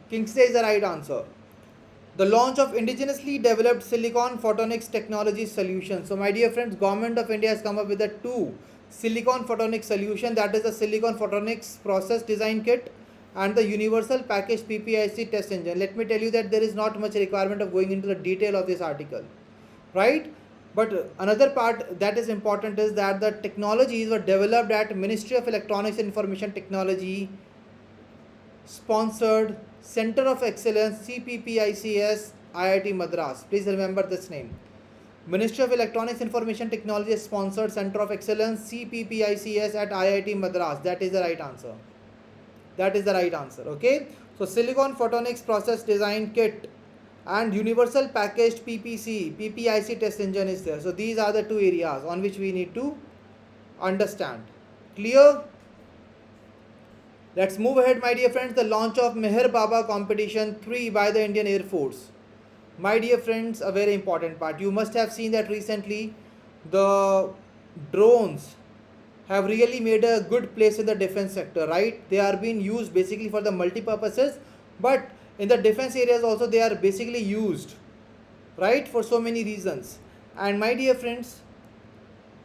King's Day is the right answer. The launch of indigenously developed silicon photonics technology solution. So my dear friends, Government of India has come up with the two silicon photonics solution, that is the silicon photonics process design kit and the universal package PPIC test engine. Let me tell you that there is not much requirement of going into the detail of this article, right? But another part that is important is that the technologies were developed at Ministry of Electronics and Information Technology sponsored Center of Excellence CPPICS IIT Madras. Please remember this name. Ministry of Electronics Information Technology sponsored Center of Excellence CPPICS at IIT Madras. That is the right answer. That is the right answer. Okay. So silicon photonics process design kit and universal packaged PPIC test engine is there. So these are the two areas on which we need to understand. Clear? Let's move ahead my dear friends. The launch of Meher Baba competition 3 by the Indian Air Force. My dear friends, a very important part. You must have seen that recently the drones have really made a good place in the defense sector, right? They are being used basically for the multi-purposes, but in the defense areas also they are basically used, right, for so many reasons. And my dear friends,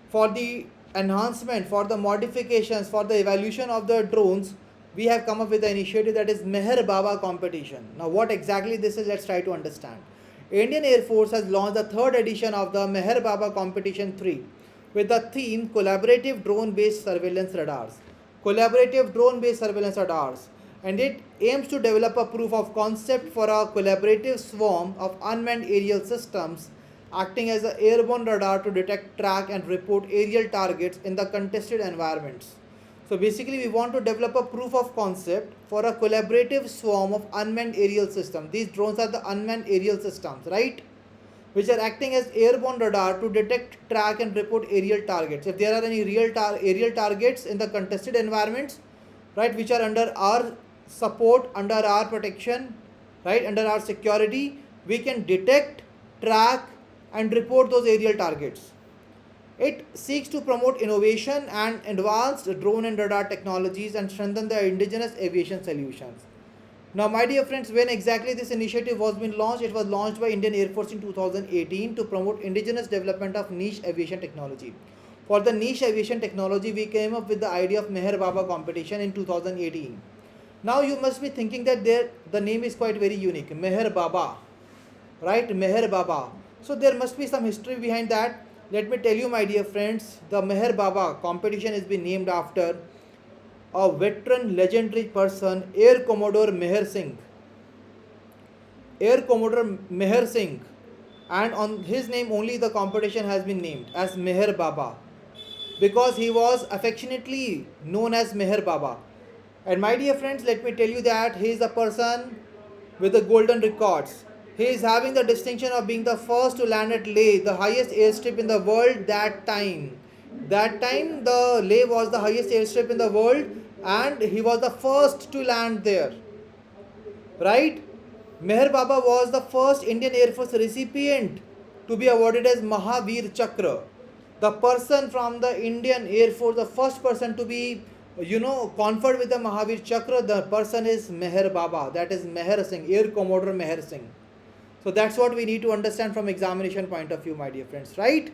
for the enhancement, for the modifications, for the evaluation of the drones, we have come up with the initiative that is Meher Baba competition. Now what exactly this is, let's try to understand. Indian Air Force has launched the third edition of the Meher Baba competition 3 with the theme collaborative drone-based surveillance radars. Collaborative drone-based surveillance radars. And it aims to develop a proof of concept for a collaborative swarm of unmanned aerial systems acting as an airborne radar to detect, track and report aerial targets in the contested environments. So basically we want to develop a proof of concept for a collaborative swarm of unmanned aerial systems. These drones are the unmanned aerial systems, right? Which are acting as airborne radar to detect, track and report aerial targets. If there are any aerial targets in the contested environments, right, which are under our support, under our protection, right, under our security, we can detect, track and report those aerial targets. It seeks to promote innovation and advanced drone and radar technologies and strengthen the indigenous aviation solutions. Now, my dear friends, when exactly this initiative was being launched, it was launched by Indian Air Force in 2018 to promote indigenous development of niche aviation technology. For the niche aviation technology, we came up with the idea of Meher Baba competition in 2018. Now, you must be thinking that the name is quite very unique, Meher Baba, right? Meher Baba. So there must be some history behind that. Let me tell you, my dear friends, the Meher Baba competition has been named after a veteran legendary person, Air Commodore Meher Singh. Air Commodore Meher Singh, and on his name only the competition has been named as Meher Baba, because he was affectionately known as Meher Baba. And my dear friends, let me tell you that he is a person with the golden records. He is having the distinction of being the first to land at Leh, the highest airstrip in the world that time. That time, the Leh was the highest airstrip in the world, and he was the first to land there. Right? Meher Baba was the first Indian Air Force recipient to be awarded as Mahavir Chakra. The person from the Indian Air Force, the first person to be, conferred with the Mahavir Chakra, the person is Meher Baba. That is Meher Singh, Air Commodore Meher Singh. So that's what we need to understand from examination point of view, my dear friends, right?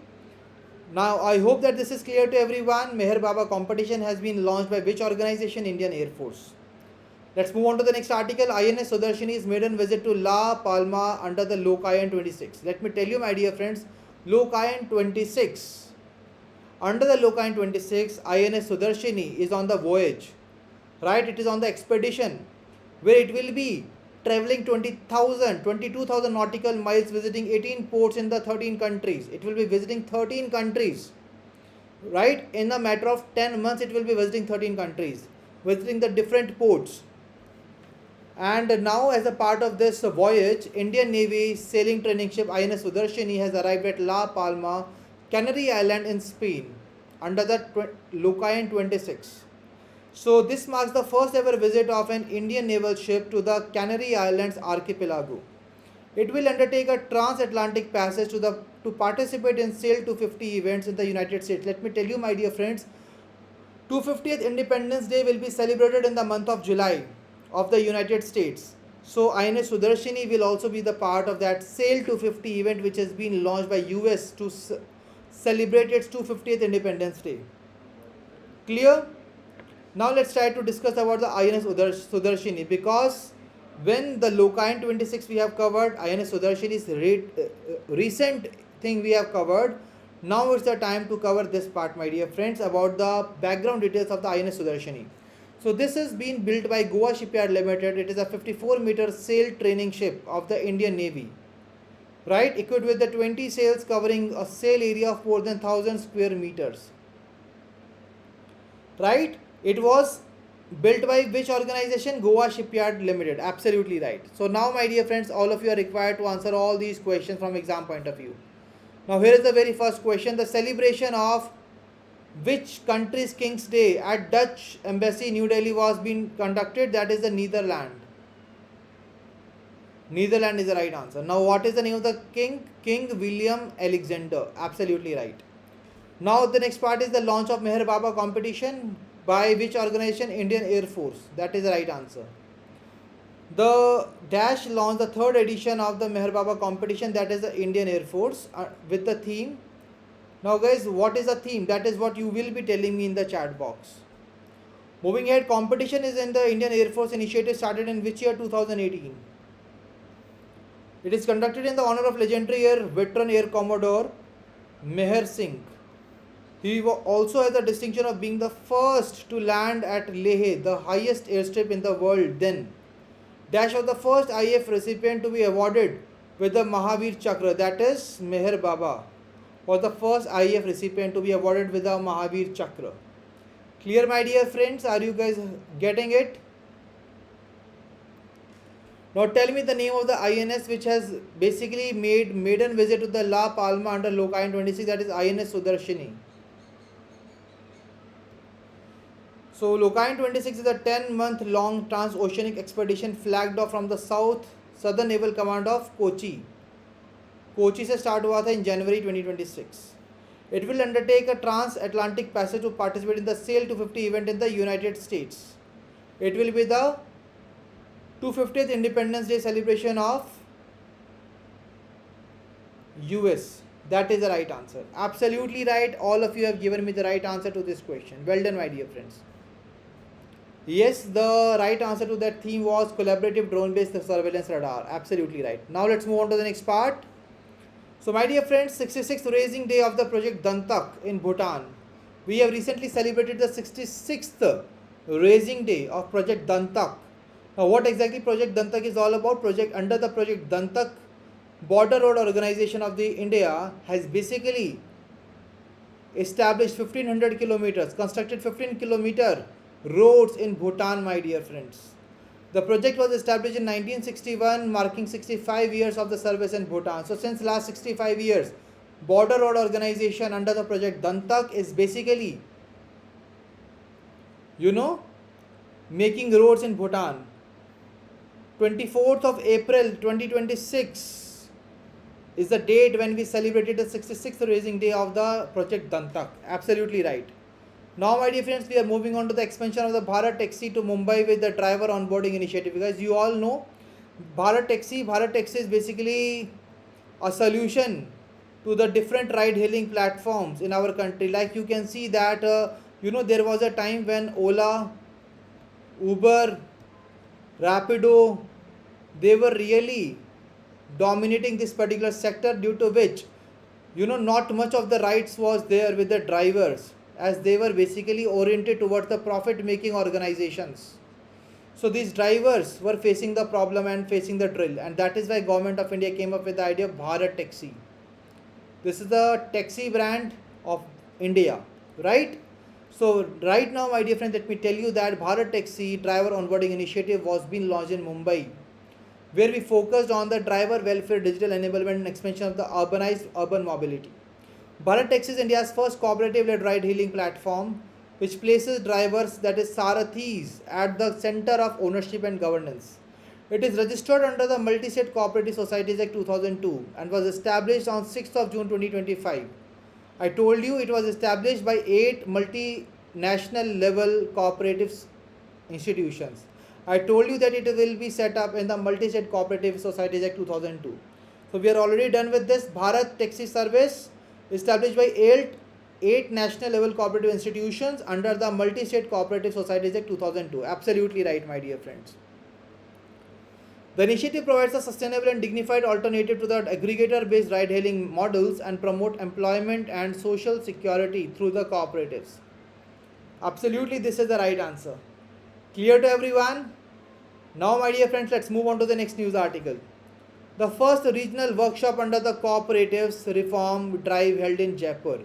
Now, I hope that this is clear to everyone. Meher Baba competition has been launched by which organization? Indian Air Force. Let's move on to the next article. INS Sudarshini's maiden visit to La Palma under the Lokayan 26. Let me tell you, my dear friends, Lokayan 26. Under the Lokayan 26, INS Sudarshini is on the voyage. Right? It is on the expedition where it will be traveling 22,000 nautical miles, visiting 18 ports in the 13 countries. It will be visiting 13 countries. Right? In a matter of 10 months, it will be visiting 13 countries, visiting the different ports. And now, as a part of this voyage, Indian Navy sailing training ship INS Sudarshini has arrived at La Palma, Canary Island in Spain, under the Lokayan 26. So this marks the first ever visit of an Indian naval ship to the Canary Islands archipelago. It will undertake a transatlantic passage to participate in Sail 250 events in the United States. Let me tell you, my dear friends, 250th Independence Day will be celebrated in the month of July of the United States. So INS Sudarshini will also be the part of that Sail 250 event, which has been launched by US to celebrate its 250th Independence Day. Clear? Now let's try to discuss about the INS Sudarshini, because when the Lokayan 26 we have covered, INS Sudarshini's recent thing we have covered. Now it's the time to cover this part, my dear friends, about the background details of the INS Sudarshini. So this has been built by Goa Shipyard Limited. It is a 54-meter sail training ship of the Indian Navy. Right? Equipped with the 20 sails covering a sail area of more than 1,000 square meters. Right? It was built by which organization? Goa Shipyard Limited. Absolutely right. So now, my dear friends, all of you are required to answer all these questions from exam point of view. Now here is the very first question. The celebration of which country's King's Day at Dutch Embassy, New Delhi was being conducted? That is the Netherlands. Netherlands is the right answer. Now what is the name of the king? King William Alexander. Absolutely right. Now the next part is the launch of Meher Baba competition by which organization? Indian Air Force. That is the right answer. The Dash launched the third edition of the Meher Baba competition, that is the Indian Air Force, with the theme. Now guys, what is the theme? That is what you will be telling me in the chat box. Moving ahead, competition is in the Indian Air Force initiative started in which year? 2018. It is conducted in the honor of legendary veteran Air Commodore Meher Singh. He also has the distinction of being the first to land at Leh, the highest airstrip in the world then. Dash was the first IF recipient to be awarded with the Mahavir Chakra, that is Meher Baba was the first IF recipient to be awarded with the Mahavir Chakra. Clear, my dear friends? Are you guys getting it? Now tell me the name of the INS which has basically made maiden visit to the La Palma under Lokayan 26, that is INS Sudarshini. So Lokayan 26 is a 10-month long transoceanic expedition flagged off from the Southern Naval Command of Kochi. Kochi से start हुआ था इन जनवरी 2026. It will undertake a transatlantic passage to participate in the Sail 250 event in the United States. It will be the 250th Independence Day celebration of US. That is the right answer. Absolutely right. All of you have given me the right answer to this question. Well done, my dear friends. Yes, the right answer to that theme was collaborative drone-based surveillance radar. Absolutely right. Now let's move on to the next part. So my dear friends, 66th raising day of the project Dantak in Bhutan. We have recently celebrated the 66th raising day of project Dantak. Now what exactly project Dantak is all about? Under the project Dantak, Border Road Organization of the India has basically established 1500 kilometers, constructed 15-kilometer roads in Bhutan, my dear friends. The project was established in 1961, marking 65 years of the service in Bhutan. So since last 65 years, Border Road Organization under the project Dantak is basically, making roads in Bhutan. 24th of April 2026 is the date when we celebrated the 66th raising day of the project Dantak. Absolutely right. Now, my dear friends, we are moving on to the expansion of the Bharat Taxi to Mumbai with the driver onboarding initiative. Because you all know Bharat Taxi is basically a solution to the different ride-hailing platforms in our country. Like you can see that, there was a time when Ola, Uber, Rapido, they were really dominating this particular sector, due to which, not much of the rides was there with the drivers, as they were basically oriented towards the profit making organizations. So these drivers were facing the problem and facing the drill, and that is why Government of India came up with the idea of Bharat Taxi. This is the taxi brand of India, right? So right now, my dear friends, let me tell you that Bharat Taxi driver onboarding initiative was being launched in Mumbai, where we focused on the driver welfare, digital enablement and expansion of the urban mobility. Bharat Taxi is India's first cooperative-led ride-hailing platform, which places drivers, that is Sarathis, at the center of ownership and governance. It is registered under the Multi-State Cooperative Societies Act 2002 and was established on 6th of June 2025. I told you it was established by 8 multinational level cooperative institutions. I told you that it will be set up in the Multi-State Cooperative Societies Act 2002. So we are already done with this. Bharat Taxi service established by 8 national level cooperative institutions under the Multi-State Cooperative Societies Act 2002. Absolutely right, my dear friends. The initiative provides a sustainable and dignified alternative to the aggregator-based ride-hailing models and promote employment and social security through the cooperatives. Absolutely, this is the right answer. Clear to everyone? Now, my dear friends, let's move on to the next news article. The first regional workshop under the cooperatives reform drive held in Jaipur.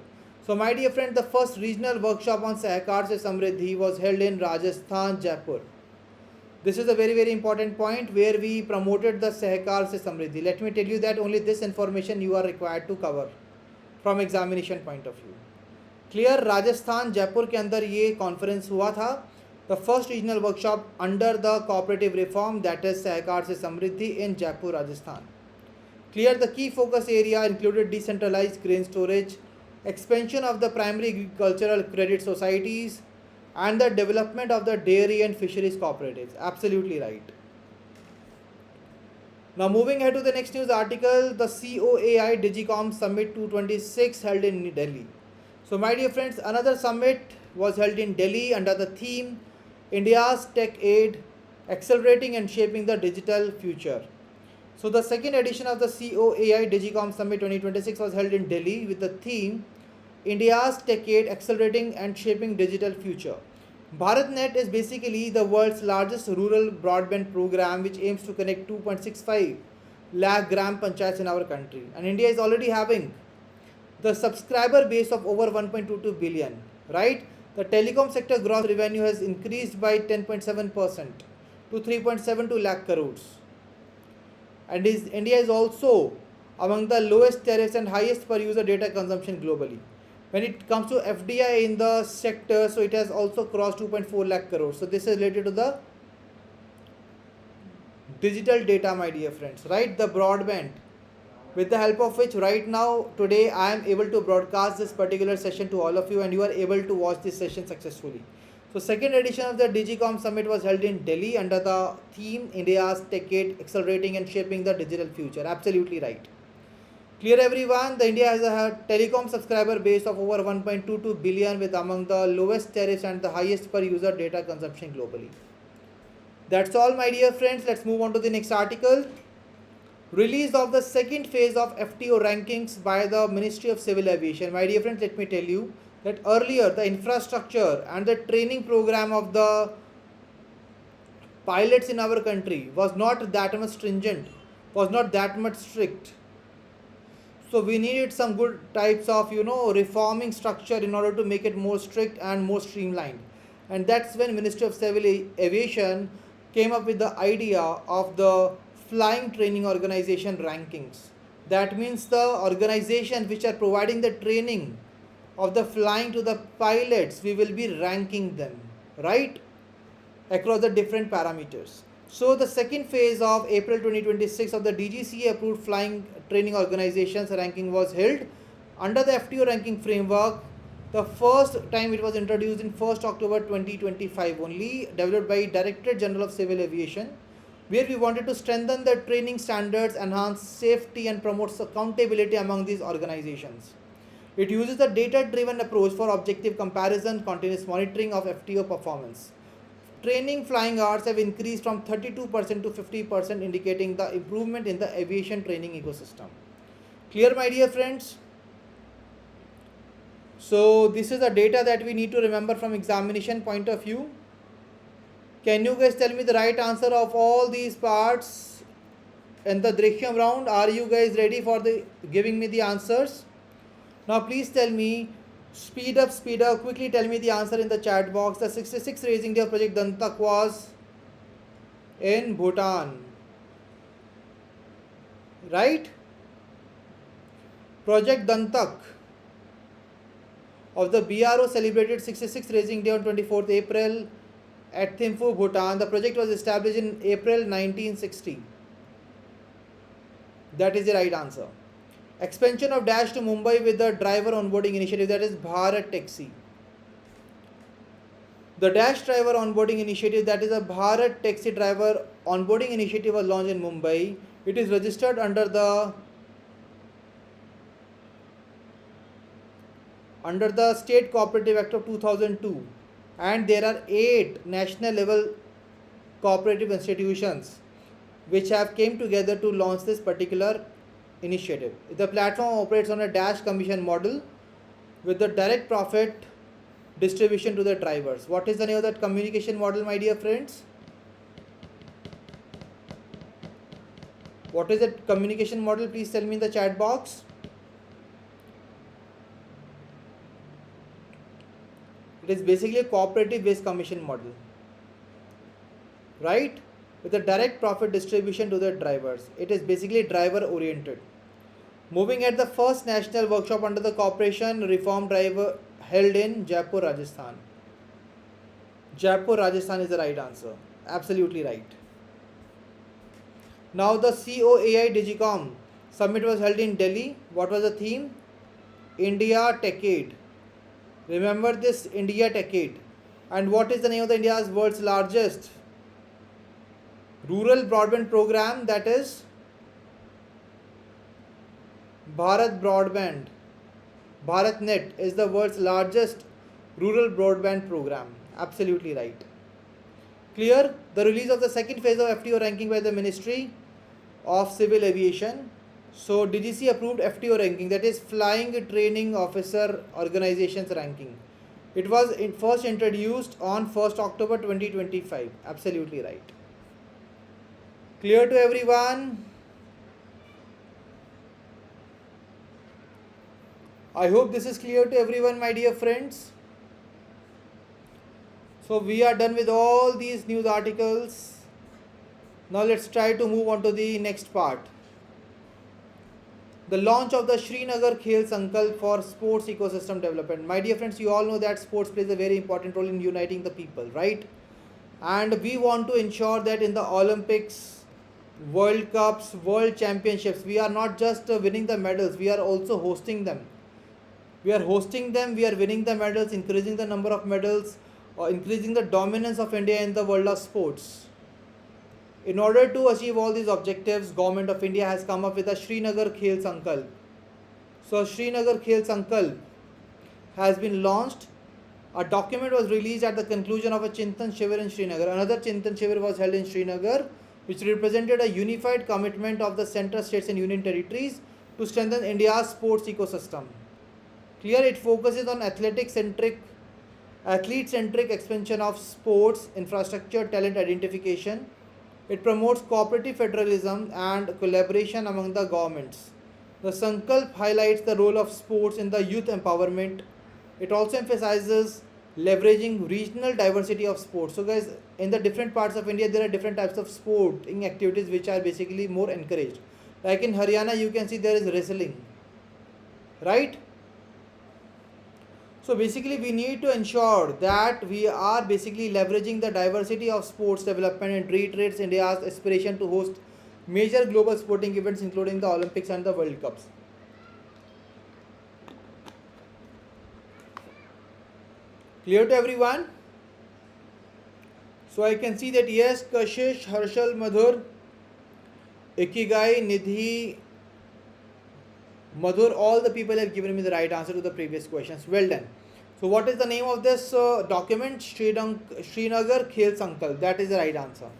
So, my dear friends, the first regional workshop on Sahakar Se Samriddhi was held in Rajasthan, Jaipur. This is a very, very important point where we promoted the Sahakar Se Samriddhi. Let me tell you that only this information you are required to cover from examination point of view. Clear? Rajasthan, Jaipur के अंदर ये conference हुआ था. The first regional workshop under the cooperative reform, that is Sahakar Se Samriddhi in Jaipur, Rajasthan. Clear? The key focus area included decentralized grain storage, expansion of the primary agricultural credit societies, and the development of the dairy and fisheries cooperatives. Absolutely right. Now moving ahead to the next news article, the COAI Digicom Summit 226 held in Delhi. So my dear friends, another summit was held in Delhi under the theme India's Tech Aid, Accelerating and Shaping the Digital Future. So the second edition of the COAI Digicom Summit 2026 was held in Delhi with the theme India's Tech Aid, Accelerating and Shaping Digital Future. BharatNet is basically the world's largest rural broadband program, which aims to connect 2.65 lakh gram panchayats in our country. And India is already having the subscriber base of over 1.22 billion, right? The telecom sector gross revenue has increased by 10.7% to 3.72 lakh crores. And India is also among the lowest tariffs and highest per user data consumption globally. When it comes to FDI in the sector, so it has also crossed 2.4 lakh crores. So this is related to the digital data, my dear friends, right? The broadband. with the help of which right now today I am able to broadcast this particular session to all of you, and you are able to watch this session successfully. So second edition of the Digicom Summit was held in Delhi under the theme India's Decade Accelerating and Shaping the Digital Future. Absolutely right. Clear everyone, the India has a telecom subscriber base of over 1.22 billion with among the lowest tariffs and the highest per user data consumption globally. That's all my dear friends. Let's move on to the next article. Release of the second phase of FTO rankings by the Ministry of Civil Aviation. My dear friends, let me tell you that earlier the infrastructure and the training program of the pilots in our country was not that much stringent, was not that much strict. So we needed some good types of reforming structure in order to make it more strict and more streamlined. And that's when Ministry of Civil Aviation came up with the idea of the flying training organization rankings. That means the organization which are providing the training of the flying to the pilots, we will be ranking them, right, across the different parameters. So the second phase of April 2026 of the DGCA approved flying training organizations ranking was held under the FTO ranking framework. The first time it was introduced in 1st October 2025 only, developed by Directorate General of Civil Aviation, where we wanted to strengthen the training standards, enhance safety and promote accountability among these organizations. It uses a data-driven approach for objective comparison, continuous monitoring of FTO performance. Training flying hours have increased from 32% to 50%, indicating the improvement in the aviation training ecosystem. Clear, my dear friends? So this is the data that we need to remember from examination point of view. Can you guys tell me the right answer of all these parts in the Drishyam round? Are you guys ready for the giving me the answers? Now please tell me, speed up, quickly tell me the answer in the chat box. The 66th Raising Day of Project Dantak was in Bhutan, right? Project Dantak of the BRO celebrated 66th Raising Day on 24th April at Thimphu, Bhutan. The project was established in April 1960. That is the right answer. Expansion of Dash to Mumbai with the driver onboarding initiative, that is Bharat Taxi. The Dash driver onboarding initiative, that is a Bharat Taxi driver onboarding initiative, was launched in Mumbai. It is registered under the State Cooperative Act of 2002, and there are 8 national level cooperative institutions which have came together to launch this particular initiative. The platform operates on a Dash commission model with the direct profit distribution to the drivers. What is the name of that communication model, my dear friends? What is that communication model? Please tell me in the chat box. It is basically a cooperative based commission model, right, with a direct profit distribution to the drivers. It is basically driver oriented. Moving at the first national workshop under the corporation reform drive held in Jaipur, Rajasthan. Jaipur, Rajasthan is the right answer. Absolutely right. Now the COAI Digicom Summit was held in Delhi. What was the theme? India Decade. Remember this, India Decade. And what is the name of the India's world's largest rural broadband program? That is Bharat Broadband. BharatNet is the world's largest rural broadband program. Absolutely right. Clear? The release of the second phase of FTO ranking by the Ministry of Civil Aviation. So DGC approved FTO ranking, that is Flying Training Officer Organizations ranking. It was first introduced on 1st October 2025. Absolutely right. Clear to everyone? I hope this is clear to everyone, my dear friends. So we are done with all these news articles. Now let's try to move on to the next part. The launch of the Srinagar Khel Sankalp for sports ecosystem development. My dear friends, you all know that sports plays a very important role in uniting the people, right? And we want to ensure that in the Olympics World Cups, World Championships. We are not just winning the medals, we are also hosting them. We are hosting them, we are winning the medals, increasing the number of medals, or increasing the dominance of India in the world of sports. In order to achieve all these objectives, Government of India has come up with a Srinagar Khel Sankalp. So Srinagar Khel Sankalp has been launched. A document was released at the conclusion of a Chintan Shivir in Srinagar. Another Chintan Shivir was held in Srinagar, which represented a unified commitment of the central states and union territories to strengthen India's sports ecosystem. Here it focuses on athlete-centric expansion of sports infrastructure, talent identification. It promotes cooperative federalism and collaboration among the governments. The Sankalp highlights the role of sports in the youth empowerment. It also emphasizes leveraging regional diversity of sports. So guys, in the different parts of India, there are different types of sporting activities which are basically more encouraged. Like in Haryana, you can see there is wrestling, right? So basically we need to ensure that we are basically leveraging the diversity of sports development, and reiterates India's aspiration to host major global sporting events including the Olympics and the World Cups. Clear to everyone? So I can see that yes, Kashish, Harshal, Madhur, Ikigai, Nidhi, Madhur, all the people have given me the right answer to the previous questions. Well done. So what is the name of this document? Srinagar Khel Sankalp. That is the right answer.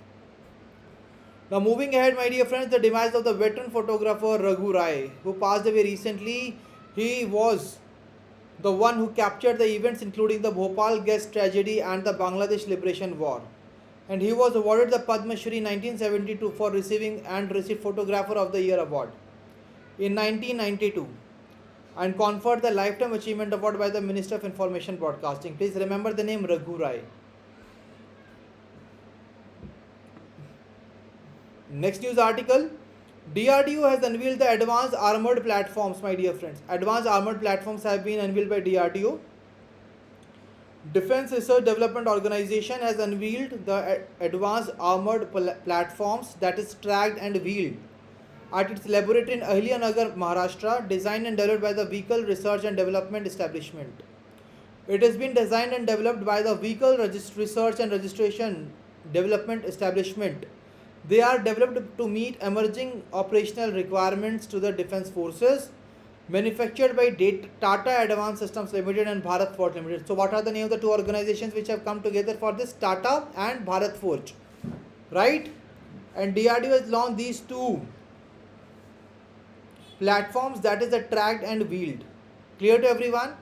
Now moving ahead, my dear friends, the demise of the veteran photographer Raghu Rai, who passed away recently. He was the one who captured the events including the Bhopal gas tragedy and the Bangladesh Liberation War. And he was awarded the Padma Shri 1972 for received Photographer of the Year award in 1992, and conferred the Lifetime Achievement Award by the Minister of Information Broadcasting. Please remember the name Raghu Rai. Next news article. DRDO has unveiled the advanced armored platforms, my dear friends. Advanced armored platforms have been unveiled by DRDO. Defense Research Development Organization has unveiled the advanced armored platforms, that is tracked and wheeled, at its laboratory in Ahilanagar, Maharashtra, designed and developed by the Vehicle Research and Development Establishment. It has been designed and developed by the Vehicle Research and Registration Development Establishment. They are developed to meet emerging operational requirements to the defense forces. Manufactured by Tata Advanced Systems Limited and Bharat Forge Limited. So what are the name of the two organizations which have come together for this? Tata and Bharat Forge, right? And DRDO has launched these two platforms, that is the tracked and wheeled. Clear to everyone?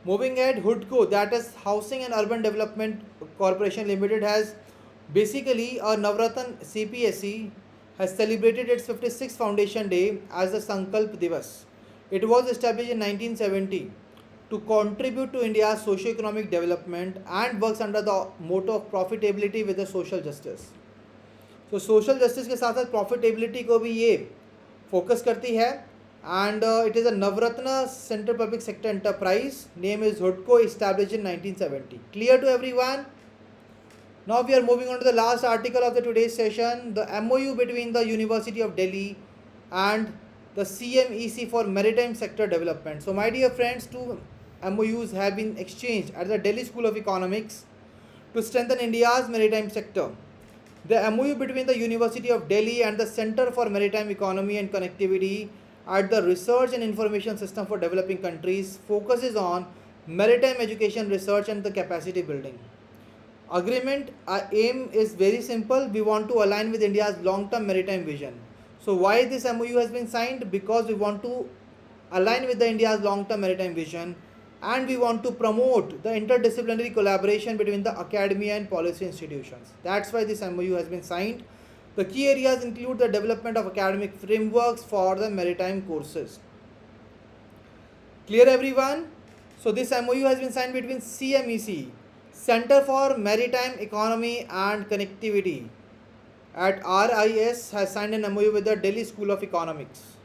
Moving ahead, HUDCO, that is Housing and Urban Development Corporation Limited, has basically a Navratan CPSE has celebrated its 56th foundation day as the Sankalp Divas. It was established in 1970 to contribute to India's socio-economic development and works under the motto of profitability with the social justice. So social justice के साथ साथ profitability को भी ये focus करती है, and it is a Navratna Central Public Sector Enterprise. Name is HUDCO, established in 1970. Clear to everyone? Now we are moving on to the last article of the today's session, the MOU between the University of Delhi and the CMEC for Maritime Sector Development. So my dear friends, two MOUs have been exchanged at the Delhi School of Economics to strengthen India's maritime sector. The MOU between the University of Delhi and the Center for Maritime Economy and Connectivity at the Research and Information System for Developing Countries focuses on maritime education research and the capacity building. Agreement aim is very simple. We want to align with India's long-term maritime vision. So why this MOU has been signed? Because we want to align with the India's long-term maritime vision, and we want to promote the interdisciplinary collaboration between the academia and policy institutions. That's why this MOU has been signed. The key areas include the development of academic frameworks for the maritime courses. Clear everyone? So this MOU has been signed between CMEC, Center for Maritime Economy and Connectivity at RIS, has signed an MOU with the Delhi School of Economics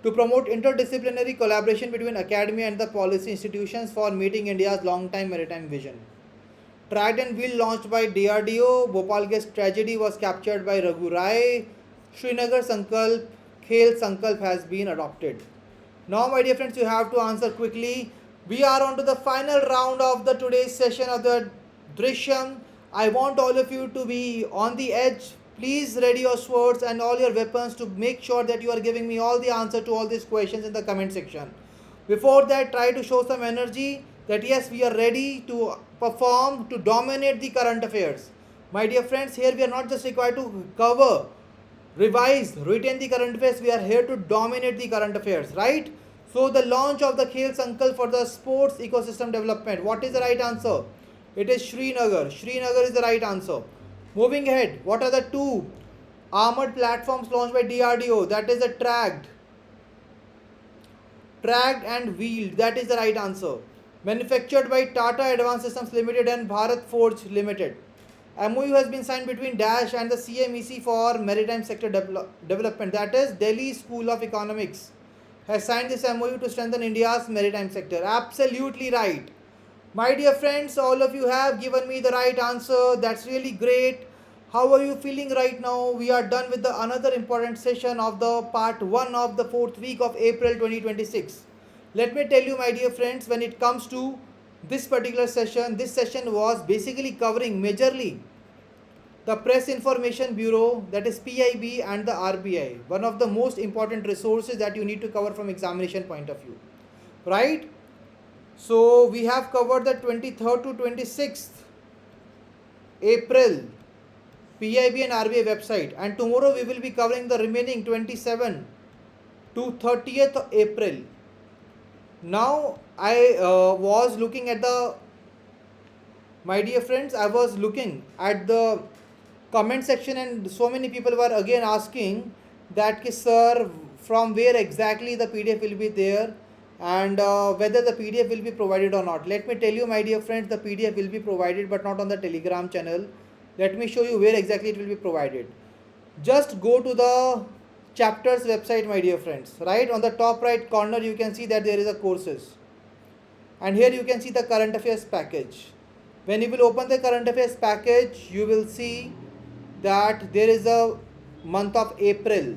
to promote interdisciplinary collaboration between academia and the policy institutions for meeting India's long-time maritime vision. Tracked and wheeled, launched by DRDO. Bhopal gas tragedy was captured by Raghu Rai. Srinagar Sankalp, Khel Sankalp has been adopted. Now, my dear friends, you have to answer quickly. We are on to the final round of the today's session of the Drishyam. I want all of you to be on the edge. Please ready your swords and all your weapons to make sure that you are giving me all the answer to all these questions in the comment section. Before that, try to show some energy that yes, we are ready to perform, to dominate the current affairs. My dear friends, here we are not just required to cover, revise, retain the current affairs, we are here to dominate the current affairs, right? So the launch of the Khel Sankalp for the sports ecosystem development. What is the right answer? It is Srinagar. Srinagar is the right answer. Moving ahead, what are the two armored platforms launched by DRDO? That is a tracked and wheeled. That is the right answer. Manufactured by Tata Advanced Systems Limited and Bharat Forge Limited. MOU has been signed between Dash and the CMEC for maritime sector development. That is Delhi School of Economics has signed this MOU to strengthen India's maritime sector. Absolutely right. My dear friends, all of you have given me the right answer. That's really great. How are you feeling right now? We are done with the another important session of the part 1 of the 4th week of April 2026. Let me tell you, my dear friends, when it comes to this particular session, this session was basically covering majorly the Press Information Bureau, that is PIB, and the RBI, one of the most important resources that you need to cover from examination point of view, right? So we have covered the 23rd to 26th April PIB and RBI website, and tomorrow we will be covering the remaining 27 to 30th April. Now I was looking at the, my dear friends, I was looking at the comment section, and so many people were again asking that sir, from where exactly the PDF will be there, and whether the PDF will be provided or not. Let me tell you, my dear friends, the PDF will be provided, but not on the Telegram channel. Let me show you where exactly it will be provided. Just go to the chapters website, my dear friends. Right on the top right corner, you can see that there is a courses, and here you can see the current affairs package. When you will open the current affairs package, you will see that there is a month of April.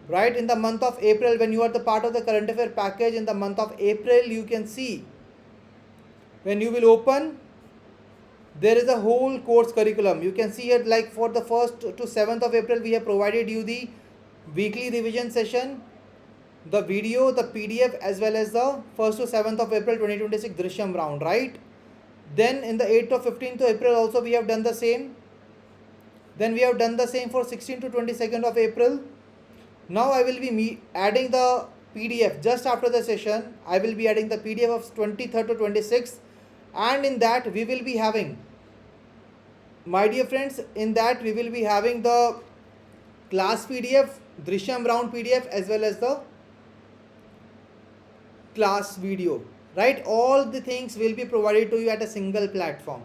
Right, in the month of April, when you are the part of the current affair package, in the month of April, you can see, when you will open, there is a whole course curriculum. You can see it, like for the 1st to 7th of April, we have provided you the weekly revision session, the video, the PDF, as well as the 1st to 7th of April 2026 Drishyam round, right? Then in the 8th to 15th of April also we have done the same. Then we have done the same for 16th to 22nd of April. Now I will be adding the PDF just after the session. I will be adding the PDF of 23rd to 26th, and in that we will be having, my dear friends, in that we will be having the class PDF, Drishyam round PDF, as well as the class video, right? All the things will be provided to you at a single platform.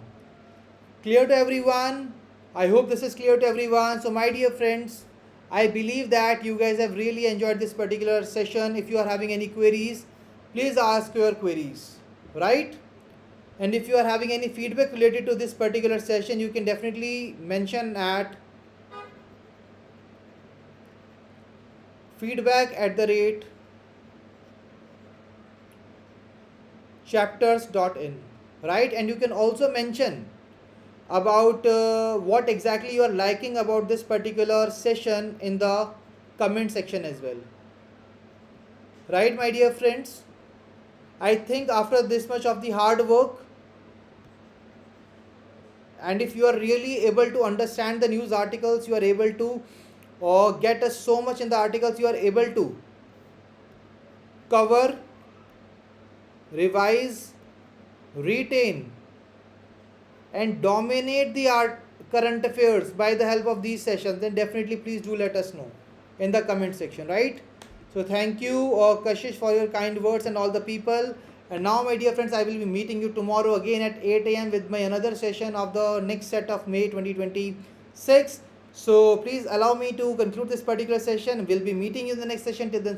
Clear to everyone? I hope this is clear to everyone. So my dear friends, I believe that you guys have really enjoyed this particular session. If you are having any queries, please ask your queries, right? And if you are having any feedback related to this particular session, you can definitely mention at feedback@chapters.in, right? And you can also mention about what exactly you are liking about this particular session in the comment section as well, right, my dear friends? I think after this much of the hard work, and if you are really able to understand the news articles, you are able to get us so much in the articles, you are able to cover, revise, retain, and dominate the current affairs by the help of these sessions, then definitely please do let us know in the comment section, right? So thank you, Kashish, for your kind words and all the people. And now, my dear friends, I will be meeting you tomorrow again at 8 a.m. with my another session of the next set of May 2026. So please allow me to conclude this particular session. We'll be meeting you in the next session. Till then,